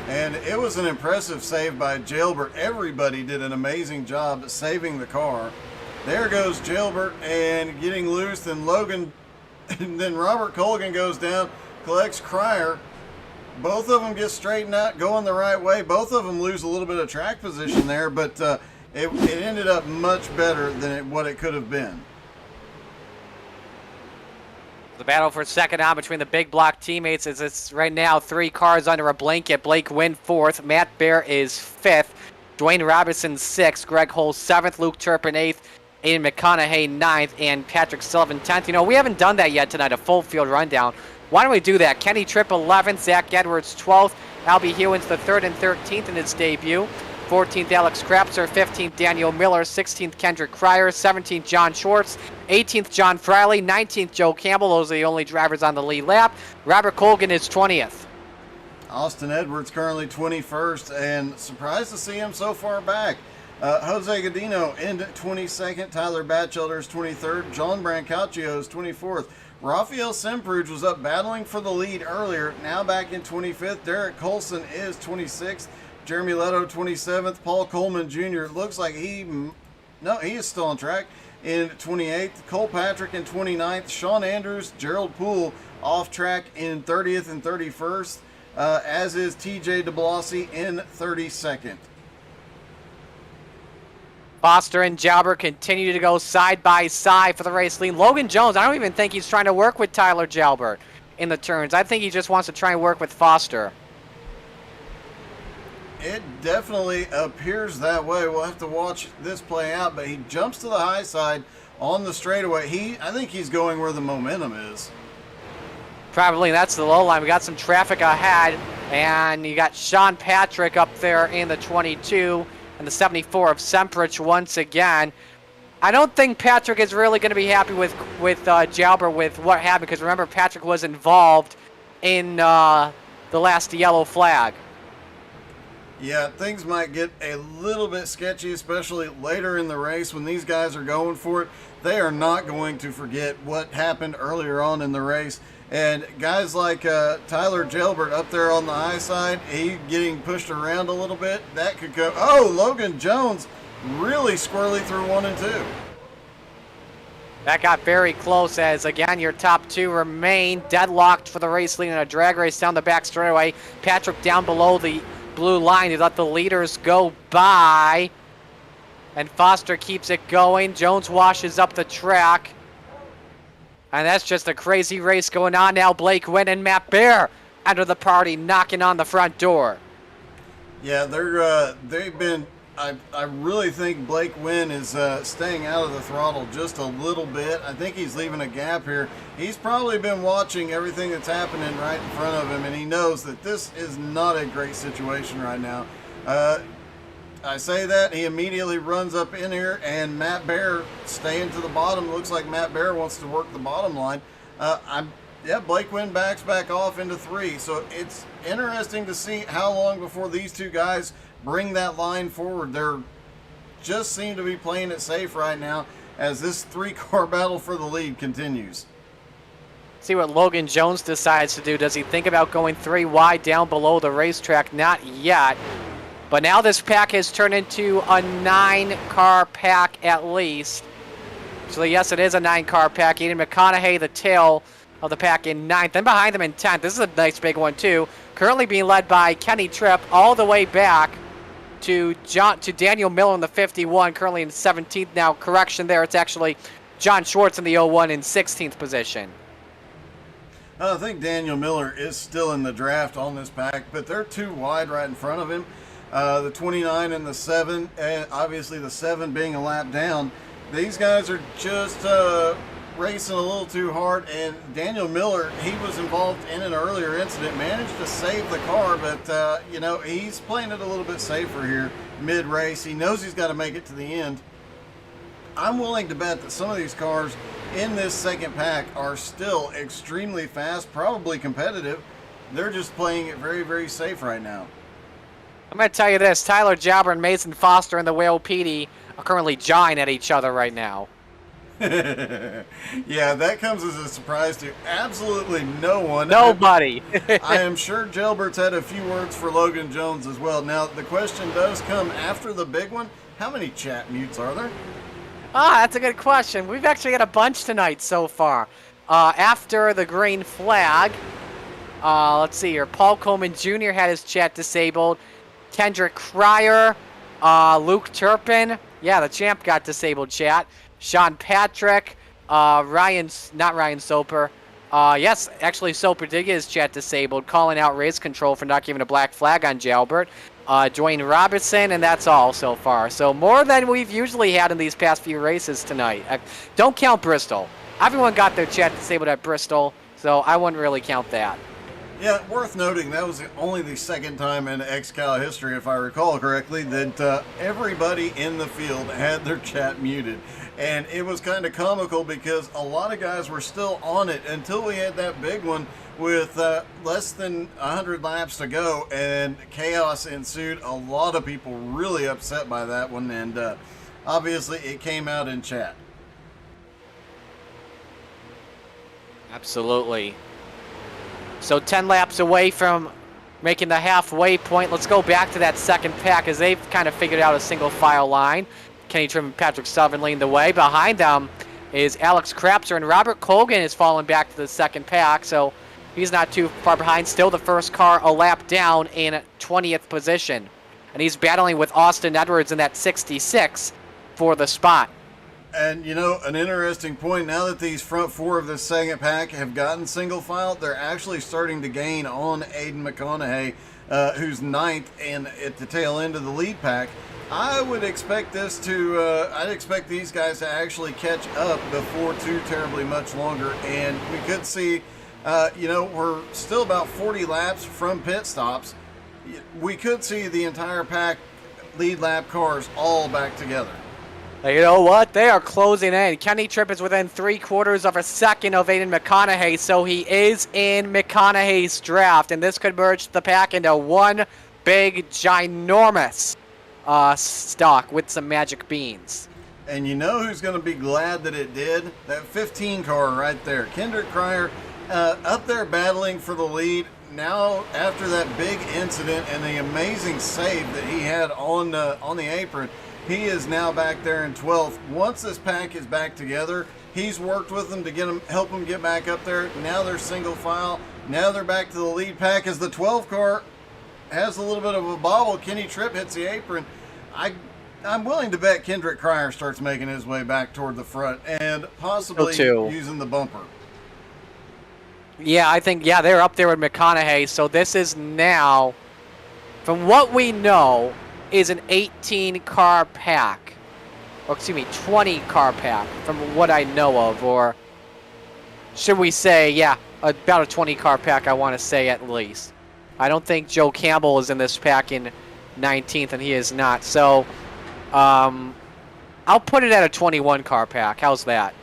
And it was an impressive save by Jalbert. Everybody did an amazing job at saving the car. There goes Jalbert and getting loose, and Logan, and then Robert Colgan goes down, collects Cryer, Both of them get straightened out, going the right way. Both of them lose a little bit of track position there, but it ended up much better than what it could have been. The battle for second on between the big block teammates is it's right now 3 cars under a blanket. Blake Wynn 4th, Matt Bear is 5th, Dwayne Robinson 6th, Greg Hull 7th, Luke Turpin 8th, Aiden McConaughey 9th, and Patrick Sullivan 10th. You know, we haven't done that yet tonight, a full field rundown. Why don't we do that? Kenny Tripp 11th, Zach Edwards 12th, Albie Hewins the 3rd and 13th in his debut. 14th, Alex Krapser. 15th, Daniel Miller. 16th, Kendrick Cryer. 17th, John Schwartz. 18th, John Friley. 19th, Joe Campbell. Those are the only drivers on the lead lap. Robert Colgan is 20th. Austin Edwards currently 21st, and surprised to see him so far back. Jose Godino in 22nd. Tyler Batchelder is 23rd. John Brancaccio is 24th. Rafael Sempruge was up battling for the lead earlier, now back in 25th. Derek Colson is 26th. Jeremy Leto 27th. Paul Coleman Jr. looks like he is still on track in 28th. Cole Patrick in 29th. Sean Andrews, Gerald Poole off track in 30th and 31st, as is TJ DeBlasi in 32nd. Foster and Jalbert continue to go side by side for the race lead. Logan Jones, I don't even think he's trying to work with Tyler Jalbert in the turns. I think he just wants to try and work with Foster. It definitely appears that way. We'll have to watch this play out, but he jumps to the high side on the straightaway. I think he's going where the momentum is. Probably that's the low line. We got some traffic ahead, and you got Sean Patrick up there in the 22 and the 74 of Semprich once again. I don't think Patrick is really going to be happy with Jalbert with what happened, because remember, Patrick was involved in the last yellow flag. Yeah, things might get a little bit sketchy, especially later in the race when these guys are going for it. They are not going to forget what happened earlier on in the race. And guys like Tyler Jalbert up there on the high side, he getting pushed around a little bit. That could go. Oh, Logan Jones really squirrely through 1 and 2. That got very close as, again, your top 2 remain deadlocked for the race lead in a drag race down the back straightaway. Patrick down below the blue line. He let the leaders go by, and Foster keeps it going. Jones washes up the track, and that's just a crazy race going on now. Blake Wynn and Matt Bear enter the party, knocking on the front door. Yeah, they've been. I really think Blake Wynn is staying out of the throttle just a little bit. I think he's leaving a gap here. He's probably been watching everything that's happening right in front of him, and he knows that this is not a great situation right now. I say that, he immediately runs up in here, and Matt Bear staying to the bottom. Looks like Matt Bear wants to work the bottom line. Blake Wynn backs back off into 3, so it's interesting to see how long before these two guys bring that line forward. They're just seem to be playing it safe right now as this 3-car battle for the lead continues. See what Logan Jones decides to do. Does he think about going 3 wide down below the racetrack? Not yet. But now this pack has turned into a 9-car pack at least. So yes, it is a 9-car pack. Aiden McConaughey, the tail of the pack, in 9th. And behind them in 10th. This is a nice big one too. Currently being led by Kenny Tripp all the way back to Daniel Miller in the 51, currently in 17th. Now, correction there, it's actually John Schwartz in the 01 in 16th position. I think Daniel Miller is still in the draft on this pack, but they're 2 wide right in front of him. The 29 and the 7, and obviously the 7 being a lap down. These guys are just racing a little too hard, and Daniel Miller, he was involved in an earlier incident, managed to save the car, but he's playing it a little bit safer here mid-race. He knows he's got to make it to the end. I'm willing to bet that some of these cars in this second pack are still extremely fast, probably competitive. They're just playing it very, very safe right now. I'm going to tell you this, Tyler Jalbert and Mason Foster and the Whale Petey are currently jawing at each other right now. Yeah, that comes as a surprise to absolutely no one. Nobody. I am sure Jalbert's had a few words for Logan Jones as well. Now, the question does come after the big one. How many chat mutes are there? That's a good question. We've actually got a bunch tonight so far. After the green flag, Let's see here. Paul Coleman Jr. had his chat disabled. Kendrick Cryer, Luke Turpin. Yeah, the champ got disabled chat. Sean Patrick, not Ryan Soper. Yes, actually Soper did get his chat disabled, calling out race control for not giving a black flag on Jalbert. Dwayne Robertson, and that's all so far. So more than we've usually had in these past few races tonight. Don't count Bristol. Everyone got their chat disabled at Bristol, so I wouldn't really count that. Yeah, worth noting, that was only the second time in XCAL history, if I recall correctly, that everybody in the field had their chat muted. And it was kind of comical because a lot of guys were still on it until we had that big one with less than 100 laps to go, and chaos ensued. A lot of people really upset by that one, and obviously it came out in chat. Absolutely. So 10 laps away from making the halfway point. Let's go back to that second pack as they've kind of figured out a single file line. Kenny Trim and Patrick Southern leading the way. Behind them is Alex Krapser, and Robert Colgan is falling back to the second pack, so he's not too far behind. Still the first car a lap down in 20th position. And he's battling with Austin Edwards in that 66 for the spot. And, you know, an interesting point, now that these front four of this second pack have gotten single file, they're actually starting to gain on Aiden McConaughey, who's ninth and at the tail end of the lead pack. I would expect this to, I'd expect these guys to actually catch up before too terribly much longer. And we could see, you know, we're still about 40 laps from pit stops. We could see the entire pack lead lap cars all back together. You know what? They are closing in. Kenny Tripp is within 3/4 of a second of Aiden McConaughey, so he is in McConaughey's draft, and this could merge the pack into one big, ginormous stock with some magic beans. And you know who's going to be glad that it did? That 15 car right there. Kendrick Cryer up there battling for the lead. Now, after that big incident and the amazing save that he had on the apron, he is now back there in 12th. Once this pack is back together, he's worked with them to help them get back up there. Now they're single file. Now they're back to the lead pack as the 12 car has a little bit of a bobble. Kenny Tripp hits the apron. I'm willing to bet Kendrick Cryer starts making his way back toward the front and possibly using the bumper. Yeah, I think, they're up there with McConaughey. So this is now, from what we know, is an 18-car pack. Or, excuse me, 20-car pack, from what I know of. Or should we say, about a 20-car pack, I want to say at least. I don't think Joe Campbell is in this pack in 19th, and he is not. So, I'll put it at a 21-car pack. How's that?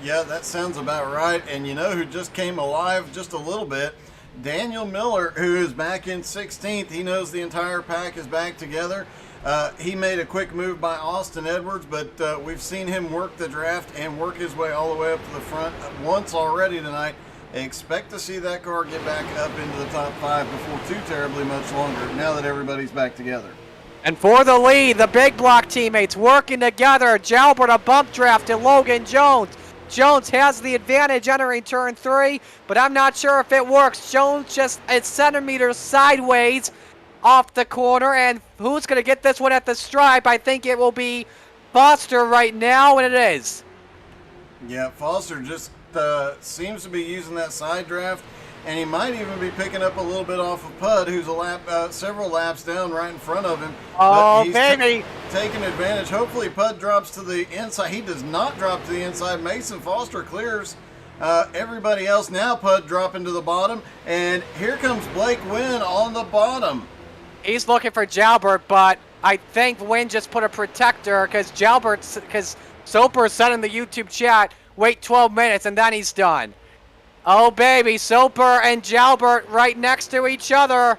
Yeah, that sounds about right. And you know who just came alive just a little bit? Daniel Miller, who is back in 16th. He knows the entire pack is back together. He made a quick move by Austin Edwards, but we've seen him work the draft and work his way all the way up to the front once already tonight. Expect to see that car get back up into the top 5 before too terribly much longer, now that everybody's back together. And for the lead, the big block teammates working together. Jalbert a bump draft to Logan Jones. Jones has the advantage entering turn 3, but I'm not sure if it works. Jones just a centimeter sideways off the corner, and who's going to get this one at the stripe? I think it will be Foster right now, and it is. Yeah, Foster just seems to be using that side draft, and he might even be picking up a little bit off of Pud, who's several laps down right in front of him. Oh, baby! Taking advantage. Hopefully Pud drops to the inside. He does not drop to the inside. Mason Foster clears everybody else. Now Pud dropping to the bottom, and here comes Blake Wynn on the bottom. He's looking for Jalbert, but I think Wynn just put a protector because Soper said in the YouTube chat, wait 12 minutes and then he's done. Oh, baby, Soper and Jalbert right next to each other.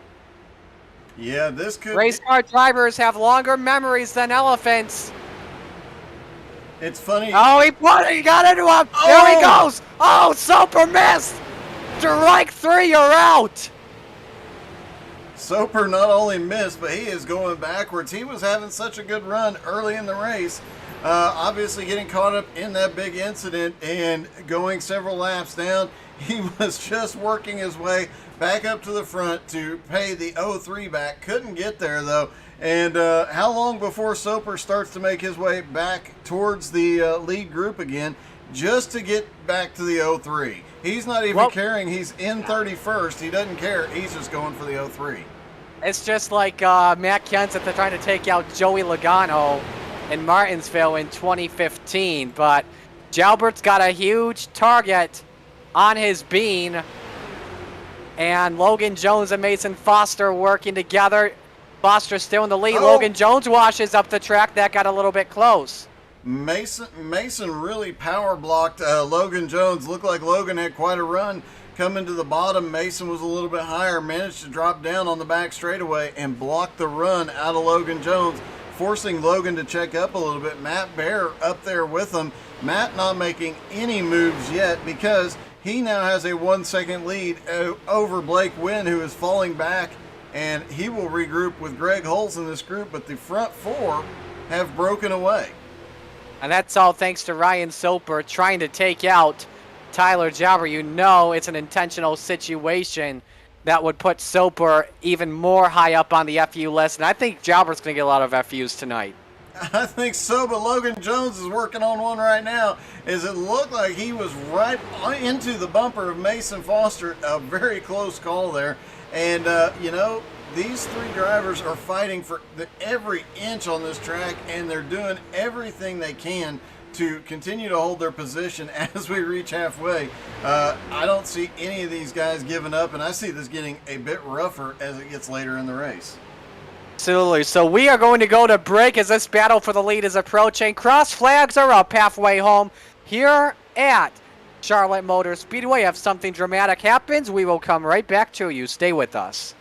Yeah, this could... Race car drivers have longer memories than elephants. It's funny. Oh, he got into him. Oh. There he goes. Oh, Soper missed. Strike 3, you're out. Soper not only missed, but he is going backwards. He was having such a good run early in the race. obviously getting caught up in that big incident and going several laps down. He was just working his way back up to the front to pay the 03 back. Couldn't get there, though. And how long before Soper starts to make his way back towards the lead group again just to get back to the 03? He's not even caring. He's in 31st. He doesn't care. He's just going for the 03. It's just like Matt Kenseth, they're trying to take out Joey Logano in Martinsville in 2015. But Jalbert's got a huge target on his bean. And Logan Jones and Mason Foster working together. Foster still in the lead. Logan Jones washes up the track. That got a little bit close. Mason really power blocked Logan Jones. Looked like Logan had quite a run coming to the bottom. Mason was a little bit higher, managed to drop down on the back straightaway and block the run out of Logan Jones, forcing Logan to check up a little bit. Matt Bear up there with him. Matt not making any moves yet because he now has a 1 second lead over Blake Wynn, who is falling back, and he will regroup with Greg Hulse in this group, but the front four have broken away. And that's all thanks to Ryan Soper trying to take out Tyler Jalbert. You know it's an intentional situation that would put Soper even more high up on the FU list, and I think Jalbert's going to get a lot of FUs tonight. I think so, but Logan Jones is working on one right now. As it looked like he was right into the bumper of Mason Foster. A very close call there. And, you know, these three drivers are fighting for every inch on this track, and they're doing everything they can to continue to hold their position as we reach halfway. I don't see any of these guys giving up, and I see this getting a bit rougher as it gets later in the race. Absolutely. So we are going to go to break as this battle for the lead is approaching. Cross flags are up halfway home here at Charlotte Motor Speedway. If something dramatic happens, we will come right back to you. Stay with us.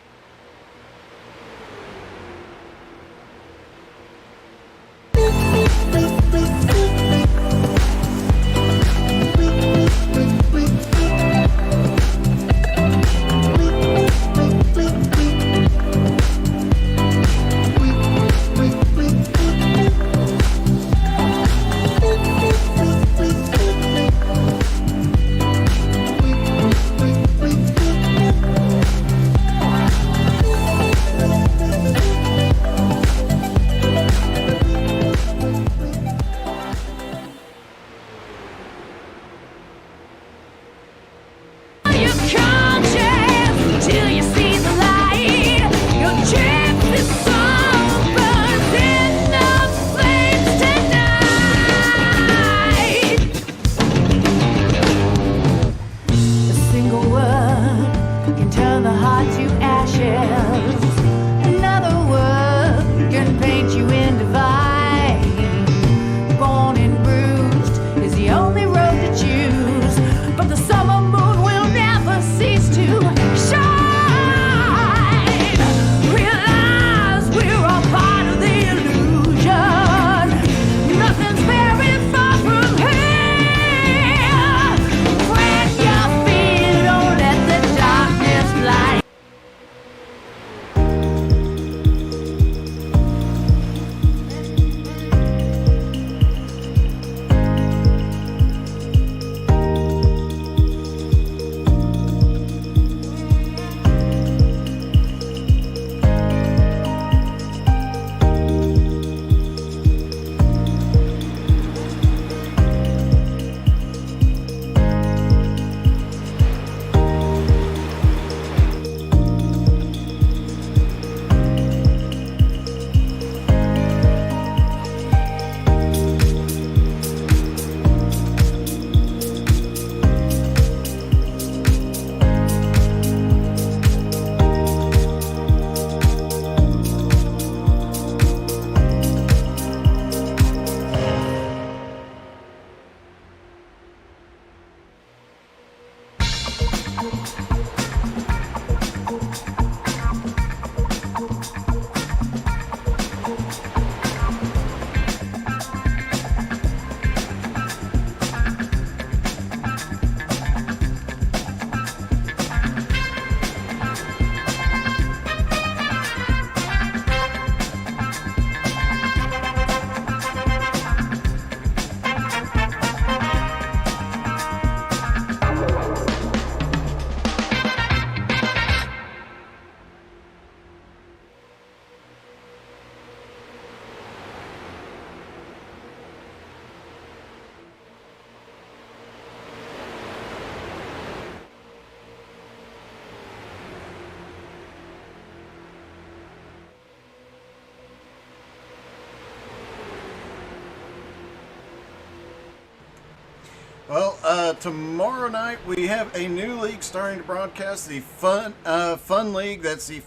Well, tomorrow night we have a new league starting to broadcast, the Fun League. That's the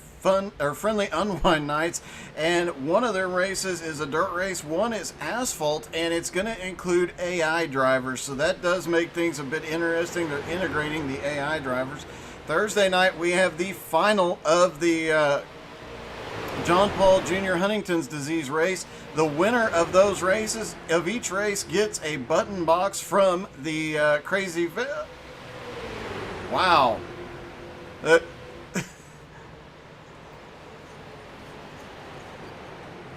Friendly Unwind Nights, and one of their races is a dirt race. One is asphalt, and it's going to include AI drivers, so that does make things a bit interesting. They're integrating the AI drivers. Thursday night we have the final of the John Paul Jr. Huntington's disease race. The winner of those races, of each race, gets a button box from the Crazy Vet. Wow.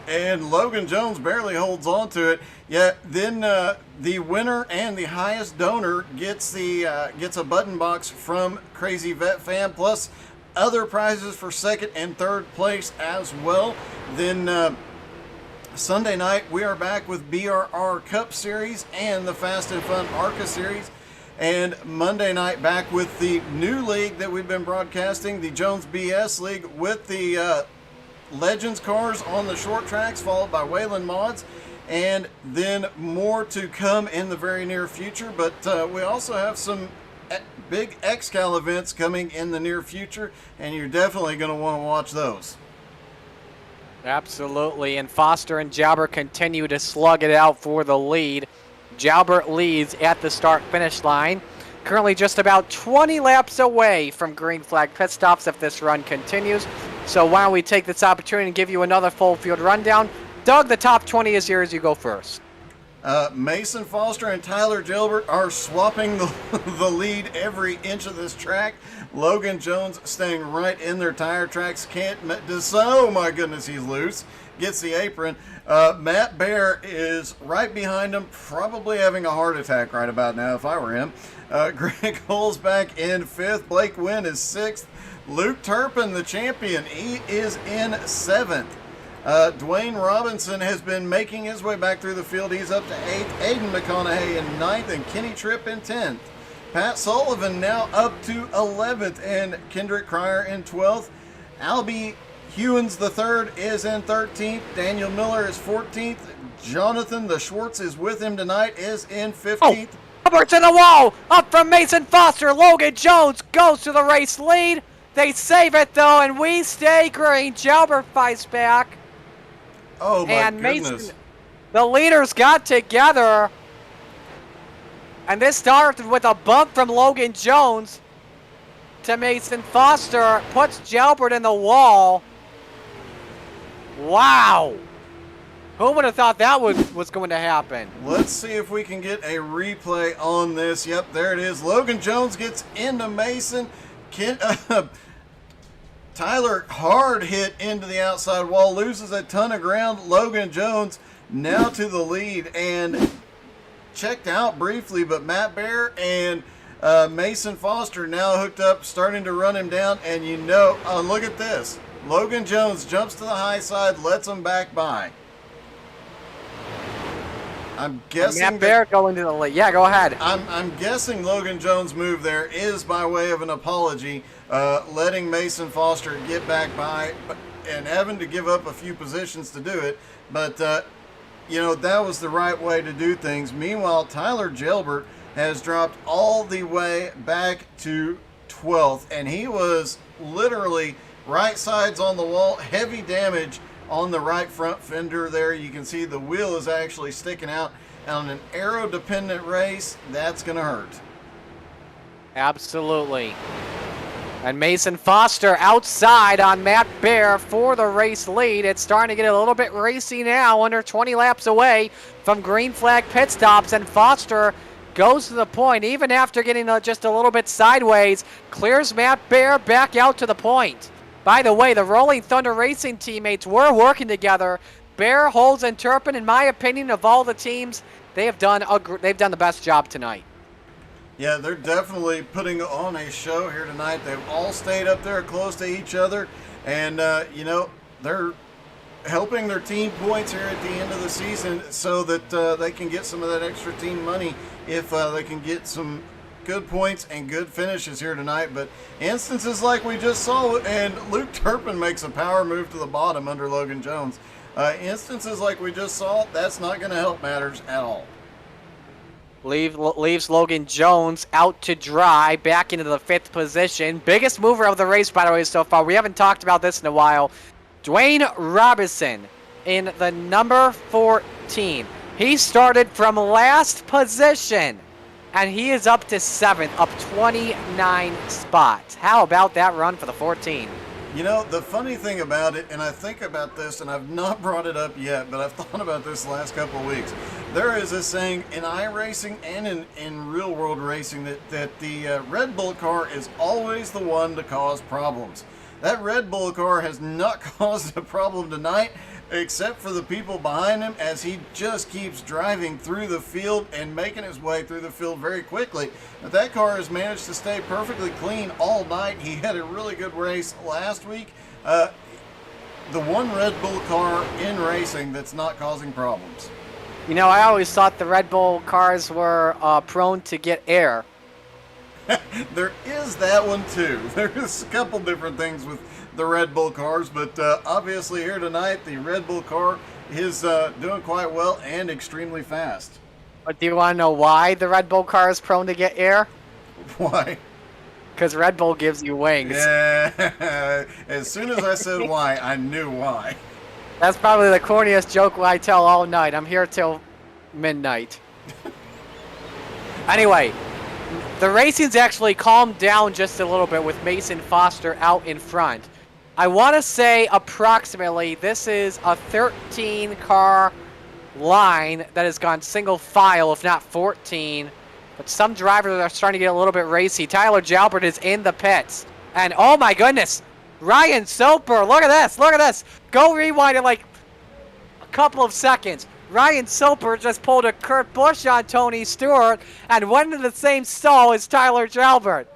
And Logan Jones barely holds on to it. Yeah, then the winner and the highest donor gets a button box from Crazy Vet Fan, plus other prizes for second and third place as well. Then Sunday night we are back with BRR Cup Series and the Fast and Fun ARCA Series. And Monday night back with the new league that we've been broadcasting, the Jones BS League, with the Legends cars on the short tracks, followed by Wayland Mods, and then more to come in the very near future. But we also have some big XCAL events coming in the near future, and you're definitely going to want to watch those. Absolutely, and Foster and Jalbert continue to slug it out for the lead. Jalbert leads at the start-finish line. Currently just about 20 laps away from green flag pit stops if this run continues. So why don't we take this opportunity and give you another full field rundown. Doug, the top 20 is yours. You go first. Mason Foster and Tyler Gilbert are swapping the lead every inch of this track. Logan Jones staying right in their tire tracks. Oh my goodness, he's loose. Gets the apron. Matt Bear is right behind him, probably having a heart attack right about now if I were him. Greg Hull's back in 5th. Blake Wynn is 6th. Luke Turpin, the champion, he is in 7th. Dwayne Robinson has been making his way back through the field. He's up to 8th. Aiden McConaughey in 9th, and Kenny Tripp in 10th. Pat Sullivan now up to 11th, and Kendrick Cryer in 12th. Albie Hewins III is in 13th. Daniel Miller is 14th. Jonathan the Schwartz is with him tonight, is in 15th. Roberts in the wall, up from Mason Foster. Logan Jones goes to the race lead. They save it though, and we stay green. Jalbert fights back. Oh my and goodness. Mason, the leaders got together, and this started with a bump from Logan Jones to Mason Foster, puts Jalbert in the wall. Wow. Who would have thought that was going to happen? Let's see if we can get a replay on this. Yep, there it is. Logan Jones gets into Mason. Tyler hard hit into the outside wall, loses a ton of ground. Logan Jones now to the lead and checked out briefly, but Matt Bear and Mason Foster now hooked up, starting to run him down. And you know, look at this. Logan Jones jumps to the high side, lets him back by. I'm guessing Matt Bear going to the lead. Yeah, go ahead. I'm guessing Logan Jones' move there is by way of an apology, letting Mason Foster get back by and having to give up a few positions to do it. But, you know, that was the right way to do things. Meanwhile, Tyler Gilbert has dropped all the way back to 12th, and he was literally right sides on the wall, heavy damage on the right front fender there. You can see the wheel is actually sticking out. On an aero-dependent race, that's going to hurt. Absolutely. And Mason Foster outside on Matt Bear for the race lead. It's starting to get a little bit racy now, under 20 laps away from green flag pit stops, and Foster goes to the point, even after getting just a little bit sideways, clears Matt Bear back out to the point. By the way, the Rolling Thunder Racing teammates were working together. Bear, Holds, and Turpin, in my opinion, of all the teams, they've done the best job tonight. Yeah, they're definitely putting on a show here tonight. They've all stayed up there close to each other, and you know, they're helping their team points here at the end of the season so that they can get some of that extra team money if they can get some good points and good finishes here tonight. But instances like we just saw, and Luke Turpin makes a power move to the bottom under Logan Jones. Instances like we just saw, that's not going to help matters at all. Leaves Logan Jones out to dry, back into the 5th position. Biggest mover of the race, by the way, so far. We haven't talked about this in a while. Dwayne Robinson in the number 14. He started from last position, and he is up to 7th, up 29 spots. How about that run for the 14? You know, the funny thing about it, and I think about this, and I've not brought it up yet, but I've thought about this the last couple of weeks. There is a saying in iRacing and in real-world racing that the Red Bull car is always the one to cause problems. That Red Bull car has not caused a problem tonight, except for the people behind him, as he just keeps driving through the field and making his way through the field very quickly. But that car has managed to stay perfectly clean all night. He had a really good race last week. The one Red Bull car in racing that's not causing problems. You know, I always thought the Red Bull cars were prone to get air. There is that one too. There's a couple different things with the Red Bull cars, but obviously here tonight the Red Bull car is doing quite well and extremely fast. But do you want to know why the Red Bull car is prone to get air? Why? Because Red Bull gives you wings. Yeah. As soon as I said why, I knew why. That's probably the corniest joke I tell all night. I'm here till midnight. Anyway, the racing's actually calmed down just a little bit with Mason Foster out in front. I want to say approximately this is a 13-car line that has gone single file, if not 14. But some drivers are starting to get a little bit racy. Tyler Jalbert is in the pits. And oh my goodness, Ryan Soper, look at this, look at this. Go rewind it like a couple of seconds. Ryan Soper just pulled a Kurt Busch on Tony Stewart and went into the same stall as Tyler Jalbert.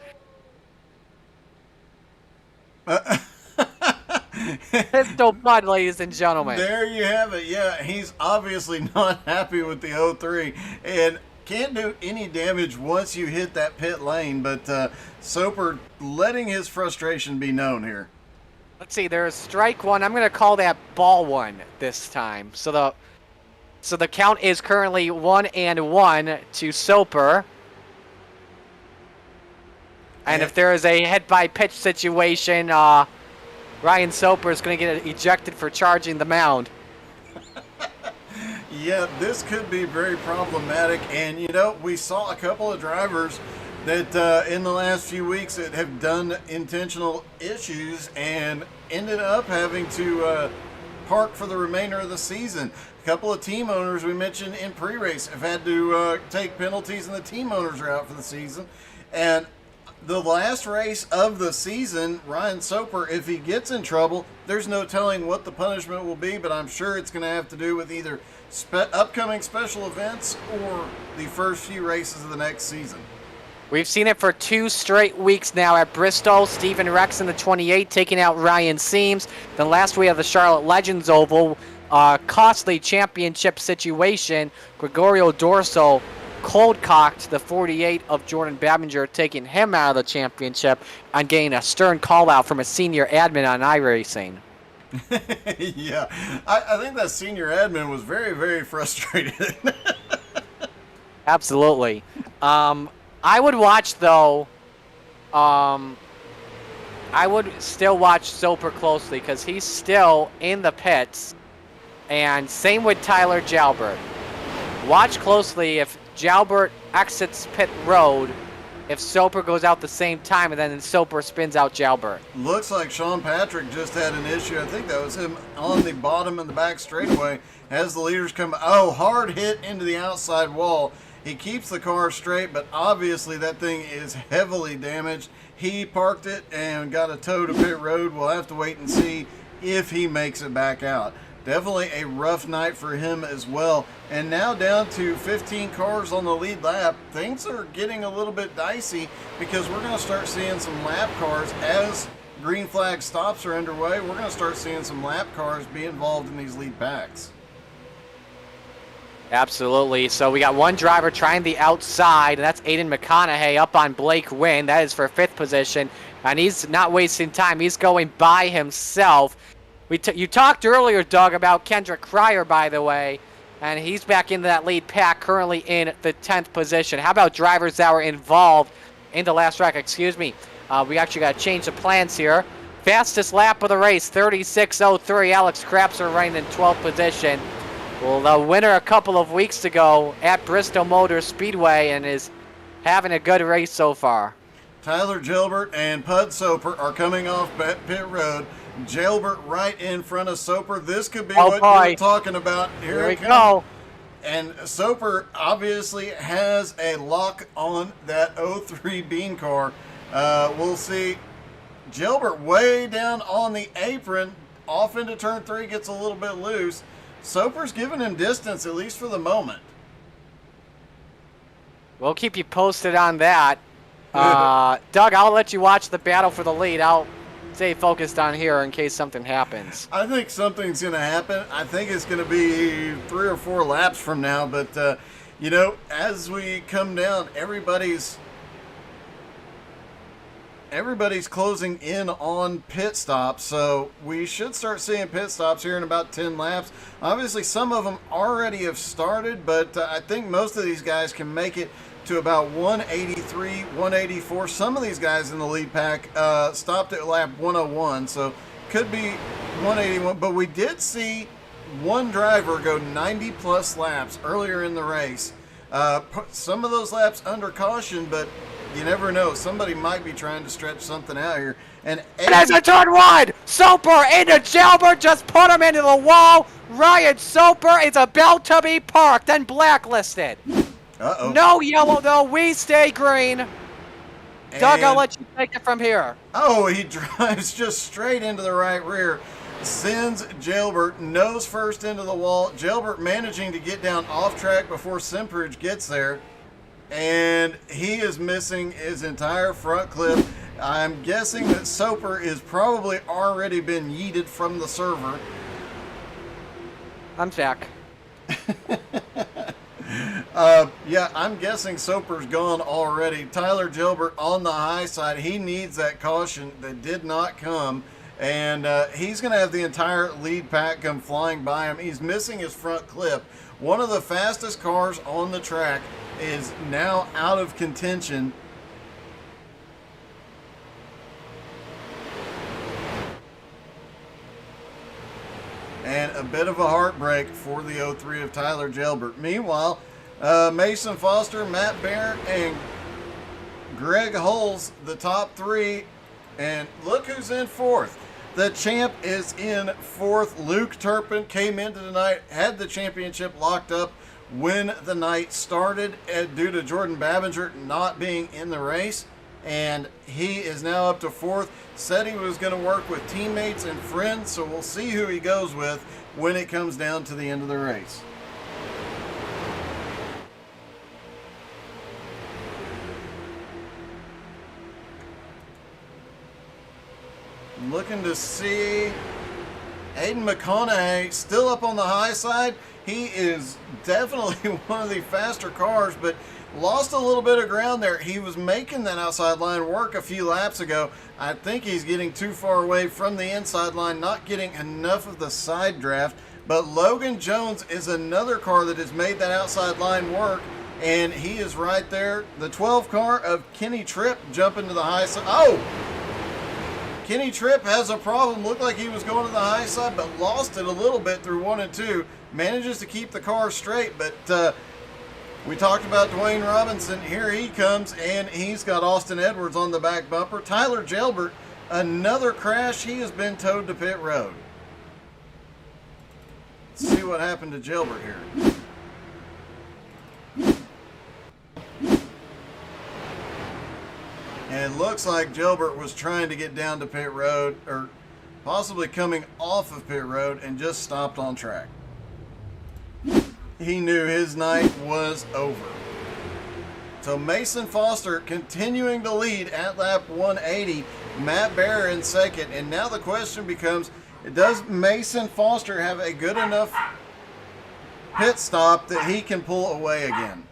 Pistol Bud, ladies and gentlemen. There you have it. Yeah, he's obviously not happy with the 03 and can't do any damage once you hit that pit lane, but Soper letting his frustration be known here. Let's see, there's strike one. I'm going to call that ball one this time. So the count is currently 1-1 to Soper. And if there is a hit-by-pitch situation, Ryan Soper is going to get ejected for charging the mound. Yeah, this could be very problematic. And, you know, we saw a couple of drivers that in the last few weeks that have done intentional issues and ended up having to park for the remainder of the season. A couple of team owners we mentioned in pre-race have had to take penalties, and the team owners are out for the season. And the last race of the season, Ryan Soper, if he gets in trouble, there's no telling what the punishment will be, but I'm sure it's going to have to do with either upcoming special events or the first few races of the next season. We've seen it for 2 straight weeks now at Bristol. Stephen Rex in the 28 taking out Ryan Seams. Then last week at the Charlotte Legends Oval, costly championship situation. Gregorio Dorso cold-cocked the 48 of Jordan Babinger, taking him out of the championship and getting a stern call-out from a senior admin on iRacing. Yeah, I think that senior admin was very, very frustrated. Absolutely. I would watch, though, I would still watch Soper closely because he's still in the pits. And same with Tyler Jalbert. Watch closely if Jalbert exits pit road, if Soper goes out the same time, and then Soper spins out Jalbert. Looks like Sean Patrick just had an issue. I think that was him on the bottom and the back straightaway as the leaders come. Oh, hard hit into the outside wall. He keeps the car straight, but obviously that thing is heavily damaged. He parked it and got a tow to pit road. We'll have to wait and see if he makes it back out. Definitely a rough night for him as well. And now down to 15 cars on the lead lap. Things are getting a little bit dicey because we're going to start seeing some lap cars as green flag stops are underway. We're going to start seeing some lap cars be involved in these lead packs. Absolutely. So we got one driver trying the outside, and that's Aiden McConaughey up on Blake Wynn. That is for 5th position, and he's not wasting time. He's going by himself. You talked earlier, Doug, about Kendrick Cryer, by the way. and he's back into that lead pack, currently in the 10th position. How about drivers that were involved in the last track? Excuse me. We actually got to change the plans here. Fastest lap of the race, 36.03. Alex Krapser running in 12th position. Well, the winner a couple of weeks ago at Bristol Motor Speedway and is having a good race so far. Tyler Gilbert and Pud Soper are coming off pit road. Gilbert right in front of Soper. This could be what you're talking about. Here we go. And Soper obviously has a lock on that 03 Bean car. We'll see. Gilbert way down on the apron, off into turn 3, gets a little bit loose. Soper's giving him distance, at least for the moment. We'll keep you posted on that. Doug, I'll let you watch the battle for the lead. I'll stay focused on here in case something happens. I think something's going to happen. I think it's going to be 3 or 4 laps from now. But, you know, as we come down, everybody's closing in on pit stops, so we should start seeing pit stops here in about 10 laps. Obviously, some of them already have started, but I think most of these guys can make it to about 183, 184. Some of these guys in the lead pack stopped at lap 101, so could be 181. But we did see one driver go 90-plus laps earlier in the race. Some of those laps under caution, but you never know. Somebody might be trying to stretch something out here. And there's a turn wide. Soper into Gilbert. Just put him into the wall. Ryan Soper is about to be parked and blacklisted. Uh-oh. No yellow, though. We stay green. Doug, I'll let you take it from here. Oh, he drives just straight into the right rear. Sends Gilbert nose first into the wall. Gilbert managing to get down off track before Simpridge gets there. And he is missing his entire front clip. I'm guessing that Soper is probably already been yeeted from the server. I'm Jack. Yeah, I'm guessing Soper's gone already. Tyler Gilbert on the high side. He needs that caution that did not come. And he's going to have the entire lead pack come flying by him. He's missing his front clip. One of the fastest cars on the track is now out of contention. And a bit of a heartbreak for the 03 of Tyler Gilbert. Meanwhile, Mason Foster, Matt Barrett, and Greg Hulls, the top 3. And look who's in 4th. The champ is in 4th. Luke Turpin came into the night, had the championship locked up when the night started due to Jordan Babinger not being in the race. And he is now up to 4th. Said he was going to work with teammates and friends, so we'll see who he goes with when it comes down to the end of the race. Looking to see Aiden McConaughey still up on the high side. He is definitely one of the faster cars, but lost a little bit of ground there. He was making that outside line work a few laps ago. I think he's getting too far away from the inside line, not getting enough of the side draft. But Logan Jones is another car that has made that outside line work, and he is right there. The 12 car of Kenny Tripp jumping to the high side. Oh! Kenny Tripp has a problem. Looked like he was going to the high side, but lost it a little bit through 1 and 2. Manages to keep the car straight, but we talked about Dwayne Robinson. Here he comes, and he's got Austin Edwards on the back bumper. Tyler Gilbert, another crash. He has been towed to pit road. Let's see what happened to Gilbert here. And it looks like Gilbert was trying to get down to pit road, or possibly coming off of pit road, and just stopped on track. He knew his night was over. So Mason Foster continuing to lead at lap 180. Matt Bear in second. And now the question becomes, does Mason Foster have a good enough pit stop that he can pull away again?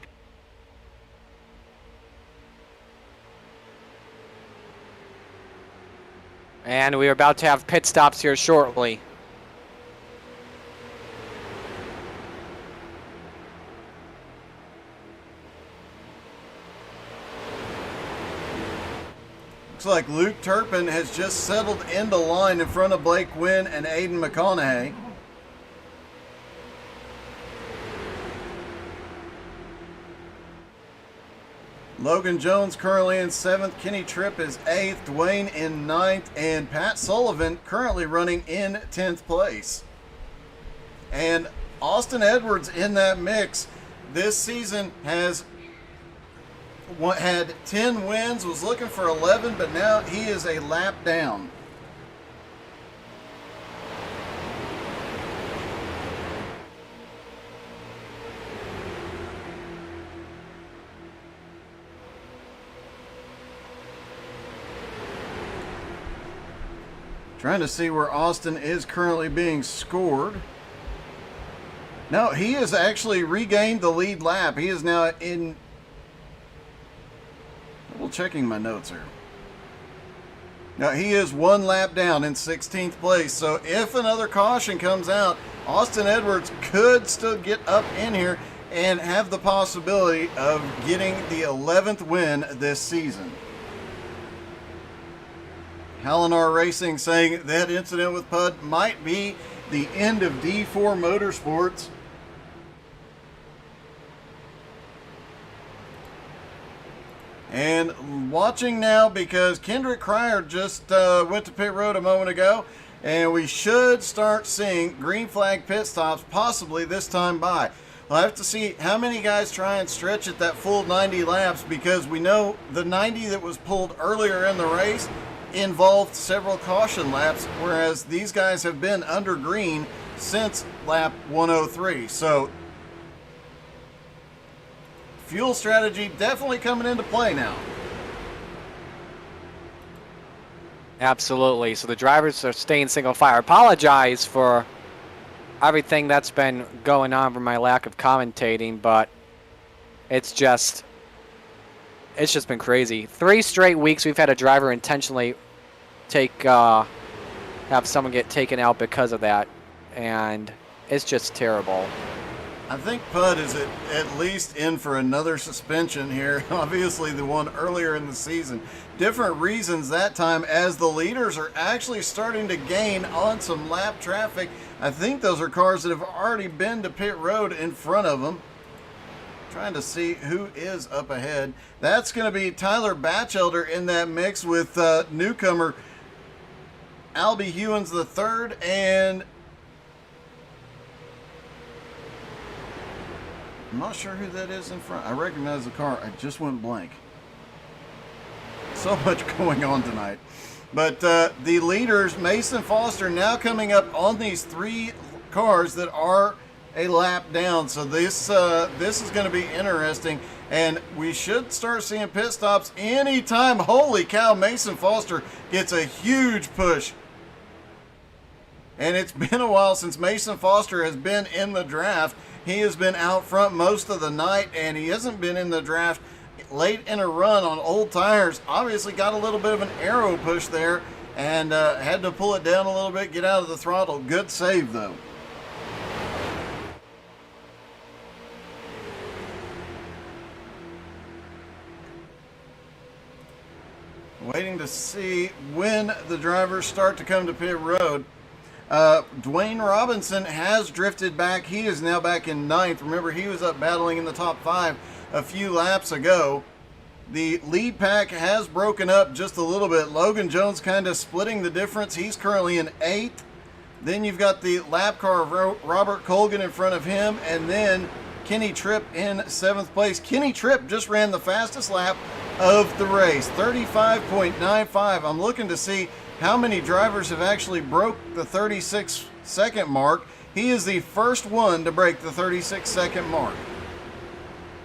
And we are about to have pit stops here shortly. Looks like Luke Turpin has just settled into line in front of Blake Wynn and Aiden McConaughey. Logan Jones currently in 7th. Kenny Tripp is 8th. Dwayne in 9th. And Pat Sullivan currently running in 10th place. And Austin Edwards in that mix this season has had 10 wins, was looking for 11, but now he is a lap down. Trying to see where Austin is currently being scored. No, he has actually regained the lead lap. He is now in... Double checking my notes here. Now, he is 1 lap down in 16th place. So if another caution comes out, Austin Edwards could still get up in here and have the possibility of getting the 11th win this season. Halinar Racing saying that incident with Pud might be the end of D4 Motorsports. And watching now, because Kendrick Cryer just went to pit road a moment ago, and we should start seeing green flag pit stops possibly this time by. We'll have to see how many guys try and stretch it that full 90 laps, because we know the 90 that was pulled earlier in the race involved several caution laps, whereas these guys have been under green since lap 103. So fuel strategy definitely coming into play now. Absolutely. So the drivers are staying single file. Apologize for everything that's been going on for my lack of commentating, but it's just been crazy. 3 straight weeks we've had a driver intentionally have someone get taken out because of that, and it's just terrible. I think Pud is at least in for another suspension here. Obviously the one earlier in the season. Different reasons that time, as the leaders are actually starting to gain on some lap traffic. I think those are cars that have already been to pit road in front of them. Trying to see who is up ahead. That's going to be Tyler Batchelder in that mix with newcomer Albie Hewins III, and I'm not sure who that is in front. I recognize the car. I just went blank. So much going on tonight. But the leaders, Mason Foster, now coming up on these 3 cars that are a lap down. So this is going to be interesting, and we should start seeing pit stops anytime. Holy cow, Mason Foster gets a huge push. And it's been a while since Mason Foster has been in the draft. He has been out front most of the night, and he hasn't been in the draft late in a run on old tires. Obviously got a little bit of an aero push there, and had to pull it down a little bit, get out of the throttle. Good save, though. Waiting to see when the drivers start to come to pit road. Dwayne Robinson has drifted back. He is now back in 9th. Remember, he was up battling in the top 5 a few laps ago. The lead pack has broken up just a little bit. Logan Jones kind of splitting the difference. He's currently in 8th. Then you've got the lap car of Robert Colgan in front of him, and then Kenny Tripp in 7th place. Kenny Tripp just ran the fastest lap of the race, 35.95. I'm looking to see how many drivers have actually broke the 36-second mark. He is the first one to break the 36-second mark.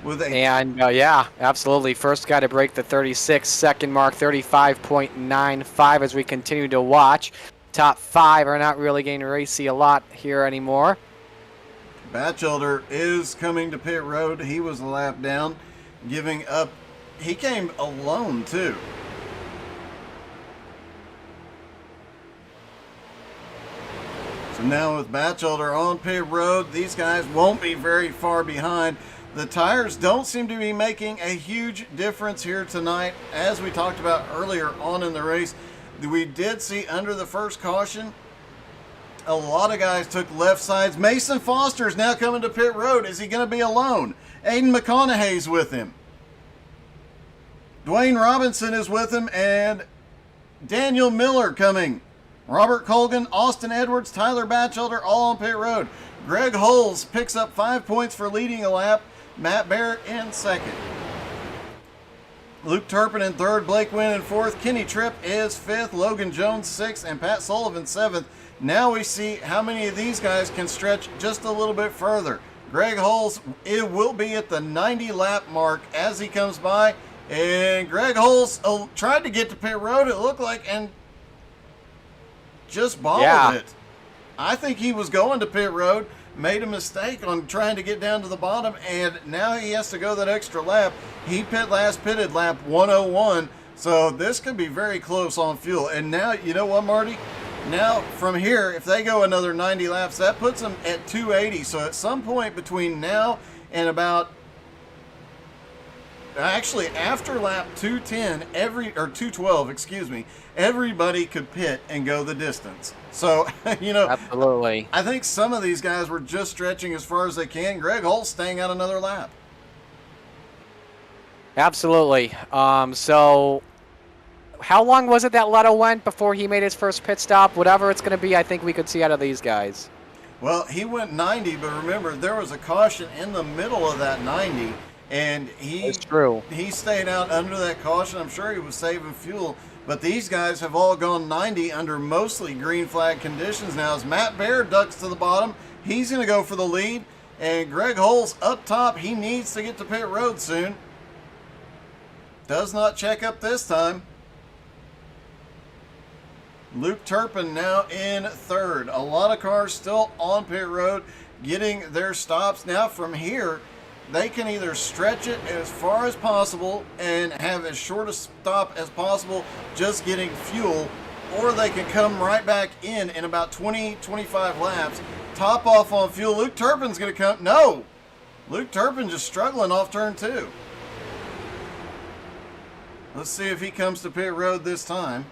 Yeah, absolutely. First guy to break the 36-second mark, 35.95 as we continue to watch. Top 5 are not really getting racy a lot here anymore. Batchelder is coming to pit road. He was a lap down, giving up. He came alone, too. So now with Batchelder on pit road, these guys won't be very far behind. The tires don't seem to be making a huge difference here tonight. As we talked about earlier on in the race, we did see under the first caution, a lot of guys took left sides. Mason Foster is now coming to pit road. Is he going to be alone? Aiden McConaughey's with him. Dwayne Robinson is with him, and Daniel Miller coming. Robert Colgan, Austin Edwards, Tyler Batchelder, all on pit road. Greg Hulls picks up 5 points for leading a lap. Matt Barrett in second. Luke Turpin in third, Blake Wynn in fourth, Kenny Tripp is fifth, Logan Jones sixth, and Pat Sullivan seventh. Now we see how many of these guys can stretch just a little bit further. Greg Hulls, it will be at the 90 lap mark as he comes by. And Greg Hulls tried to get to pit road, it looked like, and just bobbled it. I think he was going to pit road, made a mistake on trying to get down to the bottom, and now he has to go that extra lap. He pitted lap 101, so this could be very close on fuel. And now, you know what, Marty? Now, from here, if they go another 90 laps, that puts them at 280. So at some point between now and about, actually after lap 210, 212, excuse me, everybody could pit and go the distance. So, you know, Absolutely. I think some of these guys were just stretching as far as they can. Greg Holt staying out another lap. Absolutely. So how long was it that Leto went before he made his first pit stop? Whatever it's going to be, I think we could see out of these guys. Well, he went 90, but remember, there was a caution in the middle of that 90, and That's true. he stayed out under that caution. I'm sure he was saving fuel, but these guys have all gone 90 under mostly green flag conditions now. As Matt Baird ducks to the bottom, he's going to go for the lead, and Greg Holes up top, he needs to get to pit road soon. Does not check up this time. Luke Turpin now in third. A lot of cars still on pit road getting their stops. Now from here, they can either stretch it as far as possible and have as short a stop as possible just getting fuel, or they can come right back in about 20-25 laps, top off on fuel. Luke Turpin's going to come. No! Luke Turpin just struggling off turn 2. Let's see if he comes to pit road this time.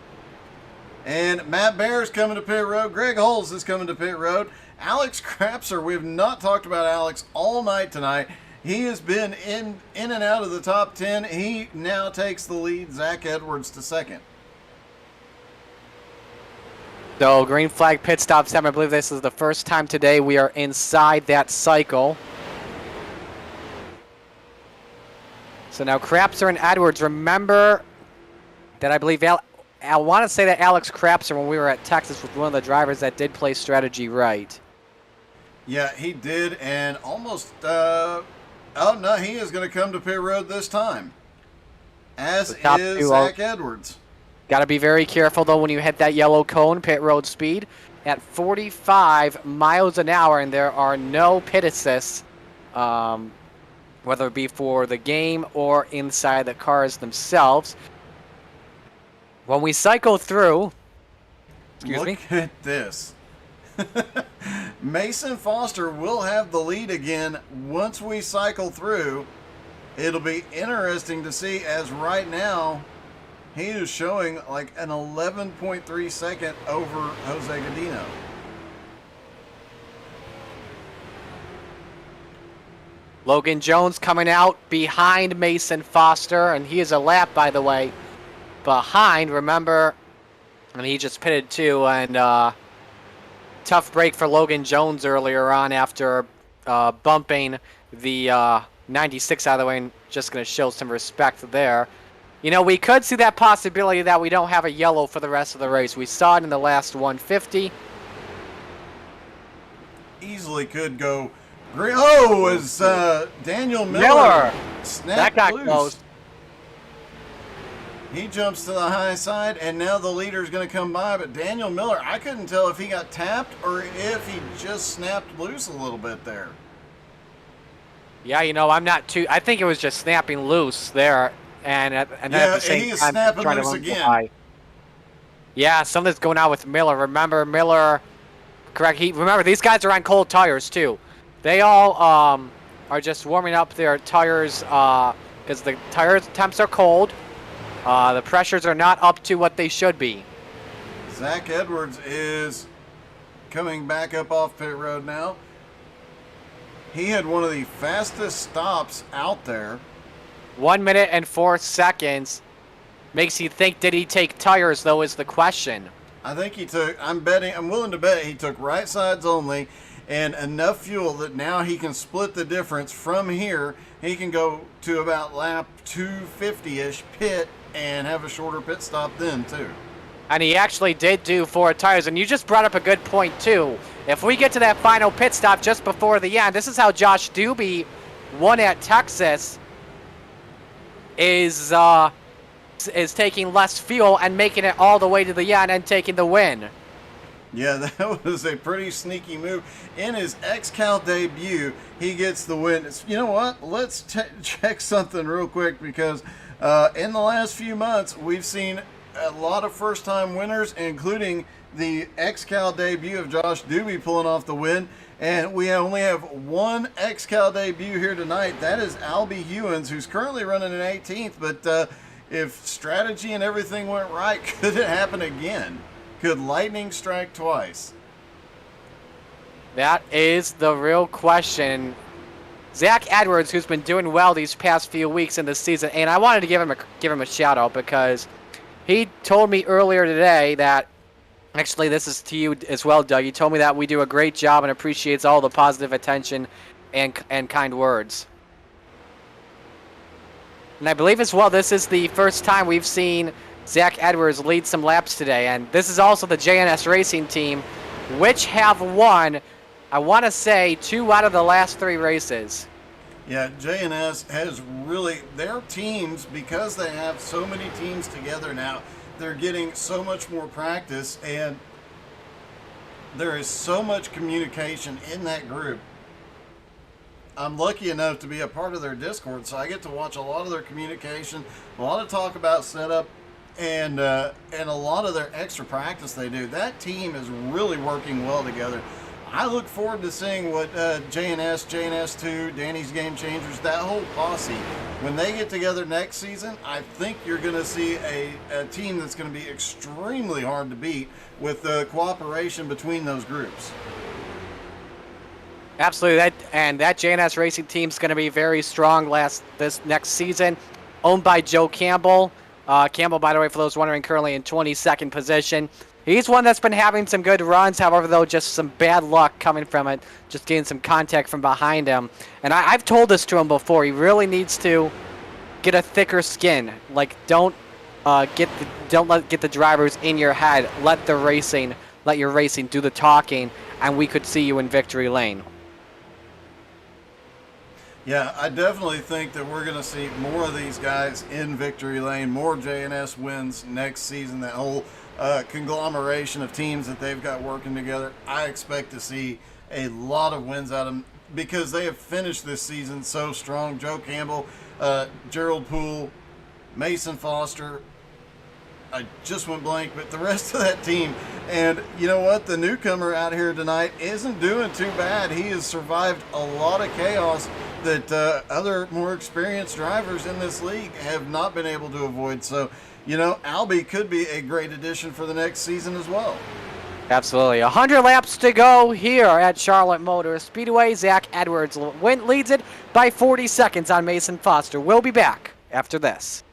And Matt Bear's coming to pit road. Greg Holes is coming to pit road. Alex Krapser, we have not talked about Alex all night tonight. He has been in and out of the top 10. He now takes the lead. Zach Edwards to second. So green flag pit stop time. I believe this is the first time today we are inside that cycle. So now Krapser and Edwards, remember that I believe I want to say that Alex Krapser, when we were at Texas, was one of the drivers that did play strategy right. Yeah, he did, and almost, oh no, he is going to come to pit road this time, as is Zach Edwards. Got to be very careful, though, when you hit that yellow cone, pit road speed, at 45 miles an hour, and there are no pit assists, whether it be for the game or inside the cars themselves. When we cycle through, Look at this. Mason Foster will have the lead again once we cycle through. It'll be interesting to see, as right now he is showing like an 11.3 second over Jose Godino. Logan Jones coming out behind Mason Foster, and he is a lap, by the way, behind. Remember, and he just pitted too, and tough break for Logan Jones earlier on after bumping the 96 out of the way, and just going to show some respect there. You know, we could see that possibility that we don't have a yellow for the rest of the race. We saw it in the last 150. Easily could go green. Oh, as Daniel Miller snapped that got loose. close. He jumps to the high side, and now the leader's going to come by. But Daniel Miller, I couldn't tell if he got tapped or if he just snapped loose a little bit there. Yeah, you know, I'm not too. I think it was just snapping loose there, and at the same he is time snapping trying to loose run again. by. Yeah, something's going on with Miller. Remember, Miller. Correct. Remember, these guys are on cold tires too. They all are just warming up their tires because the tire temps are cold. The pressures are not up to what they should be. Zach Edwards is coming back up off pit road now. He had one of the fastest stops out there. 1 minute and 4 seconds. Makes you think, did he take tires, though, is the question. I think he took, I'm willing to bet he took right sides only and enough fuel that now he can split the difference. From here, he can go to about lap 250-ish pit and have a shorter pit stop then, too. And he actually did do 4 tires. And you just brought up a good point, too. If we get to that final pit stop just before the end, this is how Josh Doobie won at Texas, is taking less fuel and making it all the way to the end and taking the win. Yeah, that was a pretty sneaky move. In his XCAL debut, he gets the win. You know what? Let's check something real quick because in the last few months, we've seen a lot of first-time winners, including the XCAL debut of Josh Doobie pulling off the win. And we only have one XCAL debut here tonight. That is Albie Hewins, who's currently running in 18th. But if strategy and everything went right, could it happen again? Could lightning strike twice? That is the real question. Zach Edwards, who's been doing well these past few weeks in the season, and I wanted to give him a shout out because he told me earlier today that, actually this is to you as well, Doug. He told me that we do a great job and appreciates all the positive attention and kind words. And I believe as well this is the first time we've seen Zach Edwards lead some laps today. And this is also the JNS Racing team, which have won, I want to say, 2 out of the last 3 races. Yeah, JNS has really, their teams, because they have so many teams together now, they're getting so much more practice, and there is so much communication in that group. I'm lucky enough to be a part of their Discord, so I get to watch a lot of their communication, a lot of talk about setup, and a lot of their extra practice they do. That team is really working well together. I look forward to seeing what JNS, JNS2, Danny's Game Changers, that whole posse, when they get together next season, I think you're going to see a team that's going to be extremely hard to beat with the cooperation between those groups. Absolutely, that JNS Racing team is going to be very strong this next season, owned by Joe Campbell. Campbell, by the way, for those wondering, currently in 22nd position. He's one that's been having some good runs, however, though, just some bad luck coming from it, just getting some contact from behind him. And I've told this to him before. He really needs to get a thicker skin. Like, don't get the drivers in your head. Let your racing do the talking, and we could see you in victory lane. Yeah, I definitely think that we're going to see more of these guys in victory lane, more JNS wins next season, that whole conglomeration of teams that they've got working together. I expect to see a lot of wins out of them because they have finished this season so strong. Joe Campbell, Gerald Poole, Mason Foster, I just went blank, but the rest of that team. And you know what? The newcomer out here tonight isn't doing too bad. He has survived a lot of chaos that other more experienced drivers in this league have not been able to avoid. So, you know, Albie could be a great addition for the next season as well. Absolutely. 100 laps to go here at Charlotte Motor Speedway. Zach Edwards leads it by 40 seconds on Mason Foster. We'll be back after this.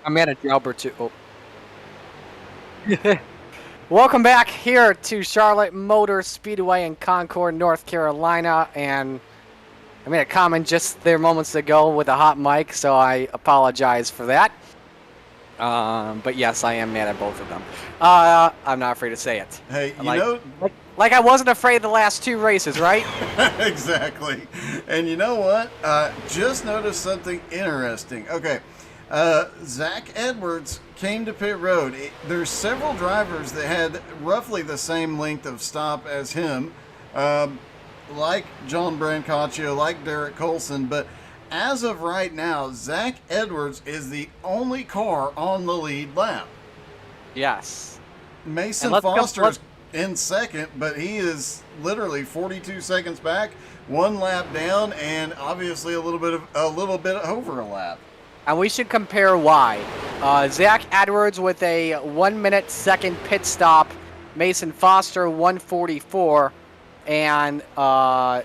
I'm at a Jalbert too. Oh. Welcome back here to Charlotte Motor Speedway in Concord, North Carolina, and I made a comment just there moments ago with a hot mic, so I apologize for that. But yes, I am mad at both of them. I'm not afraid to say it. Hey, you like, know... Like I wasn't afraid the last two races, right? Exactly. And you know what? Just noticed something interesting. Okay. Zach Edwards came to pit road. There's several drivers that had roughly the same length of stop as him, like John Brancaccio, like Derek Colson, but as of right now, Zach Edwards is the only car on the lead lap. Yes. Mason Foster is in second, but he is literally 42 seconds back, one lap down, and obviously a little bit over a lap. And we should compare why. Zach Edwards with a 1 minute second pit stop, Mason Foster 1:44, and I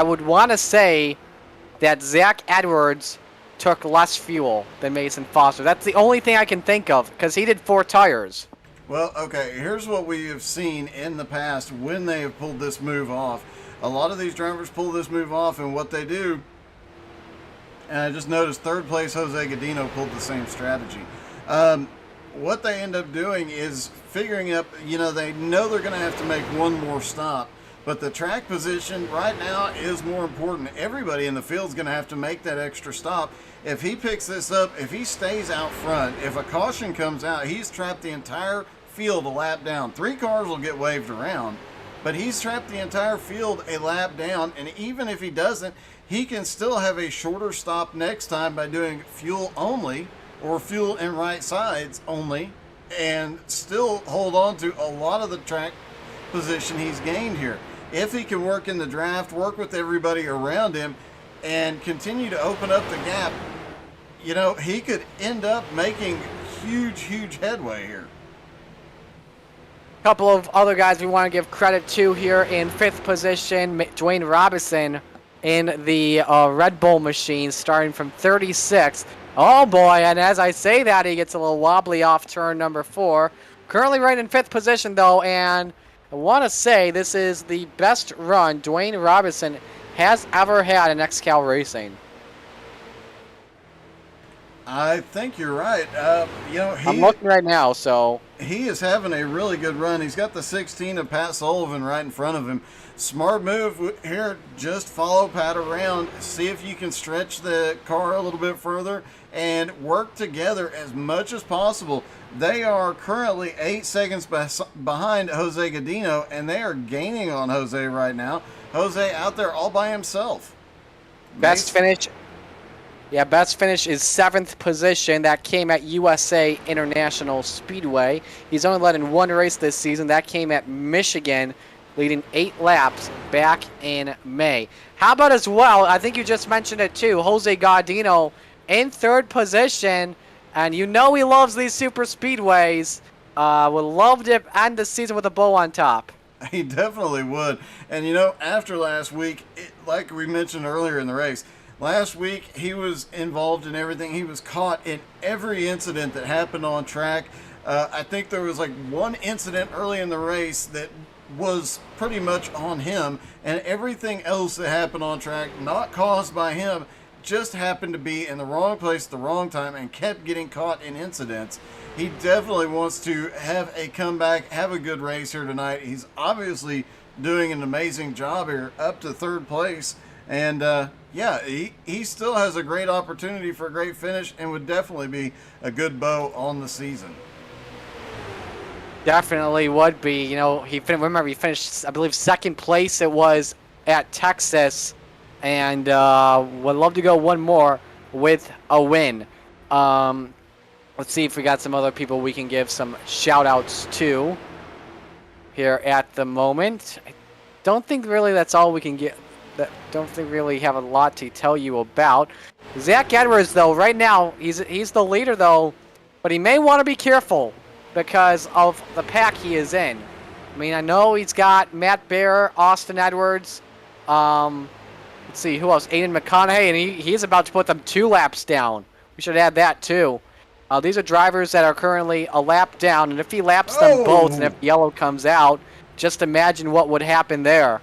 would want to say that Zach Edwards took less fuel than Mason Foster. That's the only thing I can think of, because he did 4 tires. Well, okay, here's what we have seen in the past when they have pulled this move off. A lot of these drivers pull this move off, and what they do, and I just noticed third place Jose Godino pulled the same strategy. What they end up doing is figuring up, they know they're going to have to make one more stop, but the track position right now is more important. Everybody in the field is going to have to make that extra stop. If he picks this up, if he stays out front, if a caution comes out, he's trapped the entire field a lap down. 3 cars will get waved around, but he's trapped the entire field a lap down, and even if he doesn't, he can still have a shorter stop next time by doing fuel only or fuel and right sides only, and still hold on to a lot of the track position he's gained here. If he can work in the draft, work with everybody around him, and continue to open up the gap, he could end up making huge headway here. Couple of other guys we want to give credit to here in 5th position, Dwayne Robinson in the Red Bull machine, starting from 36th. Oh boy, and as I say that, he gets a little wobbly off turn number 4. Currently right in 5th position though, and I want to say this is the best run Dwayne Robinson has ever had in XCAL Racing. I think you're right. I'm looking right now, so he is having a really good run. He's got the 16 of Pat Sullivan right in front of him. Smart move here. Just follow Pat around. See if you can stretch the car a little bit further and work together as much as possible. They are currently 8 seconds behind Jose Godino, and they are gaining on Jose right now. Jose out there all by himself. Best finish. Yeah, best finish is 7th position. That came at USA International Speedway. He's only led in 1 race this season. That came at Michigan, leading 8 laps back in May. How about as well, I think you just mentioned it too, Jose Godino in 3rd position. And he loves these super speedways. Would love to end the season with a bow on top. He definitely would. And after last week, like we mentioned earlier in the race, Last week, he was involved in everything. He was caught in every incident that happened on track. I think there was like one incident early in the race that was pretty much on him, and everything else that happened on track, not caused by him, just happened to be in the wrong place at the wrong time and kept getting caught in incidents. He definitely wants to have a comeback, have a good race here tonight. He's obviously doing an amazing job here, up to third place. And yeah, he still has a great opportunity for a great finish and would definitely be a good bow on the season. Definitely would be. You know, he finished, I believe, second place it was at Texas, and would love to go one more with a win. Let's see if we got some other people we can give some shout outs to here at the moment. I don't think really that's all we can get. Don't think really have a lot to tell you about. Zach Edwards, though, right now, he's the leader, though, but he may want to be careful because of the pack he is in. I mean, I know he's got Matt Bear, Austin Edwards, let's see, who else? Aiden McConaughey, and he's about to put them 2 laps down. We should add that, too. These are drivers that are currently a lap down, and if he laps them both and if yellow comes out, just imagine what would happen there.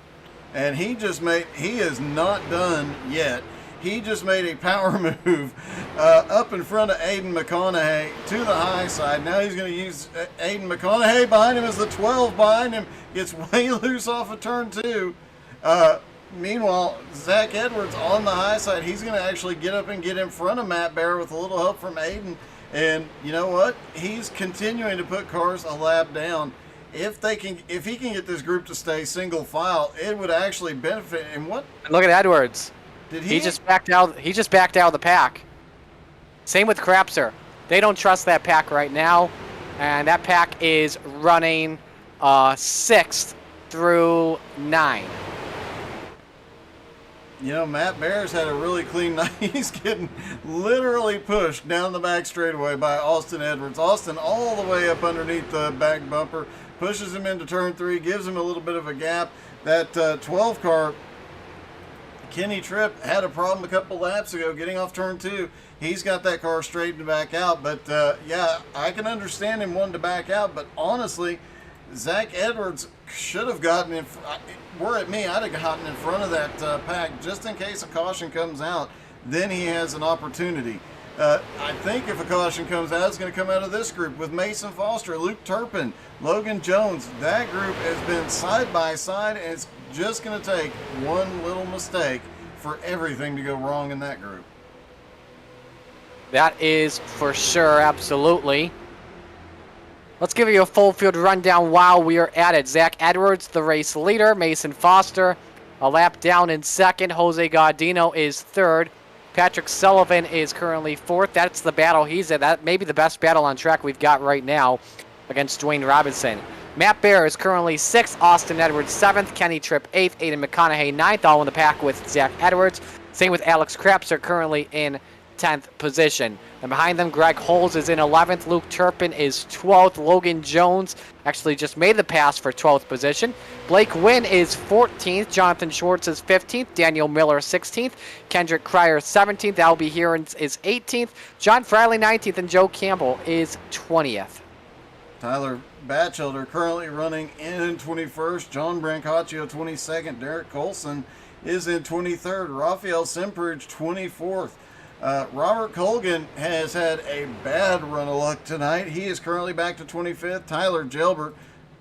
And he is not done yet. He just made a power move up in front of Aiden McConaughey to the high side. Now he's going to use Aiden McConaughey behind him as the 12 behind him gets way loose off of turn 2. Meanwhile, Zach Edwards on the high side, he's going to actually get up and get in front of Matt Bear with a little help from Aiden. And you know what? He's continuing to put cars a lap down. If he can get this group to stay single file, it would actually benefit. And what? And look at Edwards. Did he just backed out? He just backed out of the pack. Same with Crapser. They don't trust that pack right now, and that pack is running 6th through 9. You know, Matt Bear's had a really clean night. He's getting literally pushed down the back straightaway by Austin Edwards. Austin all the way up underneath the back bumper, pushes him into turn 3, gives him a little bit of a gap. That 12 car, Kenny Tripp, had a problem a couple laps ago getting off turn 2. He's got that car straightened back out. But yeah, I can understand him wanting to back out. But honestly, Zach Edwards should have gotten in. Were it me, I'd have gotten in front of that pack just in case a caution comes out. Then he has an opportunity. I think if a caution comes out, it's going to come out of this group with Mason Foster, Luke Turpin, Logan Jones. That group has been side by side, and it's just going to take one little mistake for everything to go wrong in that group. That is for sure, absolutely. Let's give you a full field rundown while we are at it. Zach Edwards, the race leader. Mason Foster, a lap down in 2nd. Jose Gaudino is 3rd. Patrick Sullivan is currently 4th. That's the battle he's in. That may be the best battle on track we've got right now against Dwayne Robinson. Matt Bear is currently 6th. Austin Edwards 7th. Kenny Tripp 8th. Aiden McConaughey 9th. All in the pack with Zach Edwards. Same with Alex Krapser, currently in 10th position. And behind them, Greg Holes is in 11th. Luke Turpin is 12th. Logan Jones actually just made the pass for 12th position. Blake Wynn is 14th. Jonathan Schwartz is 15th. Daniel Miller 16th. Kendrick Cryer 17th. Albie Hearns is 18th. John Friley 19th. And Joe Campbell is 20th. Tyler Batchelder currently running in 21st. John Brancaccio 22nd. Derek Colson is in 23rd. Rafael Semprich 24th. Robert Colgan has had a bad run of luck tonight. He is currently back to 25th. Tyler Gelbert,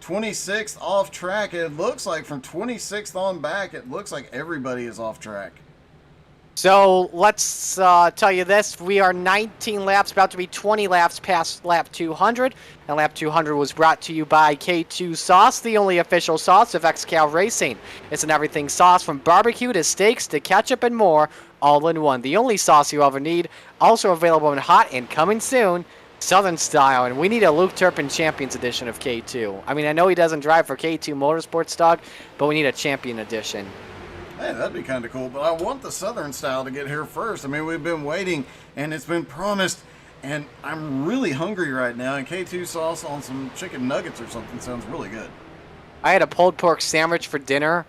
26th off track. It looks like from 26th on back, it looks like everybody is off track. So let's tell you this. We are 19 laps, about to be 20 laps past lap 200. And lap 200 was brought to you by K2 Sauce, the only official sauce of XCAL Racing. It's an everything sauce from barbecue to steaks to ketchup and more, all in one. The only sauce you ever need. Also available in hot and coming soon, Southern style. And we need a Luke Turpin Champions Edition of K2. I mean, I know he doesn't drive for K2 Motorsports Dog, but we need a Champion Edition. Hey, that'd be kind of cool, but I want the Southern style to get here first. I mean, we've been waiting, and it's been promised, and I'm really hungry right now, and K2 sauce on some chicken nuggets or something sounds really good. I had a pulled pork sandwich for dinner,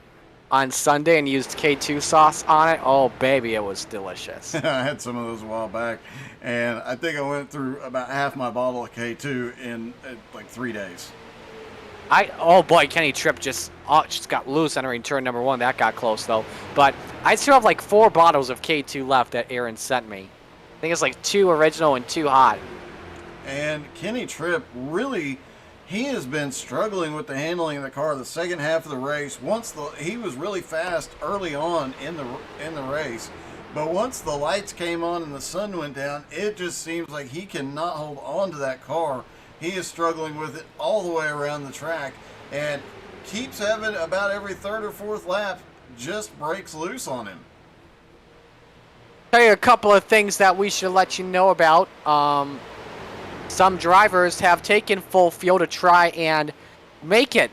on Sunday and used K2 sauce on it. Oh, baby, it was delicious. I had some of those a while back, and I think I went through about half my bottle of K2 in like 3 days. Oh boy, Kenny Tripp just got loose entering turn number 1. That got close though. But I still have like 4 bottles of K2 left that Aaron sent me. I think it's like 2 original and 2 hot. And Kenny Tripp really, he has been struggling with the handling of the car the second half of the race. He was really fast early on in the race, but once the lights came on and the sun went down, it just seems like he cannot hold on to that car. He is struggling with it all the way around the track and keeps having about every 3rd or 4th lap just breaks loose on him. Tell you a couple of things that we should let you know about. Some drivers have taken full fuel to try and make it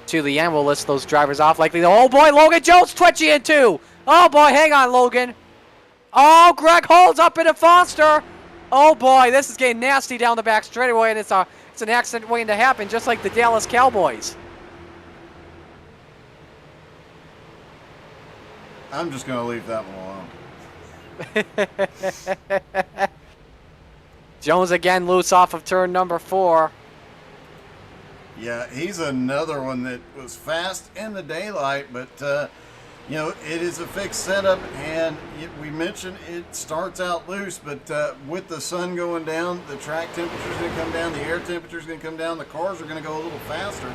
to the end. We'll list those drivers off. Oh boy, Logan Jones twitchy in 2. Oh boy, hang on, Logan. Oh, Greg holds up into Foster. Oh boy, this is getting nasty down the back straightaway, and it's an accident waiting to happen, just like the Dallas Cowboys. I'm just going to leave that one alone. Jones again loose off of turn number 4. Yeah, he's another one that was fast in the daylight, but it is a fixed setup, and we mentioned it starts out loose, but with the sun going down, the track temperature is going to come down, the air temperature is going to come down, the cars are going to go a little faster,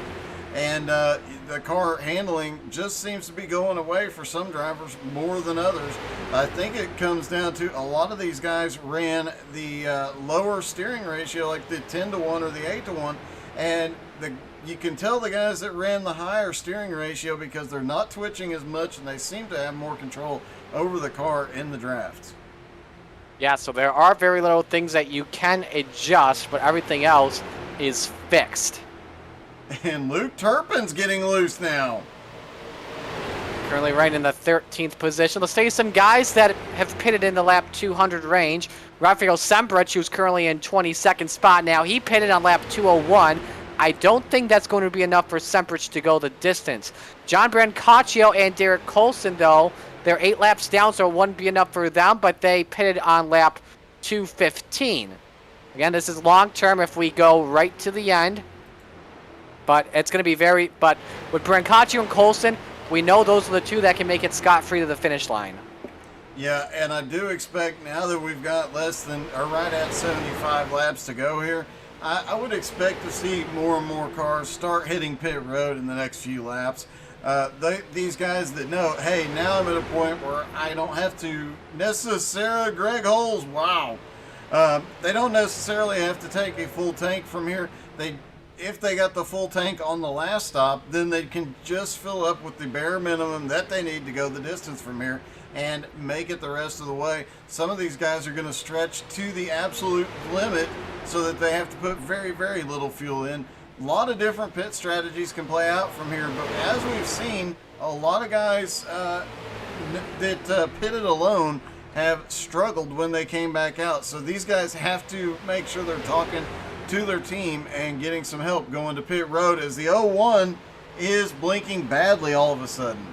and the car handling just seems to be going away for some drivers more than others. I think it comes down to a lot of these guys ran the lower steering ratio, like the 10-to-1 or the 8-to-1, and you can tell the guys that ran the higher steering ratio because they're not twitching as much and they seem to have more control over the car in the drafts. Yeah, so there are very little things that you can adjust, but everything else is fixed. And Luke Turpin's getting loose now. Currently right in the 13th position. Let's take some guys that have pitted in the lap 200 range. Rafael Sembrich, who's currently in 22nd spot now. He pitted on lap 201. I don't think that's going to be enough for Semprich to go the distance. John Brancaccio and Derek Colson, though, they're 8 laps down, so it wouldn't be enough for them, but they pitted on lap 215. Again, this is long-term if we go right to the end, but it's going to be but with Brancaccio and Colson, we know those are the 2 that can make it scot-free to the finish line. Yeah, and I do expect now that we've got right at 75 laps to go here, I would expect to see more and more cars start hitting pit road in the next few laps. These guys that know, hey, now I'm at a point where I don't have to necessarily, Greg Holes, wow. They don't necessarily have to take a full tank from here. If they got the full tank on the last stop, then they can just fill up with the bare minimum that they need to go the distance from here and make it the rest of the way. Some of these guys are going to stretch to the absolute limit so that they have to put very, very little fuel in. A lot of different pit strategies can play out from here, but as we've seen, a lot of guys that pitted alone have struggled when they came back out. So these guys have to make sure they're talking to their team and getting some help going to pit road, as the 01 is blinking badly all of a sudden.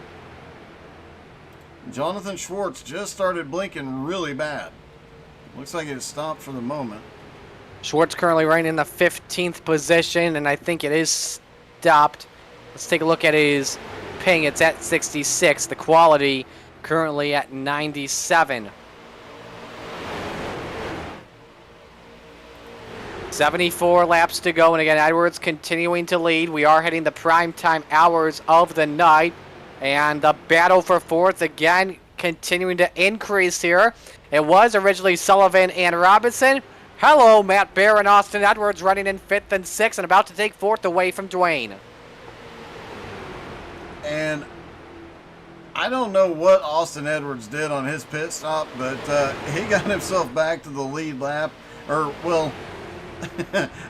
Jonathan Schwartz just started blinking really bad. Looks like it has stopped for the moment. Schwartz currently right in the 15th position, and I think it is stopped. Let's take a look at his ping. It's at 66. The quality currently at 97. 74 laps to go, and again, Edwards continuing to lead. We are hitting the prime time hours of the night, and the battle for 4th again continuing to increase here. It was originally Sullivan and Robinson. Hello, Matt Bear and Austin Edwards running in 5th and 6th and about to take 4th away from Dwayne. And I don't know what Austin Edwards did on his pit stop, but he got himself back to the lead lap, or, well,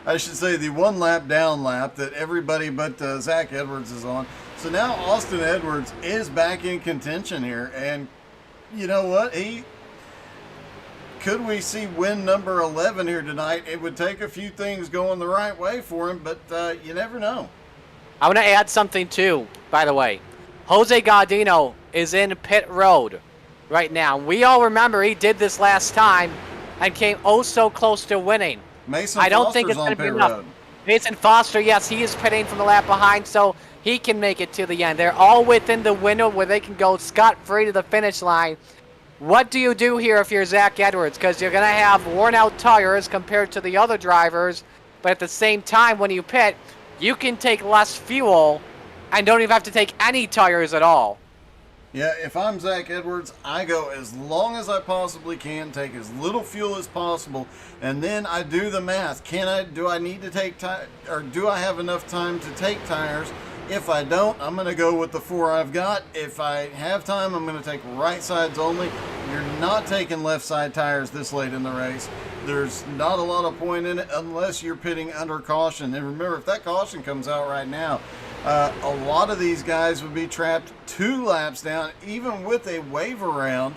I should say the 1 lap down lap that everybody but Zach Edwards is on. So now Austin Edwards is back in contention here, and you know what? Could we see win number 11 here tonight? It would take a few things going the right way for him, but you never know. I want to add something too, by the way. Jose Gaudino is in pit road right now. We all remember he did this last time and came oh so close to winning. Mason I don't think Foster's it's going on to be pit enough. road. Mason Foster, yes, he is pitting from the lap behind, so he can make it to the end. They're all within the window where they can go scot-free to the finish line. What do you do here if you're Zach Edwards? Because you're going to have worn-out tires compared to the other drivers, but at the same time, when you pit, you can take less fuel and don't even have to take any tires at all. Yeah, if I'm Zach Edwards, I go as long as I possibly can, take as little fuel as possible, and then I do the math. Do I need to take or do I have enough time to take tires? If I don't, I'm going to go with the 4 I've got. If I have time, I'm going to take right sides only. You're not taking left side tires this late in the race. There's not a lot of point in it unless you're pitting under caution. And remember, if that caution comes out right now, a lot of these guys would be trapped 2 laps down. Even with a wave around,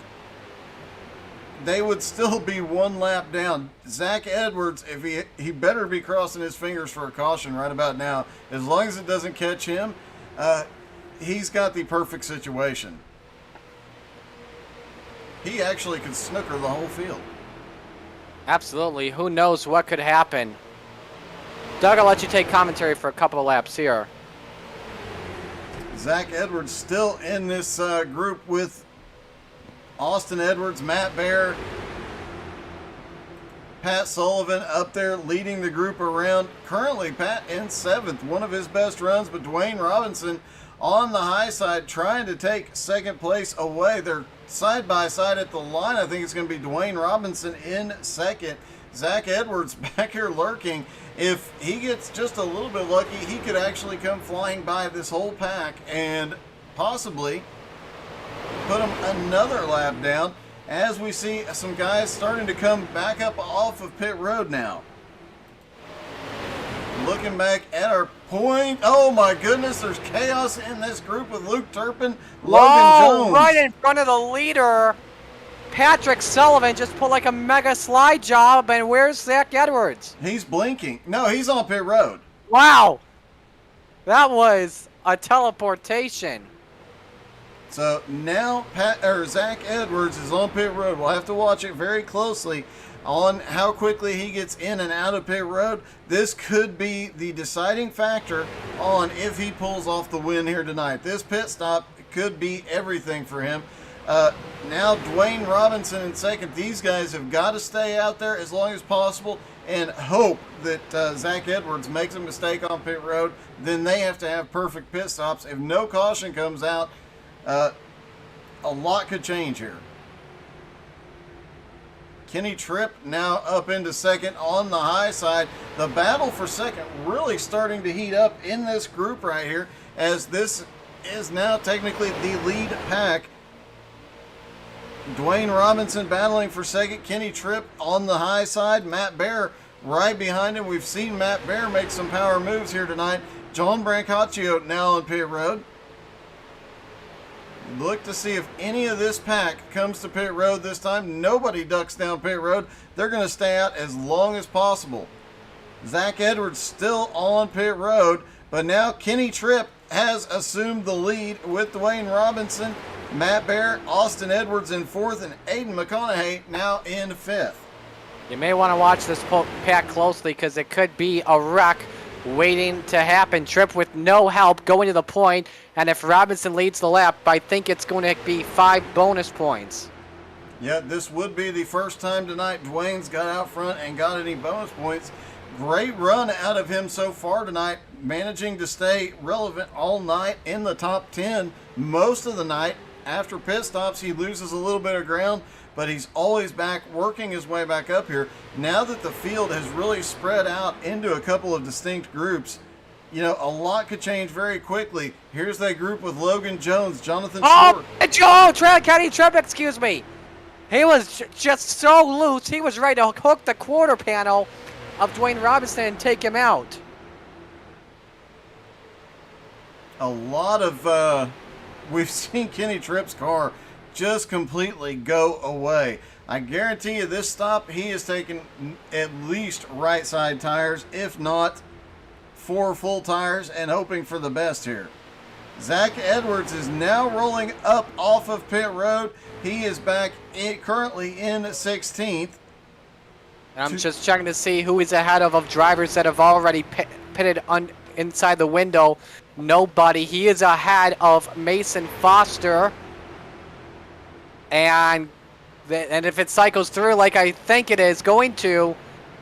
they would still be 1 lap down. Zach Edwards, if he better be crossing his fingers for a caution right about now. As long as it doesn't catch him, he's got the perfect situation. He actually could snooker the whole field. Absolutely. Who knows what could happen? Doug, I'll let you take commentary for a couple of laps here. Zach Edwards still in this group with Austin Edwards, Matt Baer, Pat Sullivan up there leading the group around. Currently, Pat in 7th, one of his best runs, but Dwayne Robinson on the high side trying to take 2nd place away. They're side by side at the line. I think it's going to be Dwayne Robinson in 2nd. Zach Edwards back here lurking. If he gets just a little bit lucky, he could actually come flying by this whole pack and possibly put him another lap down, as we see some guys starting to come back up off of pit road now. Looking back at our point, oh my goodness, there's chaos in this group with Luke Turpin, Logan Jones. Right in front of the leader. Patrick Sullivan just put like a mega slide job, and where's Zach Edwards? He's blinking. No, he's on pit road. Wow. That was a teleportation. So now Zach Edwards is on pit road. We'll have to watch it very closely on how quickly he gets in and out of pit road. This could be the deciding factor on if he pulls off the win here tonight. This pit stop could be everything for him. Now Dwayne Robinson in 2nd. These guys have got to stay out there as long as possible and hope that Zach Edwards makes a mistake on pit road. Then they have to have perfect pit stops. If no caution comes out, a lot could change here. Kenny Tripp now up into 2nd on the high side. The battle for 2nd really starting to heat up in this group right here, as this is now technically the lead pack. Dwayne Robinson battling for 2nd. Kenny Tripp on the high side. Matt Baer right behind him. We've seen Matt Baer make some power moves here tonight. John Brancaccio now on pit road. Look to see if any of this pack comes to pit road this time. Nobody ducks down pit road. They're going to stay out as long as possible. Zach Edwards still on pit road, but now Kenny Tripp has assumed the lead with Dwayne Robinson, Matt Baer, Austin Edwards in 4th, and Aiden McConaughey now in 5th. You may want to watch this pack closely because it could be a wreck waiting to happen. Tripp with no help going to the point, and if Robinson leads the lap, I think it's going to be 5 bonus points. Yeah, this would be the first time tonight Dwayne's got out front and got any bonus points. Great run out of him so far tonight, managing to stay relevant all night in the top 10 most of the night. After pit stops, he loses a little bit of ground, but he's always back, working his way back up here. Now that the field has really spread out into a couple of distinct groups, you know, a lot could change very quickly. Here's that group with Logan Jones, Jonathan Stewart. Kenny Tripp, excuse me. He was just so loose, he was ready to hook the quarter panel of Dwayne Robinson and take him out. A lot of, we've seen Kenny Tripp's car just completely go away. I guarantee you this stop, he has taken at least right side tires, if not 4 full tires, and hoping for the best here. Zach Edwards is now rolling up off of pit road. He is back currently in 16th. And I'm just checking to see who he's ahead of drivers that have already pitted inside the window. Nobody. He is ahead of Mason Foster. And if it cycles through like I think it is going to,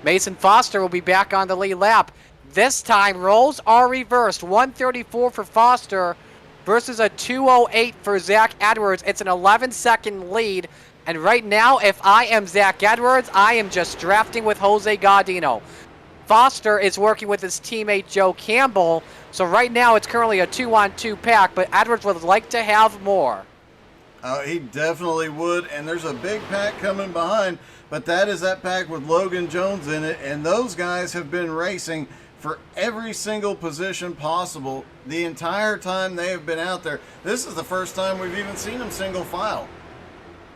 Mason Foster will be back on the lead lap. This time, roles are reversed. 134 for Foster versus a 208 for Zach Edwards. It's an 11-second lead. And right now, if I am Zach Edwards, I am just drafting with Jose Gaudino. Foster is working with his teammate Joe Campbell. So right now, it's currently a 2-on-2 pack, but Edwards would like to have more. He definitely would, and there's a big pack coming behind, but that is that pack with Logan Jones in it, and those guys have been racing for every single position possible the entire time they have been out there. This is the first time we've even seen them single file.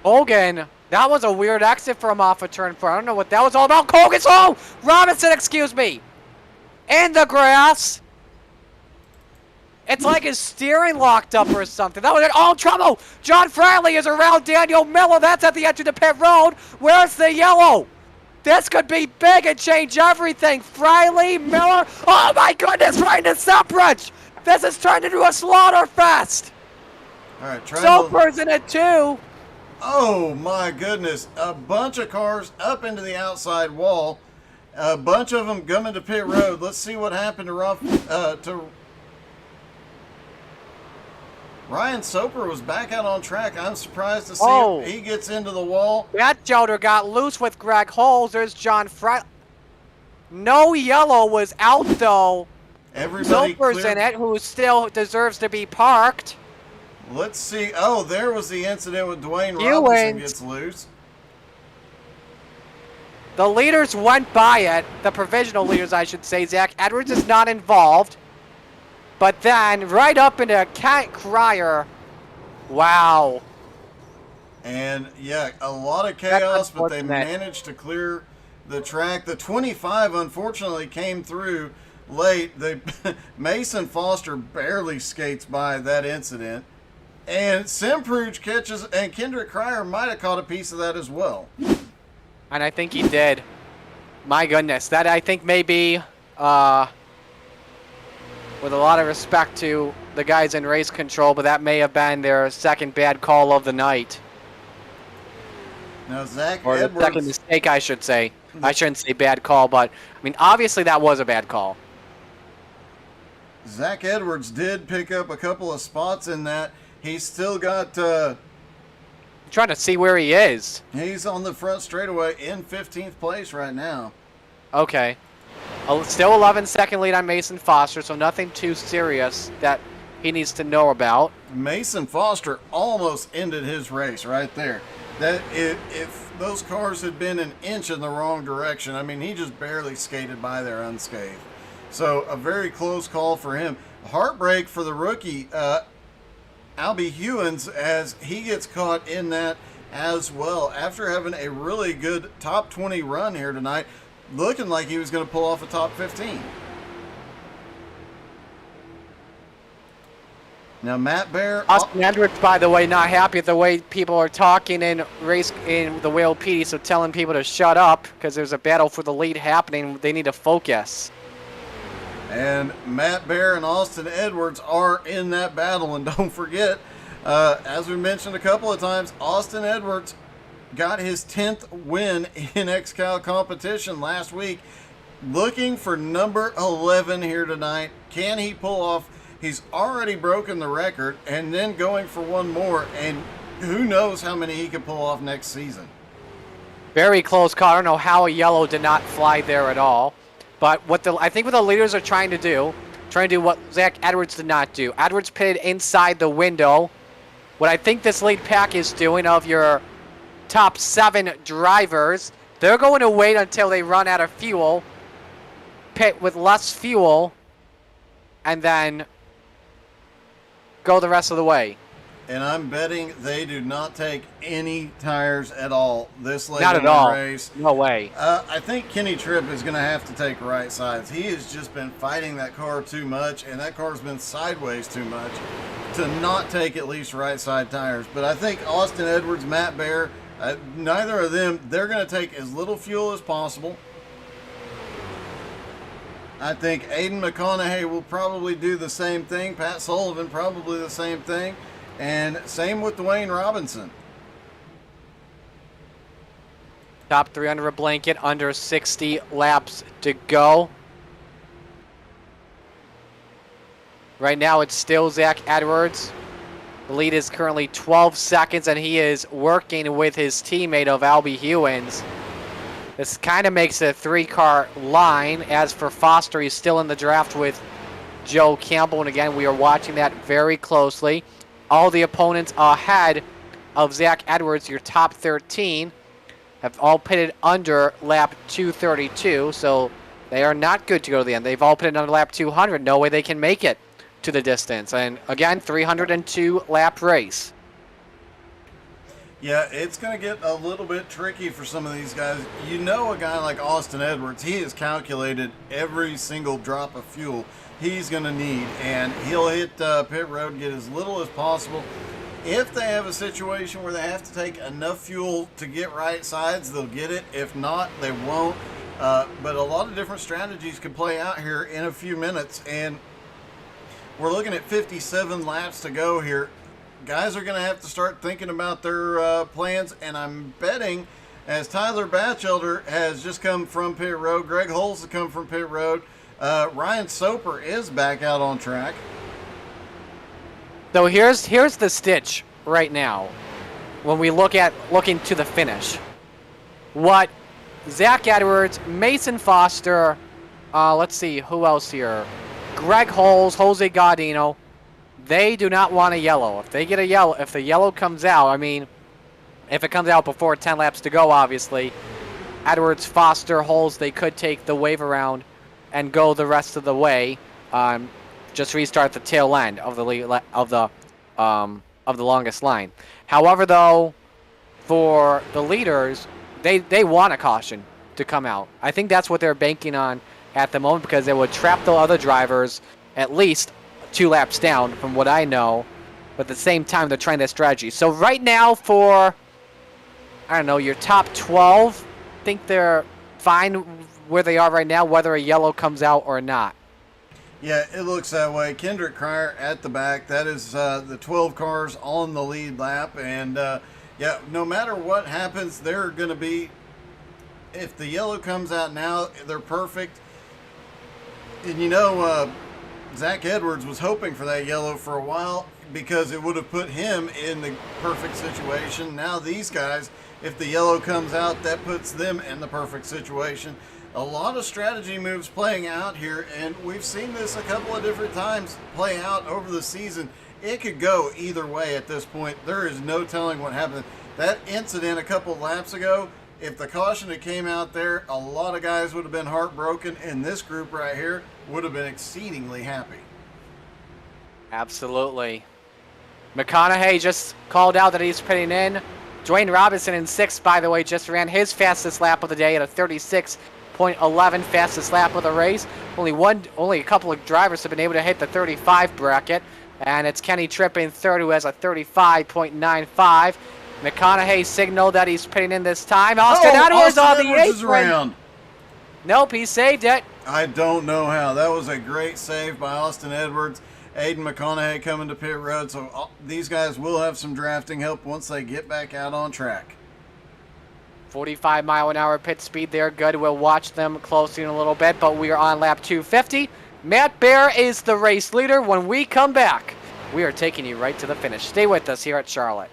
Hogan, that was a weird exit from off of turn 4. I don't know what that was all about. Hogan's home! Robinson, excuse me! In the grass! It's like his steering locked up or something. That was all trouble. John Friley is around Daniel Miller. That's at the edge of the pit road. Where's the yellow? This could be big and change everything. Friley, Miller. Oh my goodness, right into Sepridge. This has turned into a slaughter fest. All right, Soper's in it too. Oh my goodness. A bunch of cars up into the outside wall. A bunch of them coming to pit road. Let's see what happened to Ryan Soper was back out on track. I'm surprised to see if he gets into the wall. That Joder got loose with Greg Holes. There's John Friley. No yellow was out though. Everybody Soper's in it, who still deserves to be parked. Let's see. Oh, there was the incident with Dwayne Robinson gets loose. The leaders went by it. The provisional leaders, I should say. Zach Edwards is not involved. But then, right up into Kent Cryer. Wow. And, yeah, a lot of chaos, but they managed to clear the track. The 25, unfortunately, came through late. Mason Foster barely skates by that incident. And Sempruge catches, and Kendrick Cryer might have caught a piece of that as well. And I think he did. My goodness. That, I think, may be... with a lot of respect to the guys in race control, but that may have been their second bad call of the night. Now, Zach Or Edwards... the second mistake, I should say. I shouldn't say bad call, but, I mean, obviously that was a bad call. Zach Edwards did pick up a couple of spots in that. He's still got... I'm trying to see where he is. He's on the front straightaway in 15th place right now. Okay. Still 11-second lead on Mason Foster, so nothing too serious that he needs to know about. Mason Foster almost ended his race right there. That if those cars had been an inch in the wrong direction, I mean, he just barely skated by there unscathed. So a very close call for him. Heartbreak for the rookie, Albie Hewins, as he gets caught in that as well. After having a really good top 20 run here tonight, looking like he was going to pull off a top 15. Now Matt Bear... Austin Hendricks, by the way, not happy with the way people are talking in the Whale PD, so telling people to shut up because there's a battle for the lead happening. They need to focus. And Matt Bear and Austin Edwards are in that battle. And don't forget, as we mentioned a couple of times, Austin Edwards got his 10th win in XCAL competition last week. Looking for number 11 here tonight. Can he pull off? He's already broken the record and then going for one more. And who knows how many he could pull off next season. Very close call. I don't know how a yellow did not fly there at all. But I think what the leaders are trying to do what Zach Edwards did not do. Edwards pitted inside the window. What I think this lead pack is doing of your top 7 drivers, they're going to wait until they run out of fuel, pit with less fuel, and then go the rest of the way. and I'm betting they do not take any tires at all this late Not in at all. the race. No way. I think Kenny Tripp is going to have to take right sides. He has just been fighting that car too much, and that car's been sideways too much to not take at least right side tires. But I think Austin Edwards, Matt Bear, neither of them, they're going to take as little fuel as possible. I think Aiden McConaughey will probably do the same thing. Pat Sullivan probably the same thing. And same with Dwayne Robinson. Top 3 under a blanket, under 60 laps to go. Right now it's still Zach Edwards. The lead is currently 12 seconds, and he is working with his teammate of Albie Hewins. This kind of makes a 3-car line. As for Foster, he's still in the draft with Joe Campbell. And again, we are watching that very closely. All the opponents ahead of Zach Edwards, your top 13, have all pitted under lap 232. So they are not good to go to the end. They've all pitted under lap 200. No way they can make it to the distance. And again, 302 lap race. Yeah, it's going to get a little bit tricky for some of these guys. You know, a guy like Austin Edwards, he has calculated every single drop of fuel he's going to need, and he'll hit pit road, get as little as possible. If they have a situation where they have to take enough fuel to get right sides, they'll get it. If not, they won't. But a lot of different strategies can play out here in a few minutes, and we're looking at 57 laps to go here. Guys are going to have to start thinking about their plans, and I'm betting as Tyler Batchelder has just come from pit road, Greg Holes has come from pit road, Ryan Soper is back out on track. So here's the stitch right now when we looking to the finish. What Zach Edwards, Mason Foster, let's see who else here, Greg Holes, Jose Gaudino. They do not want a yellow. If they get a yellow, if the yellow comes out, I mean, if it comes out before 10 laps to go, obviously, Edwards, Foster, Holes, they could take the wave around and go the rest of the way. Just restart the tail end of the longest line. However, though, for the leaders, they want a caution to come out. I think that's what they're banking on at the moment, because it would trap the other drivers at least 2 laps down from what I know, but at the same time they're trying that strategy. So right now for, I don't know, your top 12, I think they're fine where they are right now, whether a yellow comes out or not. Yeah, it looks that way. Kendrick Cryer at the back. That is the 12 cars on the lead lap. And, yeah, no matter what happens, they're going to be, if the yellow comes out now, they're perfect. And, you know, Zach Edwards was hoping for that yellow for a while because it would have put him in the perfect situation. Now these guys, if the yellow comes out, that puts them in the perfect situation. A lot of strategy moves playing out here, and we've seen this a couple of different times play out over the season. It could go either way at this point. There is no telling what happened. That incident a couple laps ago, if the caution had came out there, a lot of guys would have been heartbroken, and this group right here would have been exceedingly happy. Absolutely. McConaughey just called out that he's pitting in. Dwayne Robinson in 6th, by the way, just ran his fastest lap of the day at a 36.11 fastest lap of the race. Only a couple of drivers have been able to hit the 35 bracket, and it's Kenny Tripp in 3rd, who has a 35.95. McConaughey signaled that he's pitting in this time. Austin Edwards on the 8th round. Nope, he saved it. I don't know how. That was a great save by Austin Edwards. Aiden McConaughey coming to pit road, so these guys will have some drafting help once they get back out on track. 45-mile-an-hour pit speed there. Good. We'll watch them closely in a little bit, but we are on lap 250. Matt Bear is the race leader. When we come back, we are taking you right to the finish. Stay with us here at Charlotte.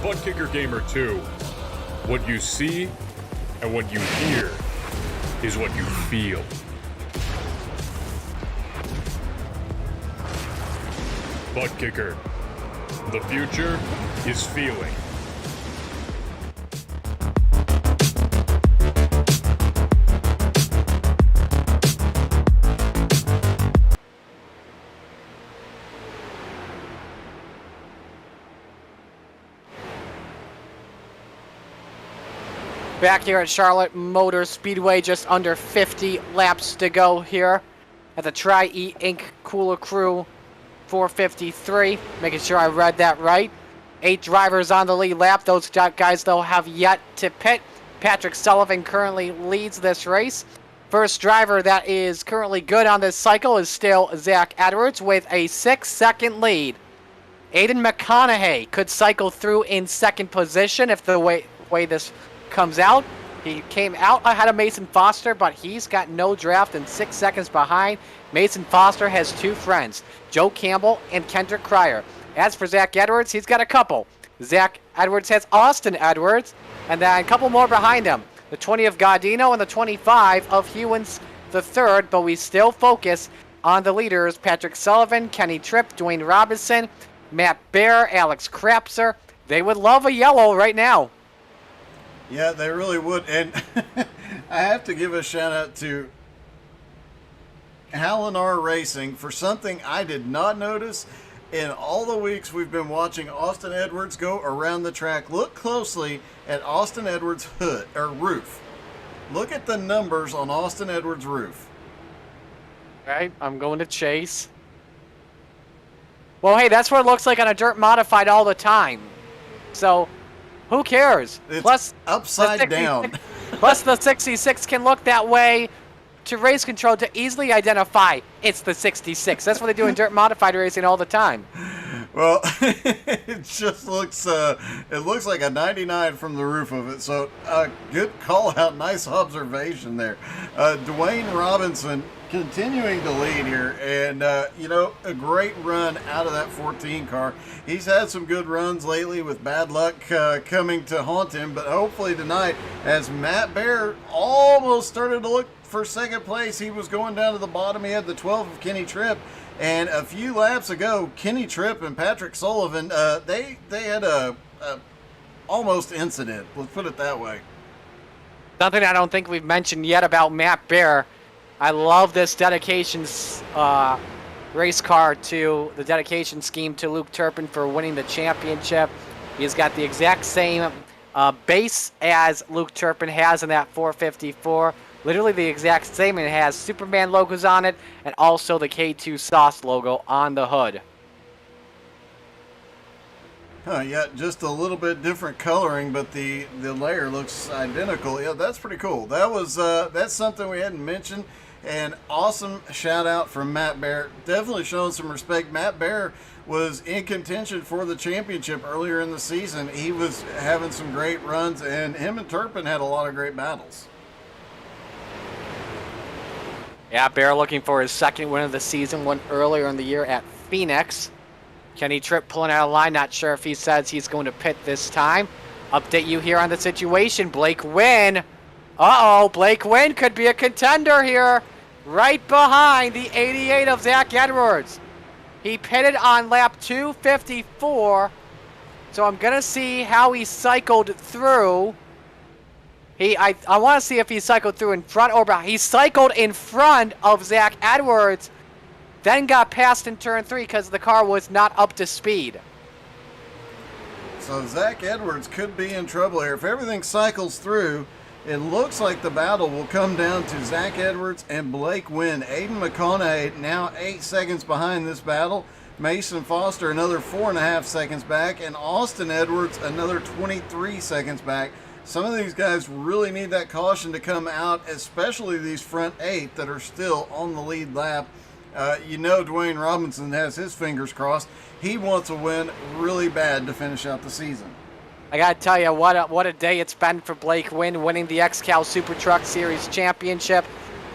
Butt Kicker Gamer 2, what you see and what you hear is what you feel. Butt Kicker. The future is feeling. Back here at Charlotte Motor Speedway, just under 50 laps to go here at the Tri-E Inc. Cooler Crew 453. Making sure I read that right. 8 drivers on the lead lap. Those guys, though, have yet to pit. Patrick Sullivan currently leads this race. First driver that is currently good on this cycle is still Zach Edwards with a 6-second lead. Aiden McConaughey could cycle through in second position if the way this comes out. He came out ahead of Mason Foster, but he's got no draft and 6 seconds behind. Mason Foster has 2 friends, Joe Campbell and Kendrick Cryer. As for Zach Edwards, he's got a couple. Zach Edwards has Austin Edwards, and then a couple more behind him. The 20 of Gaudino and the 25 of Hewins III, but we still focus on the leaders, Patrick Sullivan, Kenny Tripp, Dwayne Robinson, Matt Bear, Alex Krapser. They would love a yellow right now. Yeah, they really would. And I have to give a shout out to Halinar Racing for something I did not notice in all the weeks we've been watching Austin Edwards go around the track. Look closely at Austin Edwards' hood or roof. Look at the numbers on Austin Edwards' roof. Right, I'm going to chase. Well, hey, that's what it looks like on a dirt modified all the time. So, who cares? It's plus, upside down. Plus, the 66 can look that way to race control to easily identify it's the 66. That's what they do in dirt modified racing all the time. Well, it just looks it looks like a 99 from the roof of it. So, good call out, nice observation there. Dwayne Robinson continuing to lead here, and you know, a great run out of that 14 car. He's had some good runs lately with bad luck coming to haunt him, but hopefully tonight, as Matt Bear almost started to look for second place, he was going down to the bottom. He had the 12 of Kenny Tripp, and a few laps ago, Kenny Tripp and Patrick Sullivan, they had a almost incident. Let's put it that way. Something I don't think we've mentioned yet about Matt Bear. I love this dedication race car to the dedication scheme to Luke Turpin for winning the championship. He's got the exact same base as Luke Turpin has in that 454. Literally the exact same. It has Superman logos on it and also the K2 Sauce logo on the hood. Yeah, just a little bit different coloring, but the layer looks identical. Yeah, that's pretty cool. That was that's something we hadn't mentioned. And awesome shout out from Matt Bear. Definitely showing some respect. Matt Bear was in contention for the championship earlier in the season. He was having some great runs, and him and Turpin had a lot of great battles. Yeah, Bear looking for his second win of the season, one earlier in the year at Phoenix. Kenny Tripp pulling out of line, not sure if he says he's going to pit this time. Update you here on the situation. Blake Wynn. Uh-oh, Blake Wynn could be a contender here. Right behind the 88 of Zach Edwards. He pitted on lap 254. So I'm going to see how he cycled through. I want to see if he cycled through in front or behind. He cycled in front of Zach Edwards, then got passed in turn 3 because the car was not up to speed. So Zach Edwards could be in trouble here. If everything cycles through, it looks like the battle will come down to Zach Edwards and Blake Wynn. Aiden McConaughey now 8 seconds behind this battle. Mason Foster another 4.5 seconds back. And Austin Edwards another 23 seconds back. Some of these guys really need that caution to come out, especially these front 8 that are still on the lead lap. You know Dwayne Robinson has his fingers crossed. He wants a win really bad to finish out the season. I got to tell you, what a day it's been for Blake Wynn, winning the XCAL Super Truck Series Championship.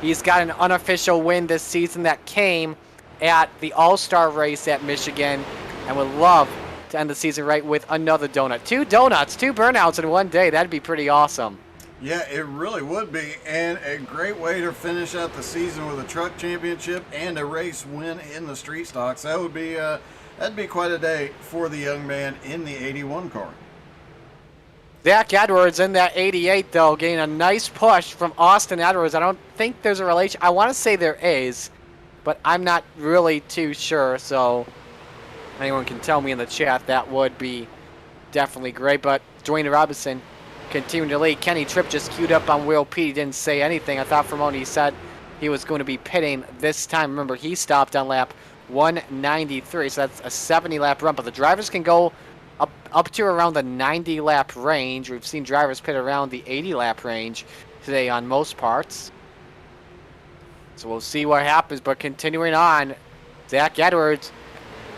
He's got an unofficial win this season that came at the All-Star race at Michigan, and would love to end the season right with another donut. 2 donuts, 2 burnouts in one day. That'd be pretty awesome. Yeah, it really would be, and a great way to finish out the season with a truck championship and a race win in the street stocks. That would be that'd be quite a day for the young man in the 81 car. Zach Edwards in that 88, though, getting a nice push from Austin Edwards. I don't think there's a relation. I want to say there is, but I'm not really too sure. So anyone can tell me in the chat. That would be definitely great. But Dwayne Robinson continuing to lead. Kenny Tripp just queued up on Will Pete. He didn't say anything. I thought for a moment he said he was going to be pitting this time. Remember, he stopped on lap 193, so that's a 70-lap run. But the drivers can go up to around the 90-lap range. We've seen drivers pit around the 80-lap range today on most parts. So we'll see what happens. But continuing on, Zach Edwards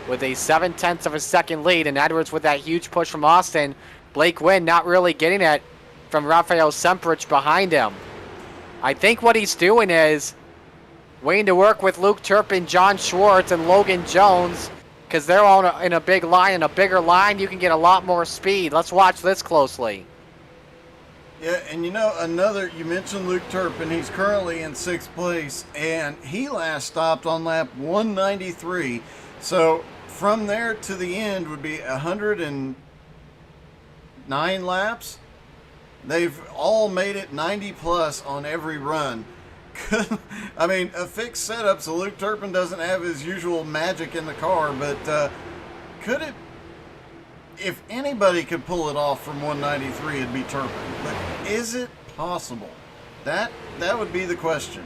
with a 0.7 of a second lead, and Edwards with that huge push from Austin. Blake Wynn not really getting it from Rafael Semprich behind him. I think what he's doing is waiting to work with Luke Turpin, John Schwartz, and Logan Jones, because they're all in a big line. In a bigger line, you can get a lot more speed. Let's watch this closely. Yeah, and you know, you mentioned Luke Turpin. He's currently in 6th place, and he last stopped on lap 193. So from there to the end would be 109 laps. They've all made it 90 plus on every run. I mean, a fixed setup, so Luke Turpin doesn't have his usual magic in the car, but could it, if anybody could pull it off from 193, it'd be Turpin. But is it possible? That would be the question.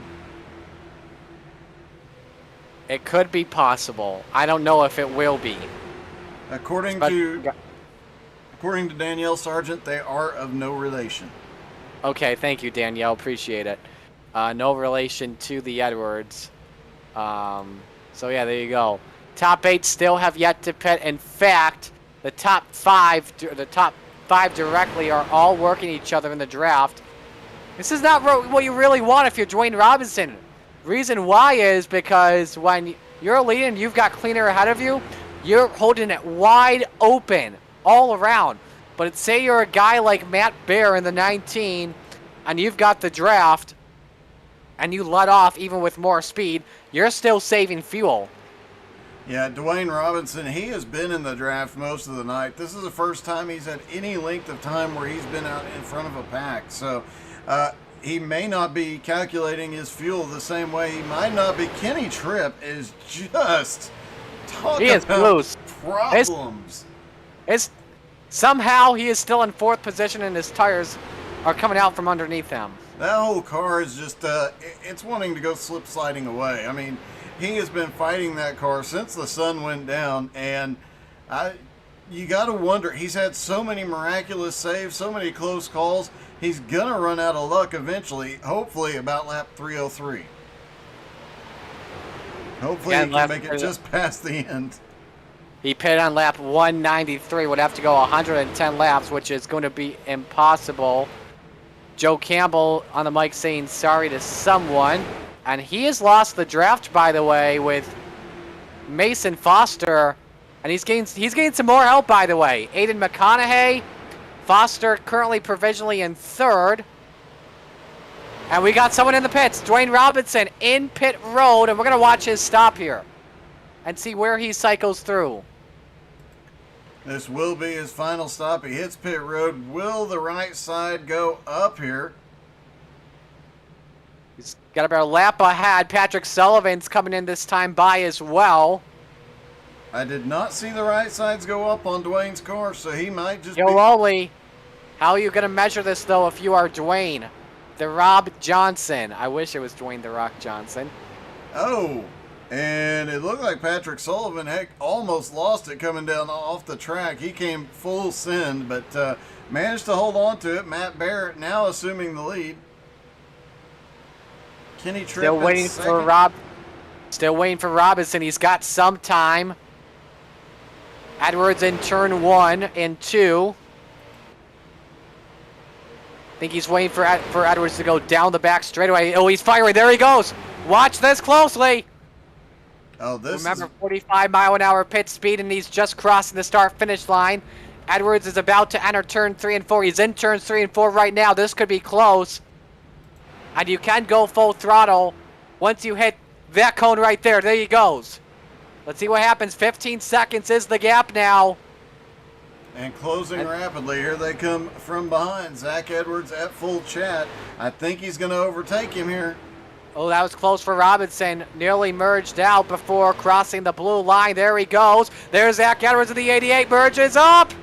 It could be possible. I don't know if it will be. According to Danielle Sargent, they are of no relation. Okay, thank you, Danielle. Appreciate it. No relation to the Edwards. So yeah, there you go. Top 8 still have yet to pit. In fact, the top five directly are all working each other in the draft. This is not what you really want if you're Dwayne Robinson. Reason why is because when you're leading, you've got cleaner ahead of you. You're holding it wide open all around. But say you're a guy like Matt Bear in the 19, and you've got the draft, and you let off even with more speed, you're still saving fuel. Yeah, Dwayne Robinson, he has been in the draft most of the night. This is the first time he's had any length of time where he's been out in front of a pack. So he may not be calculating his fuel the same way. He might not be. Kenny Tripp is just talking about problems. Somehow he is still in 4th position and his tires are coming out from underneath him. That whole car is just, it's wanting to go slip sliding away. I mean, he has been fighting that car since the sun went down, and you got to wonder, he's had so many miraculous saves, so many close calls, he's going to run out of luck eventually, hopefully about lap 303. Hopefully he can make it just past the end. He pitted on lap 193, would have to go 110 laps, which is going to be impossible. Joe Campbell on the mic saying sorry to someone. And he has lost the draft, by the way, with Mason Foster. And he's gained some more help, by the way. Aiden McConaughey. Foster currently provisionally in 3rd. And we got someone in the pits. Dwayne Robinson in pit road. And we're going to watch his stop here and see where he cycles through. This will be his final stop. He hits pit road. Will the right side go up here? He's got about a lap ahead. Patrick Sullivan's coming in this time by as well. I did not see the right sides go up on Dwayne's car, so he might just Joe Rowley, how are you going to measure this, though, if you are Dwayne The Rob Johnson? I wish it was Dwayne The Rock Johnson. Oh, and it looked like Patrick Sullivan, heck, almost lost it coming down off the track. He came full send, but managed to hold on to it. Matt Barrett now assuming the lead. Kenny Tripp Still waiting for Rob. Still waiting for Robinson. He's got some time. Edwards in turn 1 and 2. I think he's waiting for Edwards to go down the back straightaway. Oh, he's firing. There he goes. Watch this closely. Oh, this Remember, is 45-mile-an-hour pit speed, and he's just crossing the start-finish line. Edwards is about to enter turn 3 and 4. He's in turns 3 and 4 right now. This could be close. And you can go full throttle once you hit that cone right there. There he goes. Let's see what happens. 15 seconds is the gap now. and closing rapidly. Here they come from behind. Zach Edwards at full chat. I think he's going to overtake him here. Oh, that was close for Robinson. Nearly merged out before crossing the blue line. There he goes. There's Zach Edwards in the 88. Merges up.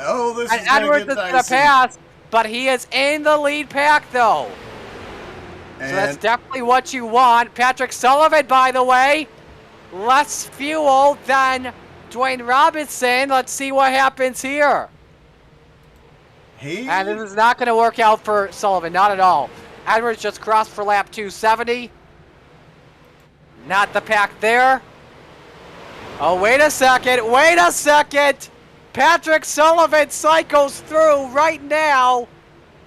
Oh, this And is going Edwards to is get going to dicey. pass, but he is in the lead pack, though. So And that's definitely what you want. Patrick Sullivan, by the way, less fuel than Dwayne Robinson. Let's see what happens here. And this is not going to work out for Sullivan, not at all. Edwards just crossed for lap 270. Not the pack there. Oh, wait a second. Wait a second. Patrick Sullivan cycles through right now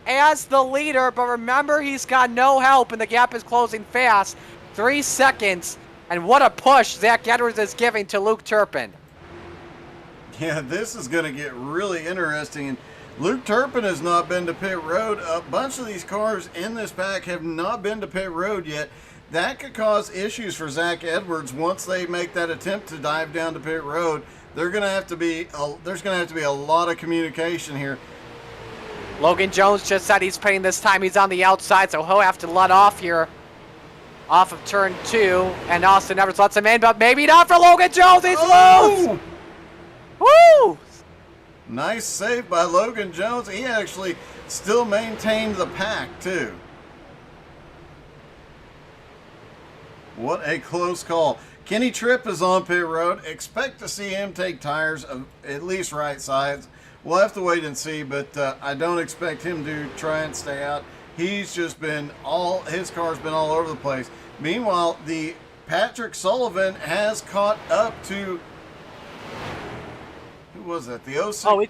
as the leader, but remember, he's got no help, and the gap is closing fast. 3 seconds, and what a push Zach Edwards is giving to Luke Turpin. yeah, this is going to get really interesting. And Luke Turpin has not been to pit road. A bunch of these cars in this pack have not been to pit road yet. That could cause issues for Zach Edwards once they make that attempt to dive down to pit road. There's going to have to be a lot of communication here. Logan Jones just said he's pitting this time. He's on the outside, so he'll have to let off here off of turn 2. And Austin Edwards lets him in, but maybe not for Logan Jones. He's loose. Woo! Nice save by Logan Jones. He actually still maintained the pack, too. What a close call. Kenny Tripp is on pit road. Expect to see him take tires of at least right sides. We'll have to wait and see, but I don't expect him to try and stay out. He's just been his car's been all over the place. Meanwhile, the Patrick Sullivan has caught up to, who was that? The 06. Oh,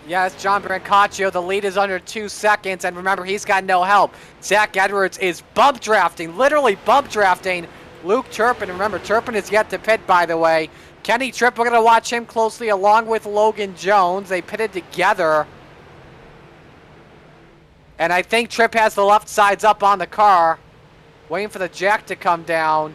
yeah, it's John Brancaccio. The lead is under 2 seconds, and remember, he's got no help. Zach Edwards is bump drafting, literally bump drafting Luke Turpin. Remember, Turpin is yet to pit, by the way. Kenny Tripp, we're going to watch him closely along with Logan Jones. They pitted together. And I think Tripp has the left sides up on the car, waiting for the jack to come down.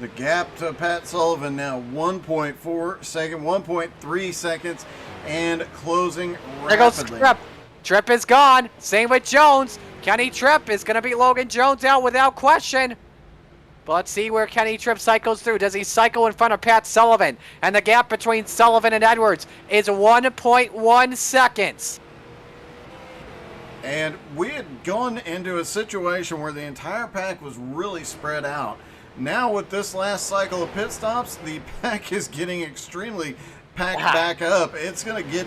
The gap to Pat Sullivan now 1.3 seconds, and closing There goes rapidly. Tripp. Tripp is gone. Same with Jones. Kenny Tripp is going to beat Logan Jones out without question. But let's see where Kenny Tripp cycles through. Does he cycle in front of Pat Sullivan? And the gap between Sullivan and Edwards is 1.1 seconds. And we had gone into a situation where the entire pack was really spread out. Now with this last cycle of pit stops, the pack is getting extremely packed back up. It's going to get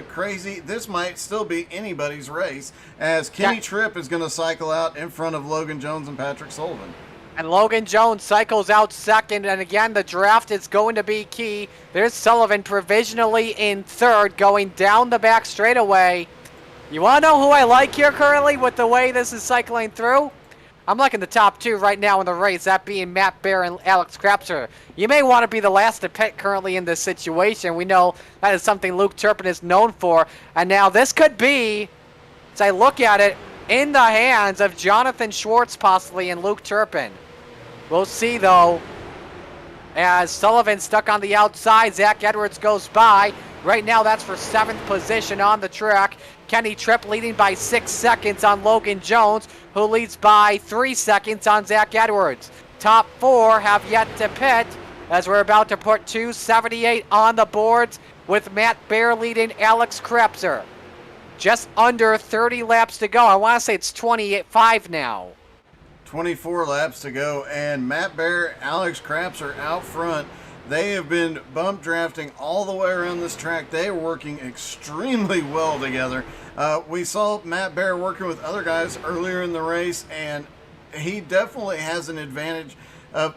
crazy. This might still be anybody's race, as Kenny Tripp is going to cycle out in front of Logan Jones and Patrick Sullivan. And Logan Jones cycles out second, and again, the draft is going to be key. There's Sullivan provisionally in third, going down the back straightaway. You want to know who I like here currently with the way this is cycling through? I'm liking the top 2 right now in the race, that being Matt Baer and Alex Krapser. You may want to be the last to pit currently in this situation. We know that is something Luke Turpin is known for. And now this could be, as I look at it, in the hands of Jonathan Schwartz possibly and Luke Turpin. We'll see, though, as Sullivan stuck on the outside. Zach Edwards goes by. Right now, that's for 7th position on the track. Kenny Tripp leading by 6 seconds on Logan Jones, who leads by 3 seconds on Zach Edwards. Top 4 have yet to pit, as we're about to put 278 on the boards, with Matt Baer leading Alex Krapser. Just under 30 laps to go. I want to say it's 25 now. 24 laps to go, and Matt Baer, Alex Krapser out front. They have been bump drafting all the way around this track. They are working extremely well together. We saw Matt Baer working with other guys earlier in the race, and he definitely has an advantage of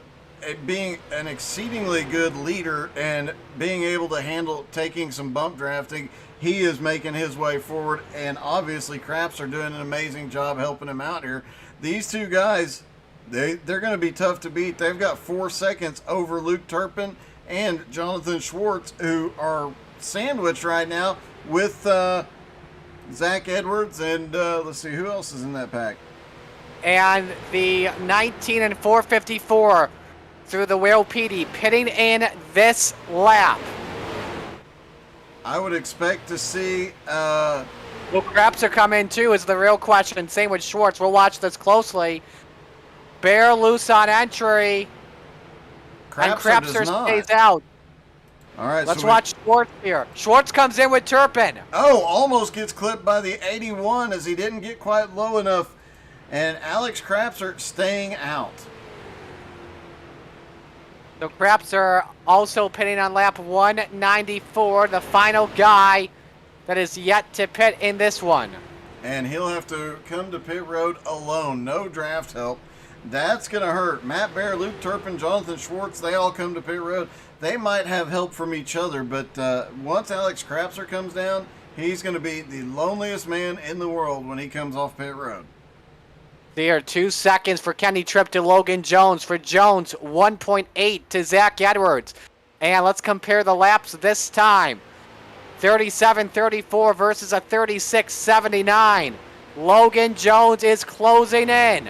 being an exceedingly good leader and being able to handle taking some bump drafting. He is making his way forward, and obviously Krapser doing an amazing job helping him out here. these two guys, they're going to be tough to beat. They've got 4 seconds over Luke Turpin and Jonathan Schwartz, who are sandwiched right now with Zach Edwards and let's see who else is in that pack. And the 19 and 454 through the Will PD pitting in this lap. I would expect to see. Will Krapser come in too is the real question. Same with Schwartz. We'll watch this closely. Bear loose on entry. And Krapser stays out. All right, let's watch Schwartz here. Schwartz comes in with Turpin. Oh, almost gets clipped by the 81 as he didn't get quite low enough. And Alex Krapser staying out. The Krapser also pitting on lap 194, the final guy that is yet to pit in this one. And he'll have to come to pit road alone. No draft help. That's going to hurt. Matt Bear, Luke Turpin, Jonathan Schwartz, they all come to pit road. They might have help from each other, but once Alex Krapser comes down, he's going to be the loneliest man in the world when he comes off pit road. There, 2 seconds for Kenny Tripp to Logan Jones. For Jones, 1.8 to Zach Edwards. And let's compare the laps this time. 37-34 versus a 36-79. Logan Jones is closing in.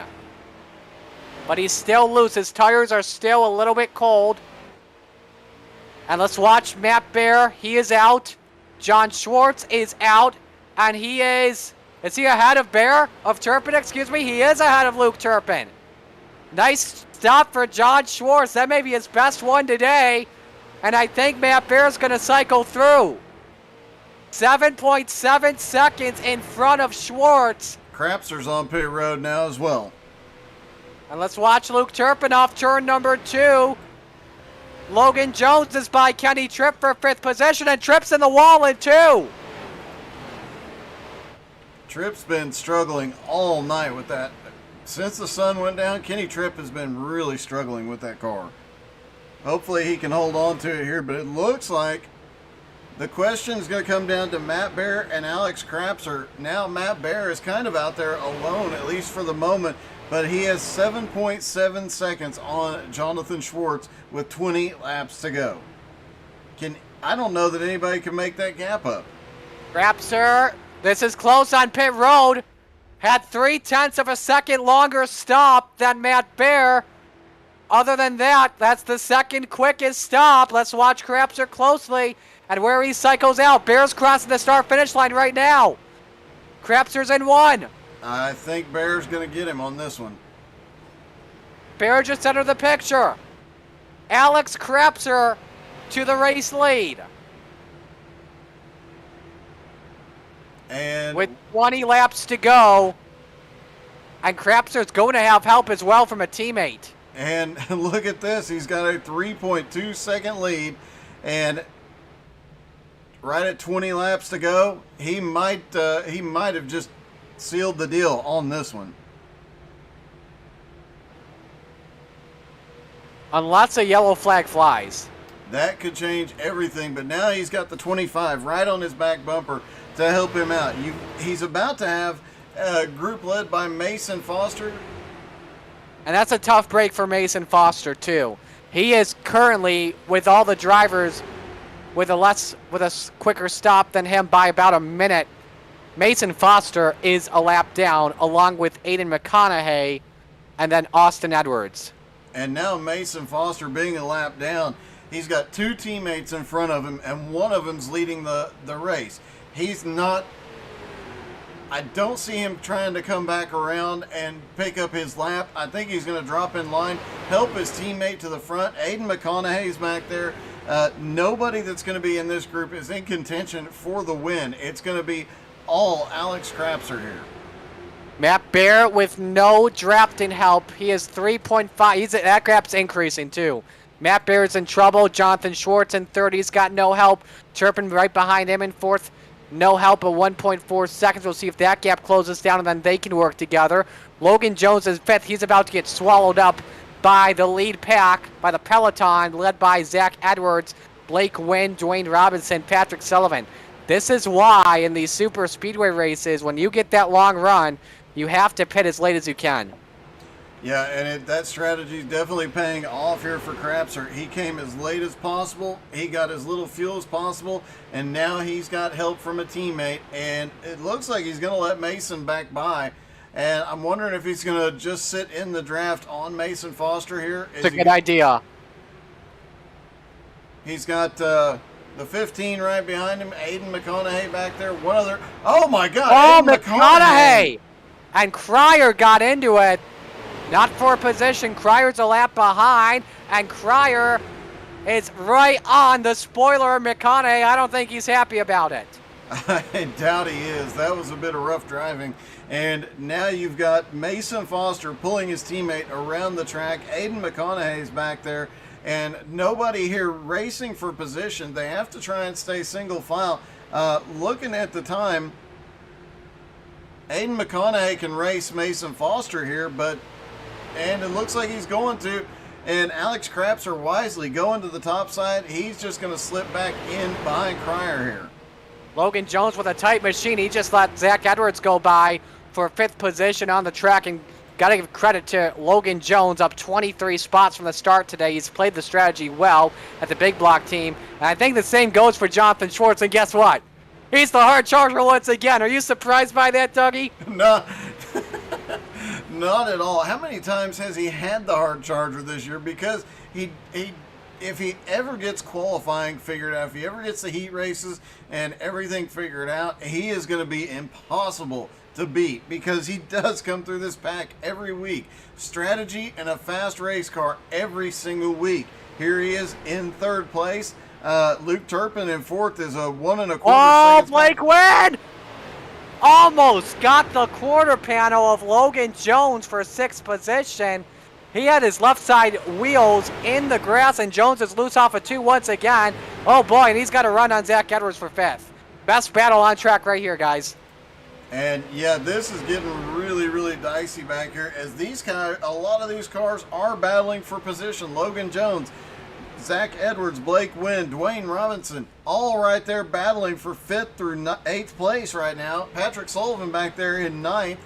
But he's still loose. His tires are still a little bit cold. And let's watch Matt Bear. He is out. John Schwartz is out. And he is he ahead of Bear? Of Turpin, excuse me? He is ahead of Luke Turpin. Nice stop for John Schwartz. That may be his best one today. And I think Matt Bear's going to cycle through. 7.7 seconds in front of Schwartz. Krapser's on pit road now as well. And let's watch Luke Turpin off turn number 2. Logan Jones is by Kenny Tripp for 5th position, and Tripp's in the wall in 2. Tripp's been struggling all night with that. Since the sun went down, Kenny Tripp has been really struggling with that car. Hopefully he can hold on to it here, but it looks like the question is going to come down to Matt Bear and Alex Krapser. Now Matt Bear is kind of out there alone, at least for the moment, but he has 7.7 seconds on Jonathan Schwartz with 20 laps to go. I don't know that anybody can make that gap up. Krapser, this is close on pit road. Had 0.3 of a second longer stop than Matt Bear. Other than that, that's the second quickest stop. Let's watch Krapser closely and where he cycles out. Bear's crossing the start-finish line right now. Krapser's in 1. I think Bear's going to get him on this one. Bear just entered the picture. Alex Krapser to the race lead. And with 20 laps to go. And Krapser's going to have help as well from a teammate. And look at this. He's got a 3.2 second lead. And right at 20 laps to go, he might have just sealed the deal on this one. Unless a yellow flag flies. That could change everything, but now he's got the 25 right on his back bumper to help him out. He's about to have a group led by Mason Foster. And that's a tough break for Mason Foster, too. He is currently, with all the drivers, with a quicker stop than him by about a minute. Mason Foster is a lap down, along with Aiden McConaughey and then Austin Edwards. And now Mason Foster being a lap down, he's got 2 teammates in front of him, and one of them's leading the race. He's not... I don't see him trying to come back around and pick up his lap. I think he's going to drop in line, help his teammate to the front. Aiden McConaughey's back there. Nobody that's going to be in this group is in contention for the win. It's going to be all Alex Krapser here. Matt Bear with no drafting help. He is 3.5. That gap's increasing too. Matt Bear is in trouble. Jonathan Schwartz in 30. He's got no help. Turpin right behind him in 4th. No help at 1.4 seconds. We'll see if that gap closes down and then they can work together. Logan Jones is 5th. He's about to get swallowed up by the lead pack, by the peloton, led by Zach Edwards, Blake Wynn, Dwayne Robinson, Patrick Sullivan. This is why in these super speedway races, when you get that long run, you have to pit as late as you can. Yeah, and that strategy is definitely paying off here for Crapser. He came as late as possible. He got as little fuel as possible, and now he's got help from a teammate. And it looks like he's going to let Mason back by. And I'm wondering if he's going to just sit in the draft on Mason Foster here. It's a good idea. He's got the 15 right behind him. Aiden McConaughey back there. One other. Oh, my God. Oh, Aiden McConaughey! And Cryer got into it. Not for position. Cryer's a lap behind, and Cryer is right on the spoiler of McConaughey. I don't think he's happy about it. I doubt he is. That was a bit of rough driving. And now you've got Mason Foster pulling his teammate around the track. Aiden McConaughey's back there. And nobody here racing for position. They have to try and stay single file. Looking at the time, Aiden McConaughey can race Mason Foster here, and it looks like he's going to. And Alex Crapser wisely going to the top side. He's just going to slip back in behind Cryer here. Logan Jones with a tight machine. He just let Zach Edwards go by for 5th position on the track. And got to give credit to Logan Jones, up 23 spots from the start today. He's played the strategy well at the big block team. And I think the same goes for Jonathan Schwartz. And guess what? He's the hard charger once again. Are you surprised by that, Dougie? No. Not at all. How many times has he had the hard charger this year? Because if he ever gets qualifying figured out, if he ever gets the heat races and everything figured out, he is going to be impossible to beat, because he does come through this pack every week. Strategy and a fast race car every single week. Here he is in 3rd place. Luke Turpin in 4th is a 1 1/4 seconds. Blake Wynn! Almost got the quarter panel of Logan Jones for 6th position. He had his left side wheels in the grass, and Jones is loose off of 2 once again. Oh boy, and he's got a run on Zach Edwards for 5th. Best battle on track right here, guys. And yeah, this is getting really, really dicey back here, as a lot of these cars are battling for position. Logan Jones, Zach Edwards, Blake Wynn, Dwayne Robinson, all right there battling for 5th through 8th place right now. Patrick Sullivan back there in 9th.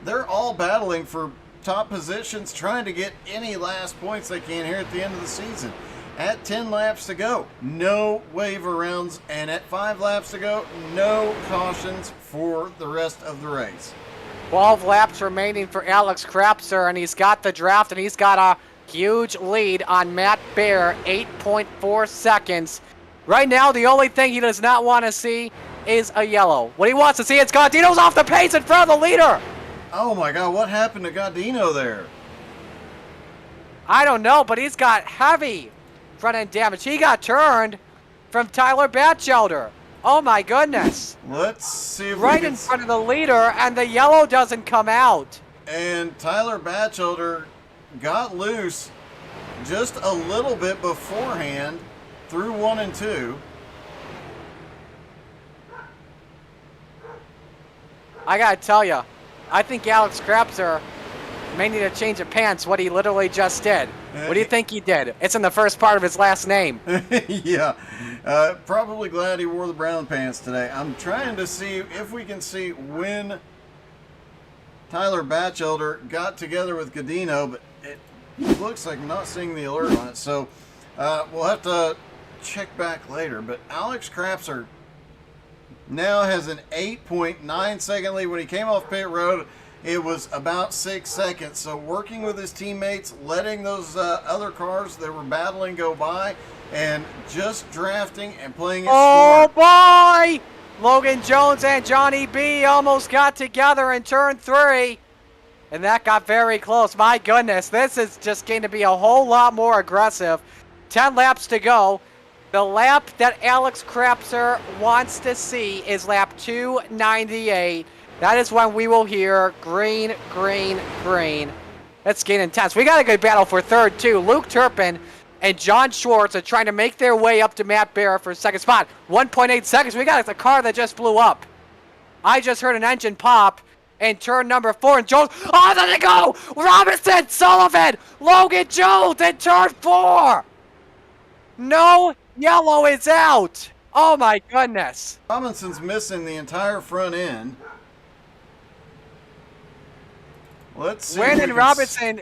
They're all battling for top positions, trying to get any last points they can here at the end of the season. At 10 laps to go, no waiver rounds, and at 5 laps to go, no cautions for the rest of the race. 12 laps remaining for Alex Crapser, and he's got the draft, and he's got a huge lead on Matt Bear, 8.4 seconds. Right now, the only thing he does not want to see is a yellow. What he wants to see is Godino's off the pace in front of the leader. Oh my God, what happened to Godino there? I don't know, but he's got heavy front end damage. He got turned from Tyler Batchelder. Oh my goodness. Let's see if right in front of the leader, and the yellow doesn't come out. And Tyler Batchelder got loose just a little bit beforehand through 1 and 2. I gotta tell you, I think Alex Crapser may need a change of pants, what he literally just did. What do you think he did? It's in the first part of his last name. Yeah, probably glad he wore the brown pants today. I'm trying to see if we can see when Tyler Batchelder got together with Godino, but it looks like I'm not seeing the alert on it, so we'll have to check back later. But Alex Crapser now has an 8.9 second lead. When he came off pit road, it was about 6 seconds. So working with his teammates, letting those other cars that were battling go by, and just drafting and playing it smart. Oh boy! Logan Jones and Johnny B almost got together in turn 3. And that got very close. My goodness, this is just going to be a whole lot more aggressive. 10 laps to go. The lap that Alex Crapser wants to see is lap 298. That is when we will hear green, green, green. It's getting intense. We got a good battle for 3rd, too. Luke Turpin and John Schwartz are trying to make their way up to Matt Bear for 2nd spot. 1.8 seconds. We got a car that just blew up. I just heard an engine pop in turn number 4. And Jones, oh, there they go! Robinson, Sullivan, Logan Jones in turn 4. No yellow is out. Oh, my goodness. Robinson's missing the entire front end. Let's see. Wynn and Robinson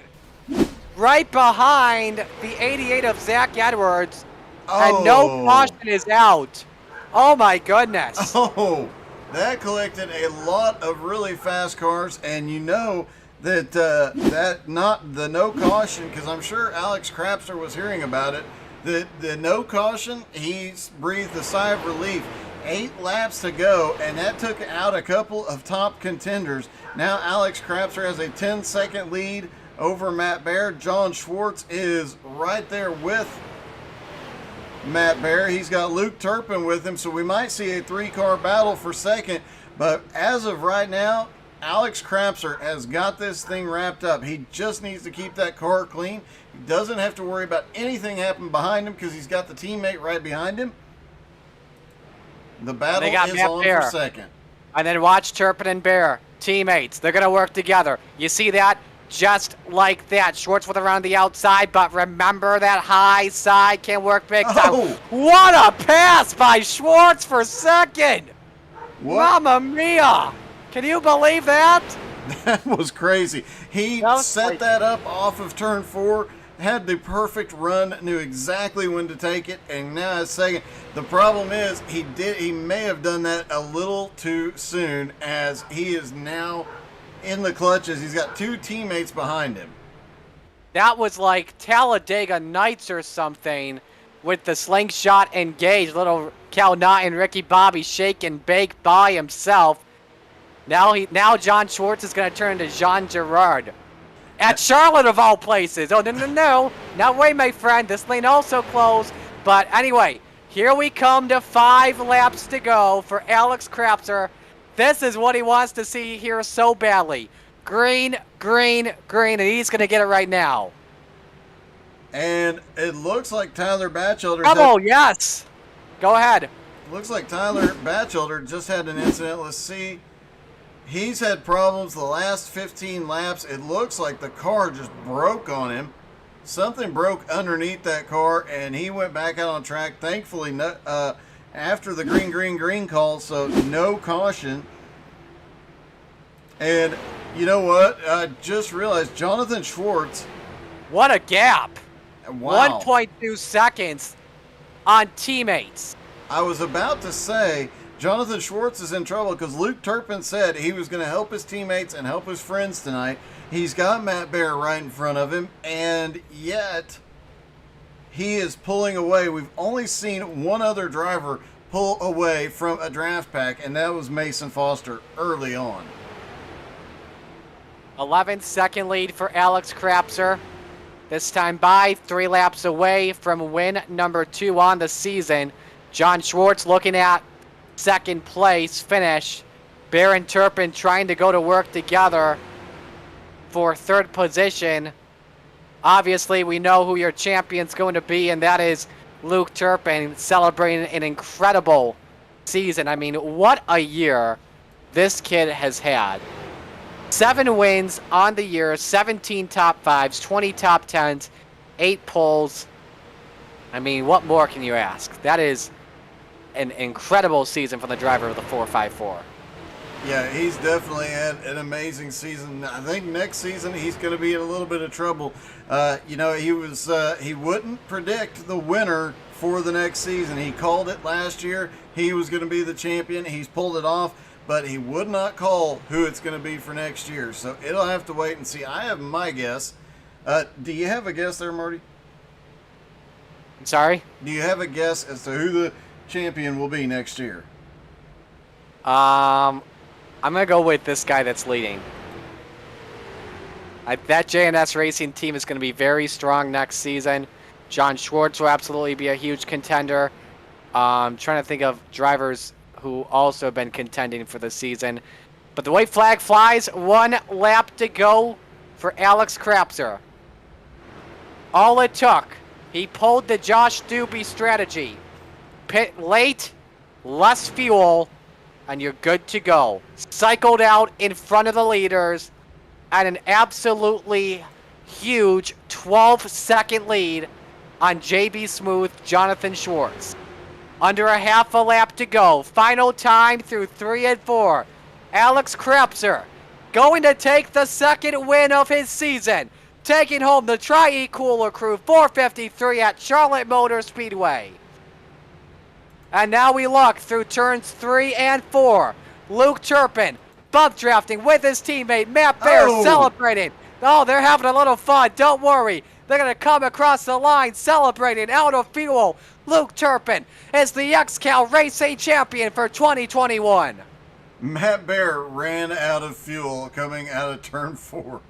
right behind the 88 of Zach Edwards. And no caution is out. Oh my goodness. Oh, that collected a lot of really fast cars, and you know that that not the no caution, because I'm sure Alex Crapster was hearing about it. The no caution, he's breathed a sigh of relief. 8 laps to go, and that took out a couple of top contenders. Now Alex Crapster has a 10-second lead over Matt Baer. John Schwartz is right there with Matt Baer. He's got Luke Turpin with him, so we might see a 3-car battle for second. But as of right now, Alex Crapser has got this thing wrapped up. He just needs to keep that car clean. He doesn't have to worry about anything happening behind him because he's got the teammate right behind him. The battle is on for second. And then watch Turpin and Baer, teammates. They're going to work together. You see that? Just like that. Schwartz with around the outside, but remember that high side can work big time. What a pass by Schwartz for second. What? Mamma mia. Can you believe that? That was crazy. He set that up off of turn 4, had the perfect run, knew exactly when to take it, and now it's second. The problem is he may have done that a little too soon, as he is now in the clutches. He's got 2 teammates behind him. That was like Talladega Nights or something with the slingshot engaged. Little Cal Knott and Ricky Bobby shake and bake by himself. Now John Schwartz is going to turn to Jean Girard. At Charlotte of all places. Oh, no. Now wait, my friend. This lane also closed. But anyway, here we come to 5 laps to go for Alex Crapser. This is what he wants to see here so badly. Green, green, green, and he's going to get it right now. And it looks like Tyler Batchelder... Oh, yes. Go ahead. Looks like Tyler Batchelder just had an incident. Let's see. He's had problems the last 15 laps. It looks like the car just broke on him. Something broke underneath that car, and he went back out on track. Thankfully, after the green call, so no caution. And you know what? I just realized Jonathan Schwartz. What a gap. Wow. 1.2 seconds on teammates. I was about to say Jonathan Schwartz is in trouble because Luke Turpin said he was going to help his teammates and help his friends tonight. He's got Matt Baer right in front of him, and yet he is pulling away. We've only seen one other driver pull away from a draft pack, and that was Mason Foster early on. 11-second lead for Alex Crapser. This time by 3 laps away from win number 2 on the season. John Schwartz looking at second place finish. Baer and Turpin trying to go to work together for 3rd position. Obviously, we know who your champion's going to be, and that is Luke Turpin, celebrating an incredible season. I mean, what a year this kid has had. 7 wins on the year, 17 top 5s, 20 top 10s, 8 poles. I mean, what more can you ask? That is an incredible season for the driver of the 454. Yeah, he's definitely had an amazing season. I think next season he's going to be in a little bit of trouble. He wouldn't predict the winner for the next season. He called it last year. He was going to be the champion. He's pulled it off, but he would not call who it's going to be for next year. So it'll have to wait and see. I have my guess. Do you have a guess there, Marty? I'm sorry? Do you have a guess as to who the champion will be next year? I'm going to go with this guy that's leading. That JNS Racing team is going to be very strong next season. John Schwartz will absolutely be a huge contender. Trying to think of drivers who also have been contending for the season. But the white flag flies. 1 lap to go for Alex Crapser. All it took, he pulled the Josh Doobie strategy. Pit late, less fuel, and you're good to go. Cycled out in front of the leaders at an absolutely huge 12-second lead on JB Smooth, Jonathan Schwartz. Under a half a lap to go. Final time through 3 and 4. Alex Crapser going to take the second win of his season, taking home the Tri-E-Cooler Crew 453 at Charlotte Motor Speedway. And now we look through turns 3 and 4. Luke Turpin bump drafting with his teammate Matt Bear celebrating. Oh, they're having a little fun. Don't worry. They're going to come across the line celebrating out of fuel. Luke Turpin is the XCAL Racing Champion for 2021. Matt Bear ran out of fuel coming out of turn 4.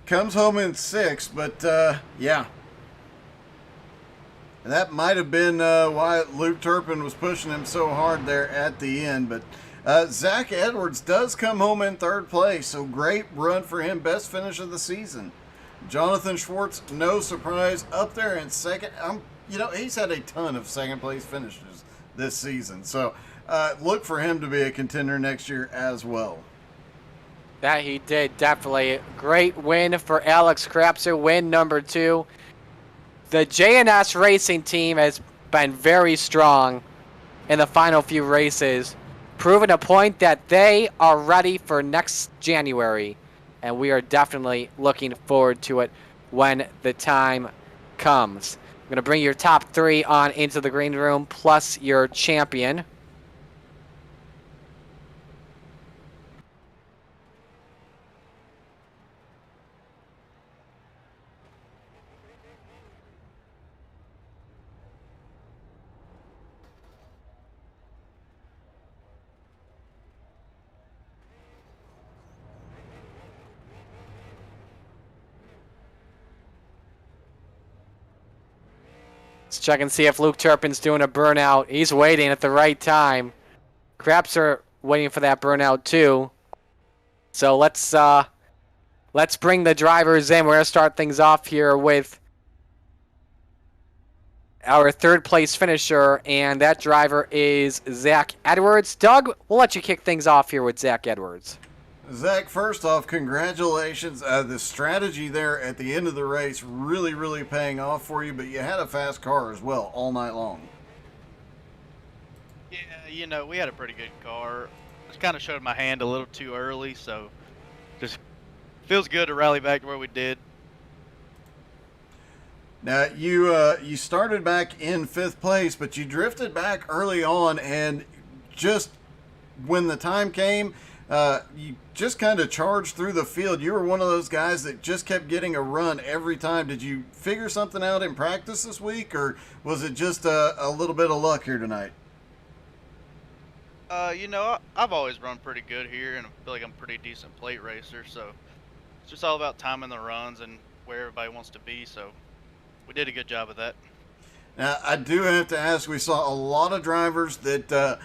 Comes home in 6th, but yeah. That might have been why Luke Turpin was pushing him so hard there at the end. But Zach Edwards does come home in 3rd place, so great run for him. Best finish of the season. Jonathan Schwartz, no surprise, up there in 2nd. He's had a ton of 2nd place finishes this season. So look for him to be a contender next year as well. That he did, definitely. Great win for Alex Krapser, win number 2. The J&S Racing team has been very strong in the final few races, proving a point that they are ready for next January, and we are definitely looking forward to it when the time comes. I'm going to bring your top 3 on into the green room, plus your champion. Let's check and see if Luke Turpin's doing a burnout. He's waiting at the right time. Craps are waiting for that burnout too. So let's bring the drivers in. We're going to start things off here with our 3rd place finisher, and that driver is Zach Edwards. Doug, we'll let you kick things off here with Zach Edwards. Zach, first off, congratulations. The strategy there at the end of the race really, really paying off for you, but you had a fast car as well all night long. Yeah, we had a pretty good car. Just kind of showed my hand a little too early, so just feels good to rally back to where we did. Now, you started back in 5th place, but you drifted back early on, and just when the time came, you just kind of charged through the field. You were one of those guys that just kept getting a run every time. Did you figure something out in practice this week, or was it just a little bit of luck here tonight? I've always run pretty good here, and I feel like I'm a pretty decent plate racer, so it's just all about timing the runs and where everybody wants to be, so we did a good job of that. Now, I do have to ask, we saw a lot of drivers that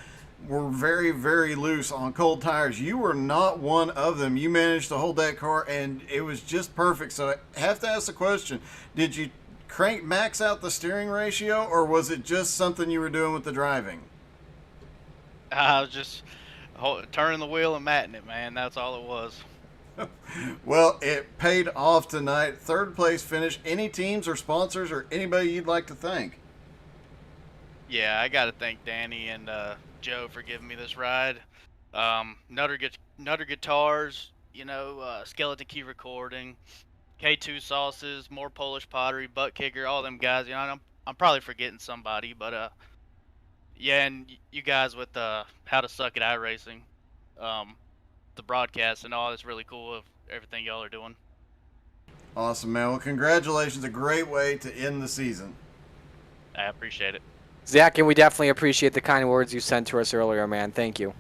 were very, very loose on cold tires. You were not one of them. You managed to hold that car, and it was just perfect. So I have to ask the question, did you max out the steering ratio, or was it just something you were doing with the driving? I was just turning the wheel and matting it, man. That's all it was. Well, it paid off tonight. 3rd place finish. Any teams or sponsors or anybody you'd like to thank? Yeah, I got to thank Danny and Joe for giving me this ride. Nutter Guitars, Skeleton Key Recording, K2 Sauces, More Polish Pottery, Butt Kicker, all them guys. I'm probably forgetting somebody, but yeah, and you guys with How to Suck at iRacing, the broadcast and all. It's really cool of everything y'all are doing. Awesome, man. Well, congratulations. A great way to end the season. I appreciate it. Zach, and we definitely appreciate the kind words you sent to us earlier, man. Thank you.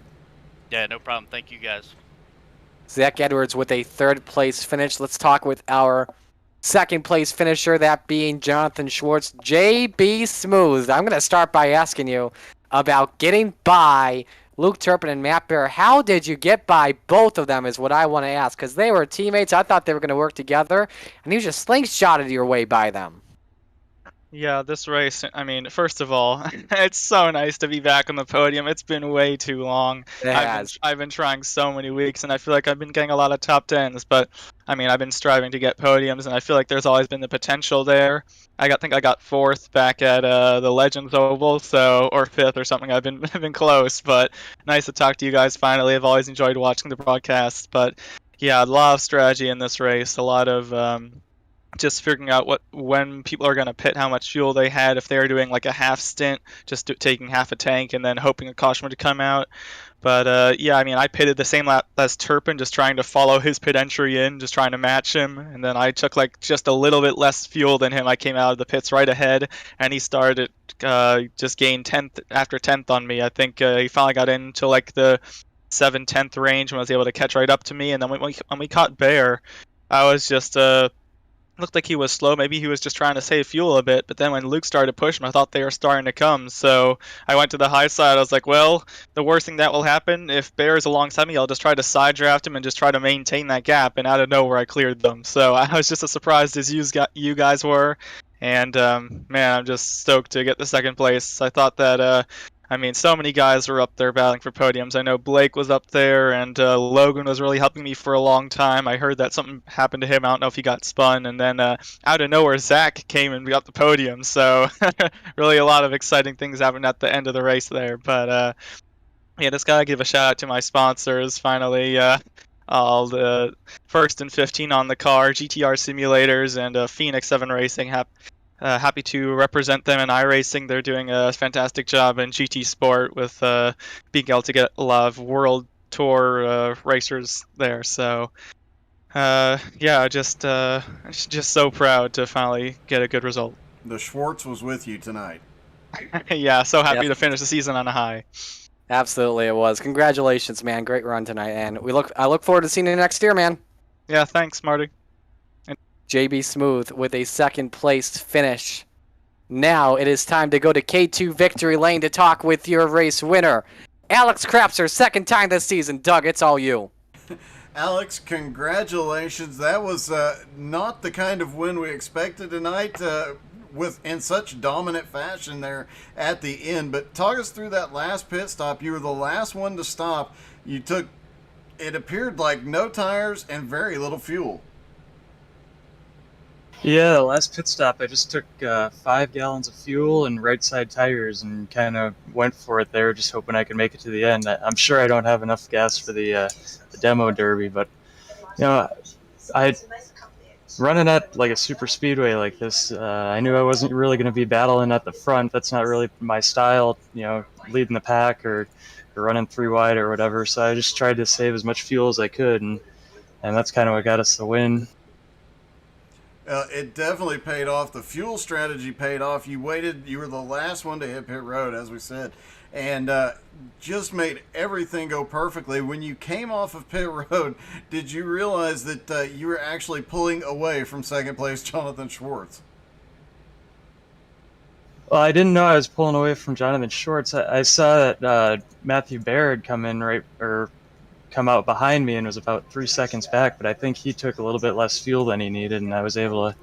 Yeah, no problem. Thank you, guys. Zach Edwards with a 3rd place finish. Let's talk with our 2nd place finisher, that being Jonathan Schwartz. JB Smooth, I'm going to start by asking you about getting by Luke Turpin and Matt Bear. How did you get by both of them is what I want to ask, because they were teammates. I thought they were going to work together, and you just slingshotted your way by them. Yeah, this race, I mean, first of all, it's so nice to be back on the podium. It's been way too long. It has. I've been trying so many weeks, and I feel like I've been getting a lot of top tens, but I mean, I've been striving to get podiums, and I feel like there's always been the potential there. Think I got fourth back at the Legends Oval, so or fifth or something. I've been close, but nice to talk to you guys finally. I've always enjoyed watching the broadcasts, but yeah, a lot of strategy in this race, a lot of just figuring out when people are going to pit, how much fuel they had, if they were doing like a half stint, taking half a tank and then hoping a caution would come out. But yeah, I mean, I pitted the same lap as Turpin, just trying to follow his pit entry in, just trying to match him. And then I took like just a little bit less fuel than him. I came out of the pits right ahead, and he started just gained 10th after 10th on me. I think he finally got into like the 7/10th range and was able to catch right up to me. And then when we caught Bear, I was just looked like he was slow. Maybe he was just trying to save fuel a bit. But then when Luke started pushing, I thought they were starting to come. So I went to the high side. I was like, well, the worst thing that will happen if Bear is alongside me, I'll just try to side draft him and just try to maintain that gap. And out of nowhere, I cleared them. So I was just as surprised as you guys were. And man, I'm just stoked to get the second place. I thought that I mean, so many guys were up there battling for podiums. I know Blake was up there, and Logan was really helping me for a long time. I heard that something happened to him. I don't know if he got spun. And then out of nowhere, Zach came and got the podium. So really a lot of exciting things happened at the end of the race there. But yeah, just gotta give a shout out to my sponsors. Finally, all the first and 15 on the car, GTR Simulators, and Phoenix 7 Racing. Happy to represent them in iRacing. They're doing a fantastic job in GT Sport with being able to get a lot of World Tour racers there. So yeah, just so proud to finally get a good result. The Schwartz was with you tonight. Yeah, so happy Yep. to finish the season on a high. Absolutely, it was. Congratulations, man. Great run tonight, and I look forward to seeing you next year, man. Yeah, thanks, Marty. JB Smooth with a second place finish. Now it is time to go to K2 Victory Lane to talk with your race winner, Alex Krapser, second time this season. Doug, it's all you. Alex, congratulations. That was not the kind of win we expected tonight in such dominant fashion there at the end. But talk us through that last pit stop. You were the last one to stop. You took, it appeared like no tires and very little fuel. Yeah, the last pit stop, I just took 5 gallons of fuel and right side tires and kind of went for it there, just hoping I could make it to the end. I'm sure I don't have enough gas for the demo derby, but you know, I running at like a super speedway like this, I knew I wasn't really going to be battling at the front. That's not really my style, you know, leading the pack or running 3 wide or whatever. So I just tried to save as much fuel as I could, and that's kind of what got us the win. It definitely paid off. The fuel strategy paid off. You waited. You were the last one to hit pit road, as we said, and just made everything go perfectly. When you came off of pit road, did you realize that you were actually pulling away from second place Jonathan Schwartz? Well, I didn't know I was pulling away from Jonathan Schwartz. I saw that Matthew Baird come out behind me and was about 3 seconds back, but I think he took a little bit less fuel than he needed, and I was able to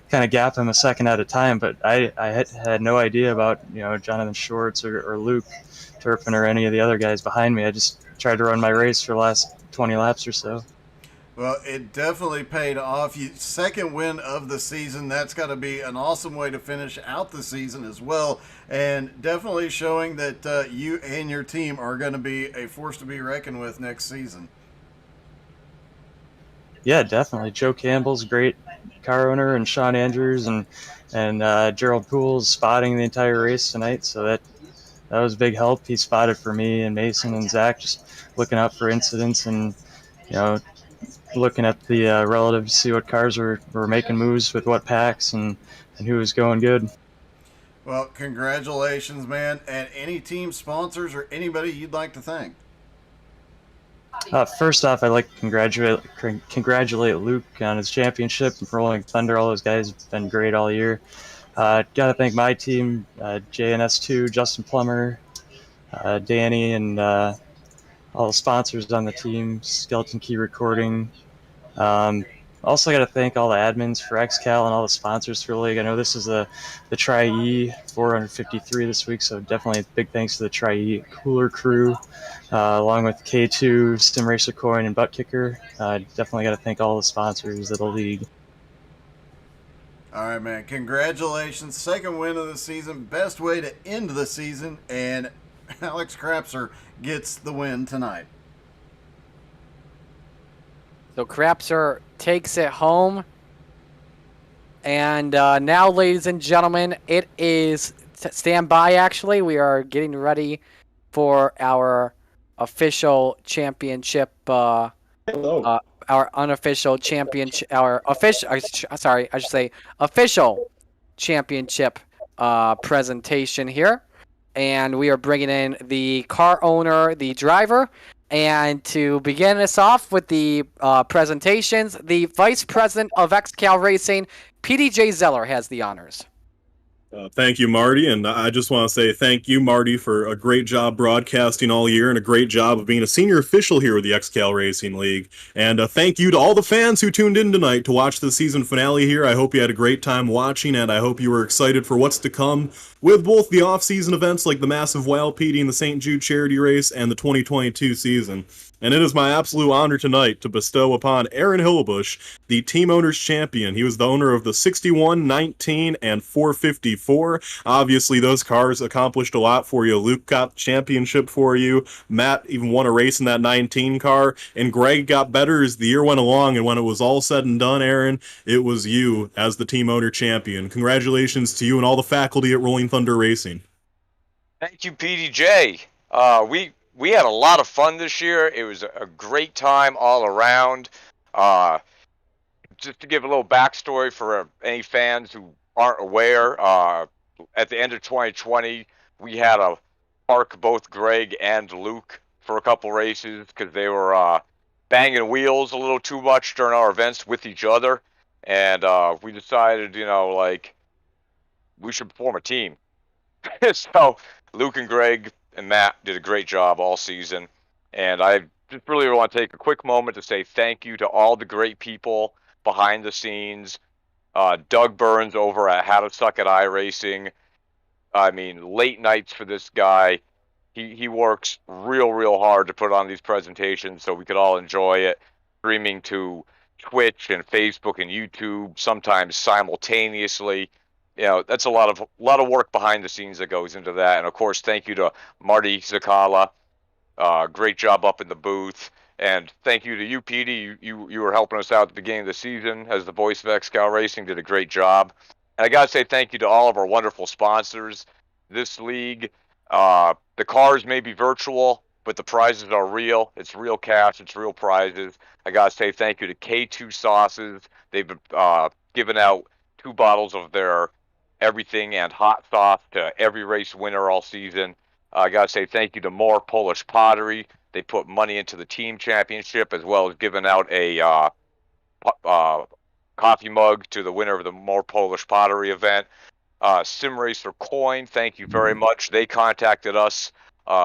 kind of gap him a second at a time. But I had no idea about, you know, Jonathan Schwartz or Luke Turpin or any of the other guys behind me. I just tried to run my race for the last 20 laps or so. Well, it definitely paid off. Second win of the season. That's got to be an awesome way to finish out the season as well. And definitely showing that you and your team are going to be a force to be reckoned with next season. Yeah, definitely. Joe Campbell's a great car owner, and Sean Andrews and Gerald Poole's spotting the entire race tonight. So that was a big help. He spotted for me and Mason and Zach, just looking out for incidents and, you know, looking at the relative to see what cars were making moves with what packs and who was going good. Well, congratulations, man. And any team sponsors or anybody you'd like to thank? First off, I'd like to congratulate Luke on his championship and Rolling Thunder. All those guys have been great all year. Got to thank my team, JNS2, Justin Plummer, Danny, and all the sponsors on the team, Skeleton Key Recording, Also got to thank all the admins for XCAL and all the sponsors for the league. I know this is the Tri-E 453 this week, so definitely big thanks to the Tri-E Cooler crew, along with K2, Sim Racer Coin, and Butt Kicker. Definitely got to thank all the sponsors of the league. All right, man. Congratulations. Second win of the season. Best way to end the season. And Alex Crapser gets the win tonight. So Crapser takes it home. And now, ladies and gentlemen, it is stand by. Actually, we are getting ready for our official championship. Our unofficial championship. Our official. Sorry, I should say official championship presentation here. And we are bringing in the car owner, the driver. And to begin us off with the presentations, the Vice President of XCAL Racing, PDJ Zeller, has the honors. Thank you, Marty, and I just want to say thank you, Marty, for a great job broadcasting all year and a great job of being a senior official here with the XCAL Racing League. And thank you to all the fans who tuned in tonight to watch the season finale here. I hope you had a great time watching, and I hope you were excited for what's to come with both the off-season events like the Massive Wildpedia and the St. Jude Charity Race and the 2022 season. And it is my absolute honor tonight to bestow upon Aaron Hillebush the Team Owners Champion. He was the owner of the 61, 19, and 454. Obviously, those cars accomplished a lot for you. Luke got the championship for you. Matt even won a race in that 19 car. And Greg got better as the year went along. And when it was all said and done, Aaron, it was you as the Team Owner Champion. Congratulations to you and all the faculty at Rolling Thunder Racing. Thank you, PDJ. We had a lot of fun this year. It was a great time all around. Just to give a little backstory for any fans who aren't aware, at the end of 2020, we had to park both Greg and Luke for a couple races because they were banging wheels a little too much during our events with each other. And we decided, we should form a team. So Luke and Greg and Matt did a great job all season. And I just really want to take a quick moment to say thank you to all the great people behind the scenes. Doug Burns over at How to Suck at iRacing. I mean, late nights for this guy. He works real hard to put on these presentations so we could all enjoy it. Streaming to Twitch and Facebook and YouTube, sometimes simultaneously. That's a lot of work behind the scenes that goes into that. And of course, thank you to Marty Zakala. Great job up in the booth. And thank you to you, Petey. You were helping us out at the beginning of the season as the voice of XCAL Racing. Did a great job. And I got to say thank you to all of our wonderful sponsors. This league, the cars may be virtual, but the prizes are real. It's real cash. It's real prizes. I got to say thank you to K2 Sauces. They've given out 2 bottles of their everything and hot sauce to every race winner all season. I got to say thank you to More Polish Pottery. They put money into the team championship as well as giving out a coffee mug to the winner of the More Polish Pottery event. Sim Racer Coin, thank you very much. They contacted us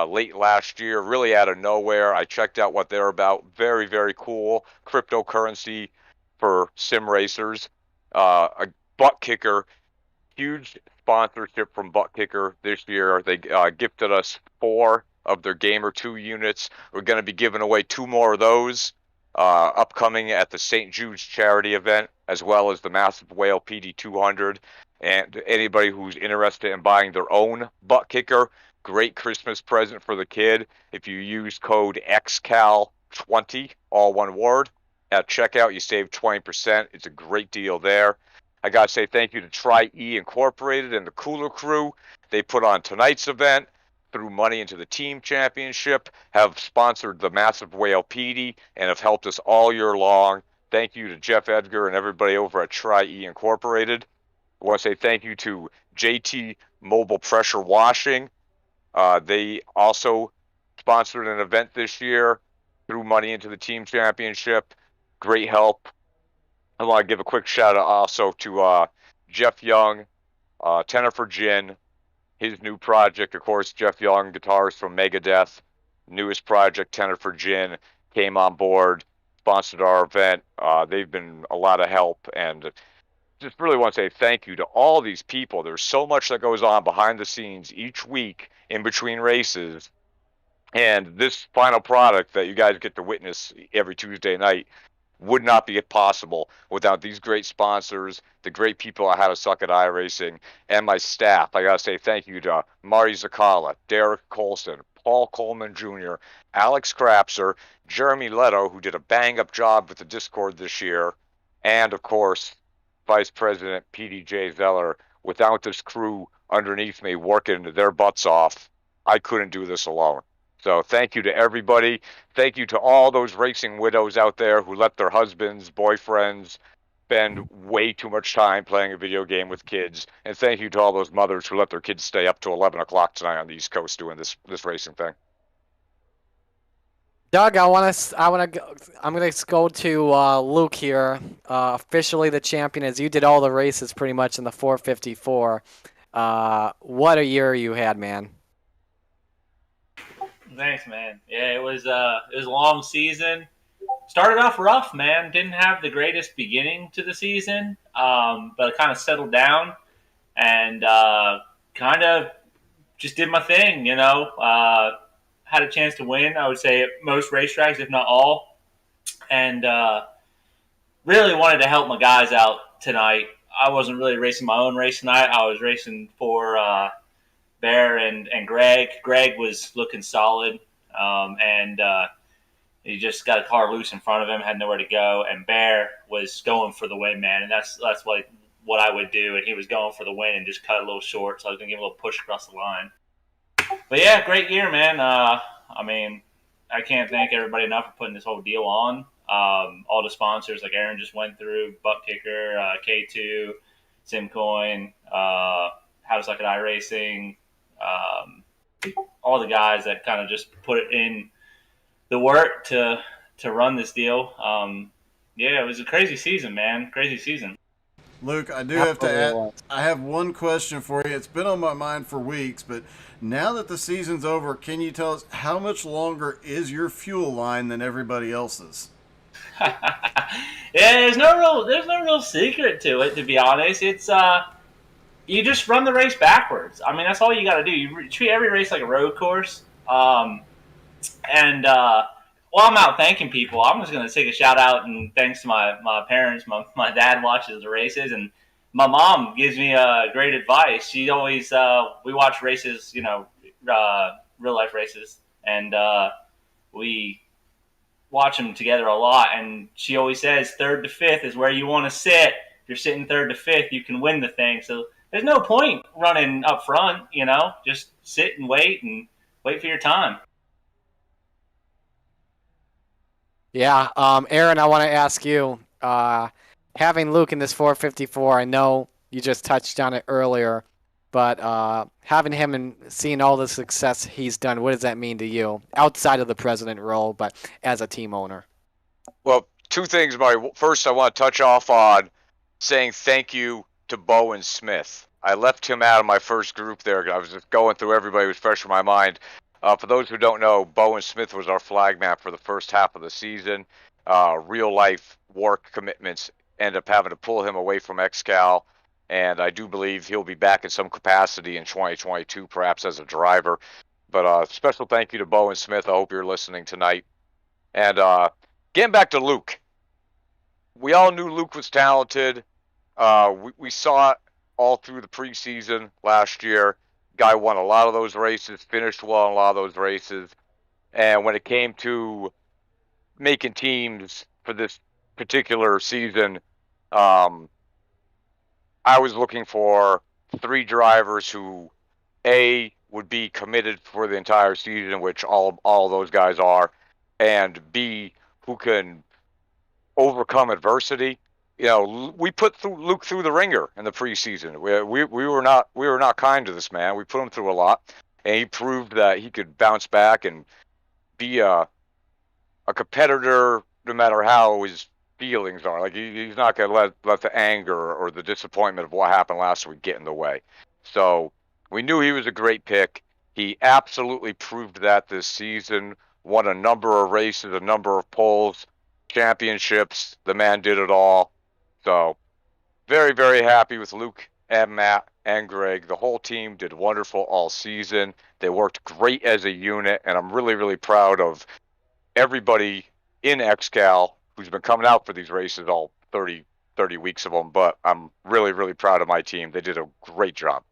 late last year, really out of nowhere. I checked out what they're about. Very cool cryptocurrency for sim racers. A Butt Kicker, huge sponsorship from Butt Kicker this year. They gifted us 4 of their Gamer 2 units. We're going to be giving away 2 more of those upcoming at the St. Jude's charity event, as well as the Massive Whale PD200. And anybody who's interested in buying their own Butt Kicker, great Christmas present for the kid. If you use code XCAL20, all one word, at checkout, you save 20%. It's a great deal there. I got to say thank you to Tri-E Incorporated and the Cooler Crew. They put on tonight's event, threw money into the team championship, have sponsored the Massive Whale PD, and have helped us all year long. Thank you to Jeff Edgar and everybody over at Tri-E Incorporated. I want to say thank you to JT Mobile Pressure Washing. They also sponsored an event this year, threw money into the team championship. Great help. I want to give a quick shout out also to Jeff Young, Tenor for Gin, his new project. Of course, Jeff Young, guitarist from Megadeth, newest project, Tenor for Gin, came on board, sponsored our event. They've been a lot of help, and just really want to say thank you to all these people. There's so much that goes on behind the scenes each week in between races. And this final product that you guys get to witness every Tuesday night would not be possible without these great sponsors, the great people I had to suck at iRacing, and my staff. I got to say thank you to Marty Zakala, Derek Colson, Paul Coleman Jr., Alex Crapser, Jeremy Leto, who did a bang-up job with the Discord this year, and, of course, Vice President PDJ Zeller. Without this crew underneath me working their butts off, I couldn't do this alone. So thank you to everybody. Thank you to all those racing widows out there who let their husbands, boyfriends spend way too much time playing a video game with kids. And thank you to all those mothers who let their kids stay up to 11 o'clock tonight on the East Coast doing this racing thing. Doug, I'm gonna go to Luke here. Officially the champion, as you did all the races pretty much in the 454. What a year you had, man. Thanks, man. Yeah, it was a long season. Started off rough, man. Didn't have the greatest beginning to the season, but kind of settled down and kind of just did my thing. Had a chance to win. I would say at most racetracks, if not all, and really wanted to help my guys out tonight. I wasn't really racing my own race tonight. I was racing for Bear and Greg. Greg was looking solid, and he just got a car loose in front of him, had nowhere to go, and Bear was going for the win, man. And that's what I would do, and he was going for the win and just cut a little short, so I was going to give him a little push across the line. But yeah, great year, man. I mean, I can't thank everybody enough for putting this whole deal on. All the sponsors, like Aaron just went through, Butt Kicker, K2, Simcoin, How to Suck at iRacing, all the guys that kind of just put it in the work to run this deal. Yeah, it was a crazy season, man. Crazy season. Luke, I do have to add, I have one question for you. It's been on my mind for weeks, but now that the season's over, can you tell us how much longer is your fuel line than everybody else's? Yeah, there's no real secret to it, to be honest. It's you just run the race backwards. I mean, that's all you got to do. You treat every race like a road course. And while I'm out thanking people, I'm just going to take a shout out and thanks to my parents. My dad watches the races, and my mom gives me great advice. She always we watch races, real life races, and we watch them together a lot. And she always says third to fifth is where you want to sit. If you're sitting third to fifth, you can win the thing. So there's no point running up front. Just sit and wait for your time. Yeah, Aaron, I want to ask you, having Luke in this 454, I know you just touched on it earlier, but having him and seeing all the success he's done, what does that mean to you, outside of the president role, but as a team owner? Well, two things, Marty. First, I want to touch off on saying thank you to Bowen Smith. I left him out of my first group there. I was just going through everybody who was fresh in my mind. For those who don't know, Bowen Smith was our flag man for the first half of the season. Real life work commitments ended up having to pull him away from XCAL, and I do believe he'll be back in some capacity in 2022, perhaps as a driver. But special thank you to Bowen Smith. I hope you're listening tonight. And getting back to Luke, we all knew Luke was talented. We saw it all through the preseason last year. Guy won a lot of those races, finished well in a lot of those races. And when it came to making teams for this particular season, I was looking for 3 drivers who, A, would be committed for the entire season, which all of those guys are, and B, who can overcome adversity. We put Luke through the ringer in the preseason. We were not kind to this man. We put him through a lot, and he proved that he could bounce back and be a competitor no matter how his feelings are. Like he's not going to let the anger or the disappointment of what happened last week get in the way. So we knew he was a great pick. He absolutely proved that this season. Won a number of races, a number of poles. championships. The man did it all. So very, very happy with Luke and Matt and Greg. The whole team did wonderful all season. They worked great as a unit, and I'm really, really proud of everybody in XCAL who's been coming out for these races, all 30 weeks of them. But I'm really, really proud of my team. They did a great job.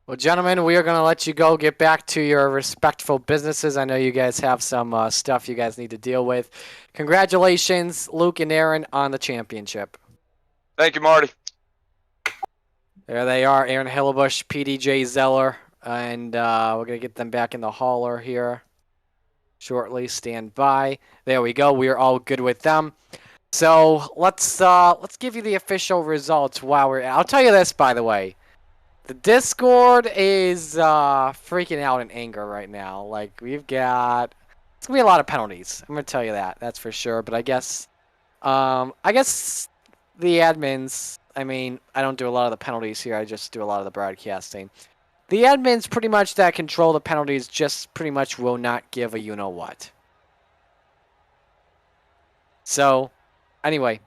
Well, gentlemen, we are going to let you go get back to your respectful businesses. I know you guys have some stuff you guys need to deal with. Congratulations, Luke and Aaron, on the championship. Thank you, Marty. There they are, Aaron Hillebush, PDJ Zeller, and we're going to get them back in the hauler here shortly. Stand by. There we go. We are all good with them. So let's give you the official results while we're. I'll tell you this, by the way. The Discord is freaking out in anger right now. Like, we've got... It's going to be a lot of penalties. I'm going to tell you that. That's for sure. But I guess the admins... I mean, I don't do a lot of the penalties here. I just do a lot of the broadcasting. The admins pretty much that control the penalties just pretty much will not give a you-know-what. So, anyway...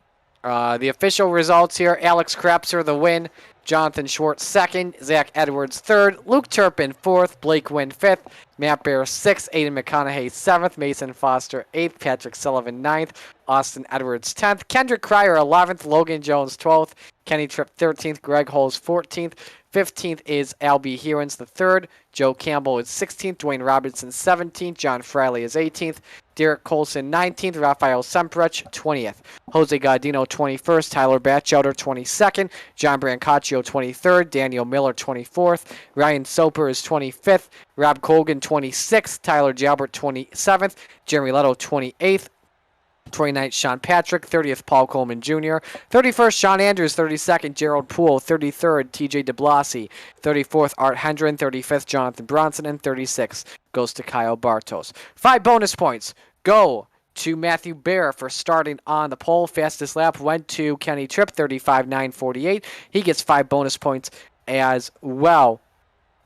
the official results here, Alex Krapser, the win. Jonathan Schwartz, second. Zach Edwards, third. Luke Turpin, fourth. Blake Wynn, fifth. Matt Bear, sixth. Aiden McConaughey, seventh. Mason Foster, eighth. Patrick Sullivan, ninth. Austin Edwards, 10th. Kendrick Cryer, 11th. Logan Jones, 12th. Kenny Tripp, 13th. Greg Holes, 14th. 15th is Albie Herons, the third. Joe Campbell is 16th. Dwayne Robinson, 17th. John Friley is 18th. Derek Colson, 19th. Rafael Semprich, 20th. Jose Gaudino, 21st. Tyler Batchelder, 22nd. John Brancaccio, 23rd. Daniel Miller, 24th. Ryan Soper is 25th. Rob Colgan, 26th. Tyler Jalbert, 27th. Jeremy Leto, 28th. 29th, Sean Patrick. 30th, Paul Coleman Jr. 31st, Sean Andrews. 32nd, Gerald Poole. 33rd, TJ DeBlasi. 34th, Art Hendren. 35th, Jonathan Bronson. And 36th goes to Kyle Bartos. 5 bonus points go to Matthew Bear for starting on the pole. Fastest lap went to Kenny Tripp, 35.948. He gets 5 bonus points as well.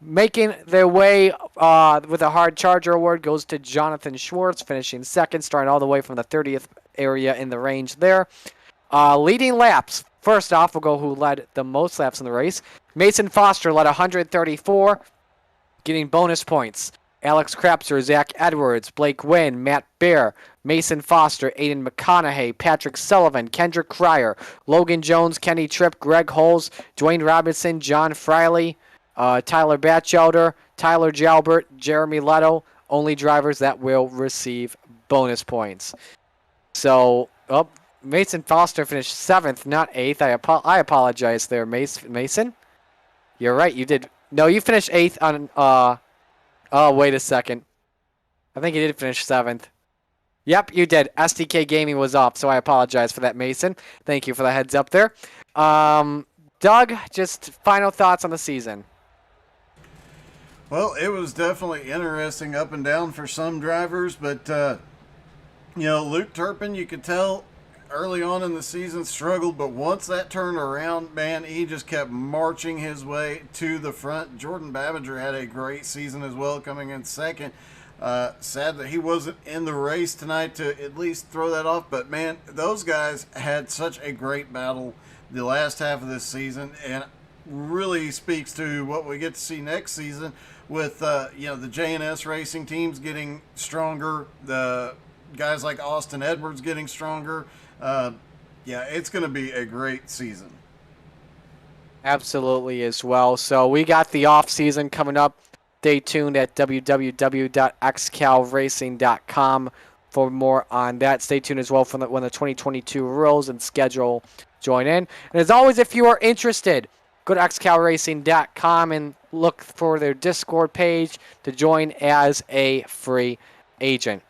Making their way with a hard charger award goes to Jonathan Schwartz, finishing second, starting all the way from the 30th area in the range there. Leading laps. First off, we'll go who led the most laps in the race. Mason Foster led 134, getting bonus points. Alex Krapser, Zach Edwards, Blake Wynn, Matt Bear, Mason Foster, Aiden McConaughey, Patrick Sullivan, Kendrick Cryer, Logan Jones, Kenny Tripp, Greg Holes, Dwayne Robinson, John Friley, Tyler Batchelder, Tyler Jalbert, Jeremy Leto, only drivers that will receive bonus points. So, Mason Foster finished 7th, not 8th. I apologize there, Mason. You're right, you did. No, you finished 8th on, oh, wait a second. I think you did finish 7th. Yep, you did. SDK Gaming was off, so I apologize for that, Mason. Thank you for the heads up there. Doug, just final thoughts on the season. Well, it was definitely interesting up and down for some drivers, but, Luke Turpin, you could tell early on in the season struggled, but once that turned around, man, he just kept marching his way to the front. Jordan Babinger had a great season as well, coming in second. Sad that he wasn't in the race tonight to at least throw that off, but, man, those guys had such a great battle the last half of this season, and really speaks to what we get to see next season with the JNS racing teams getting stronger, the guys like Austin Edwards getting stronger. It's going to be a great season. Absolutely as well. So we got the off season coming up. Stay tuned at www.xcalracing.com for more on that. Stay tuned as well for when the 2022 rules and schedule join in. And as always, if you are interested, go to xcalracing.com and look for their Discord page to join as a free agent.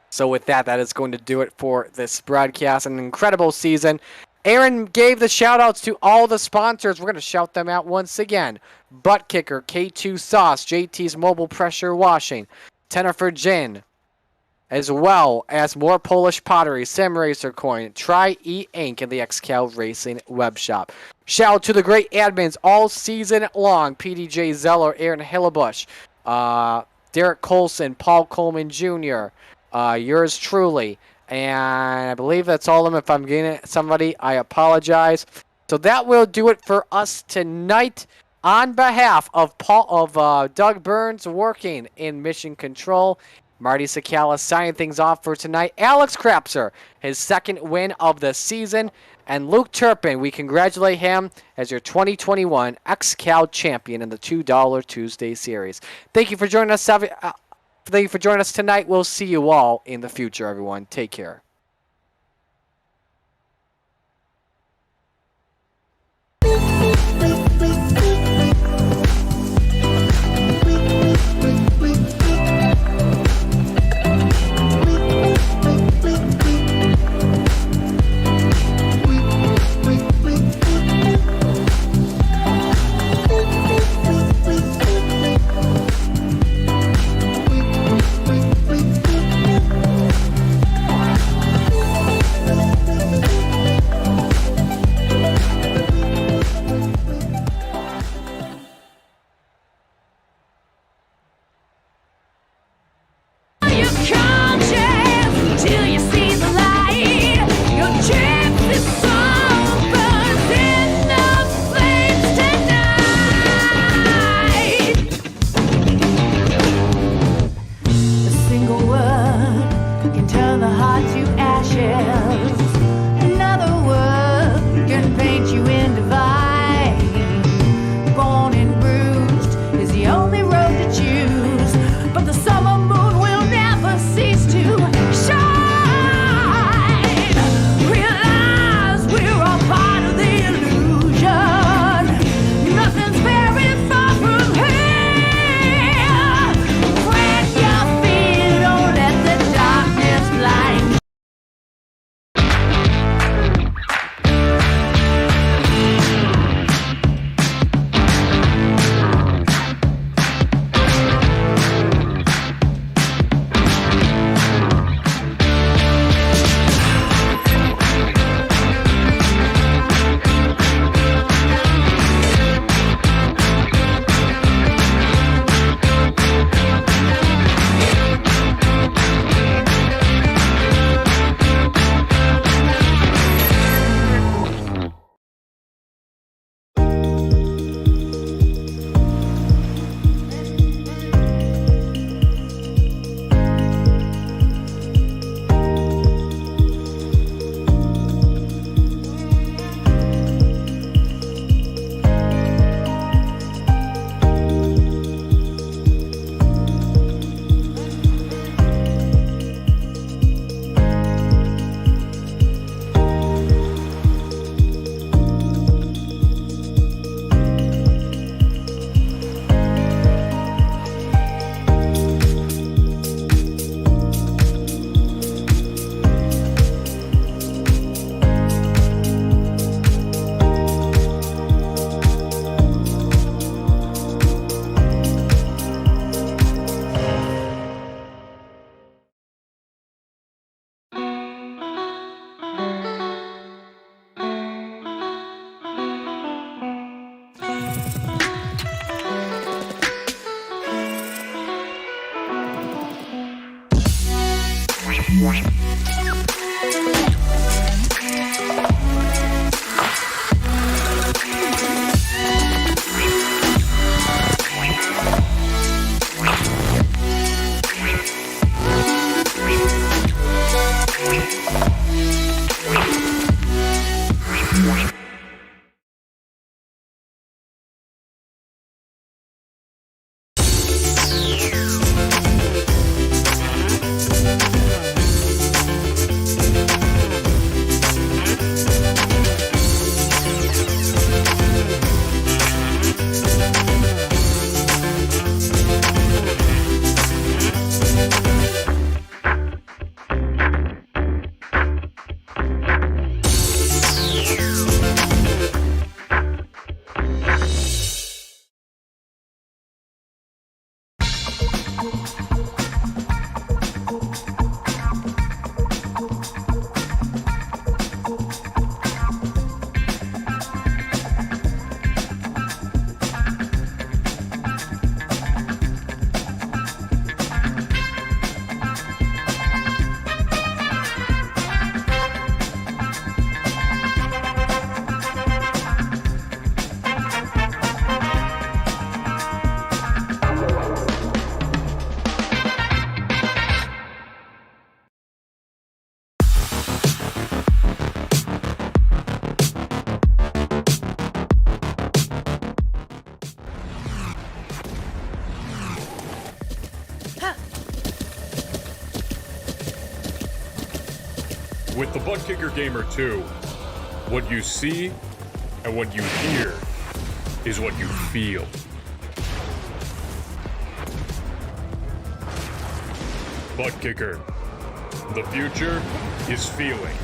So with that, that is going to do it for this broadcast. An incredible season. Aaron gave the shout-outs to all the sponsors. We're going to shout them out once again. Butt Kicker, K2 Sauce, JT's Mobile Pressure Washing, Tenerife Gin, as well as more Polish pottery, Sim Racer Coin, Try E-Ink, and the XCal Racing web shop. Shout out to the great admins all season long. PDJ Zeller, Aaron Hillebush, Derek Colson, Paul Coleman Jr., yours truly, And I believe that's all of them. If I'm getting somebody, I apologize. So that will do it for us tonight. On behalf of Doug Burns working in Mission Control, Marty Sakala signing things off for tonight. Alex Krapser, his second win of the season. And Luke Turpin, we congratulate him as your 2021 XCAL champion in the $2 Tuesday series. Thank you for joining us. Thank you for joining us tonight. We'll see you all in the future, everyone. Take care. With the Butt Kicker Gamer 2, what you see and what you hear is what you feel. Butt Kicker. The future is feeling.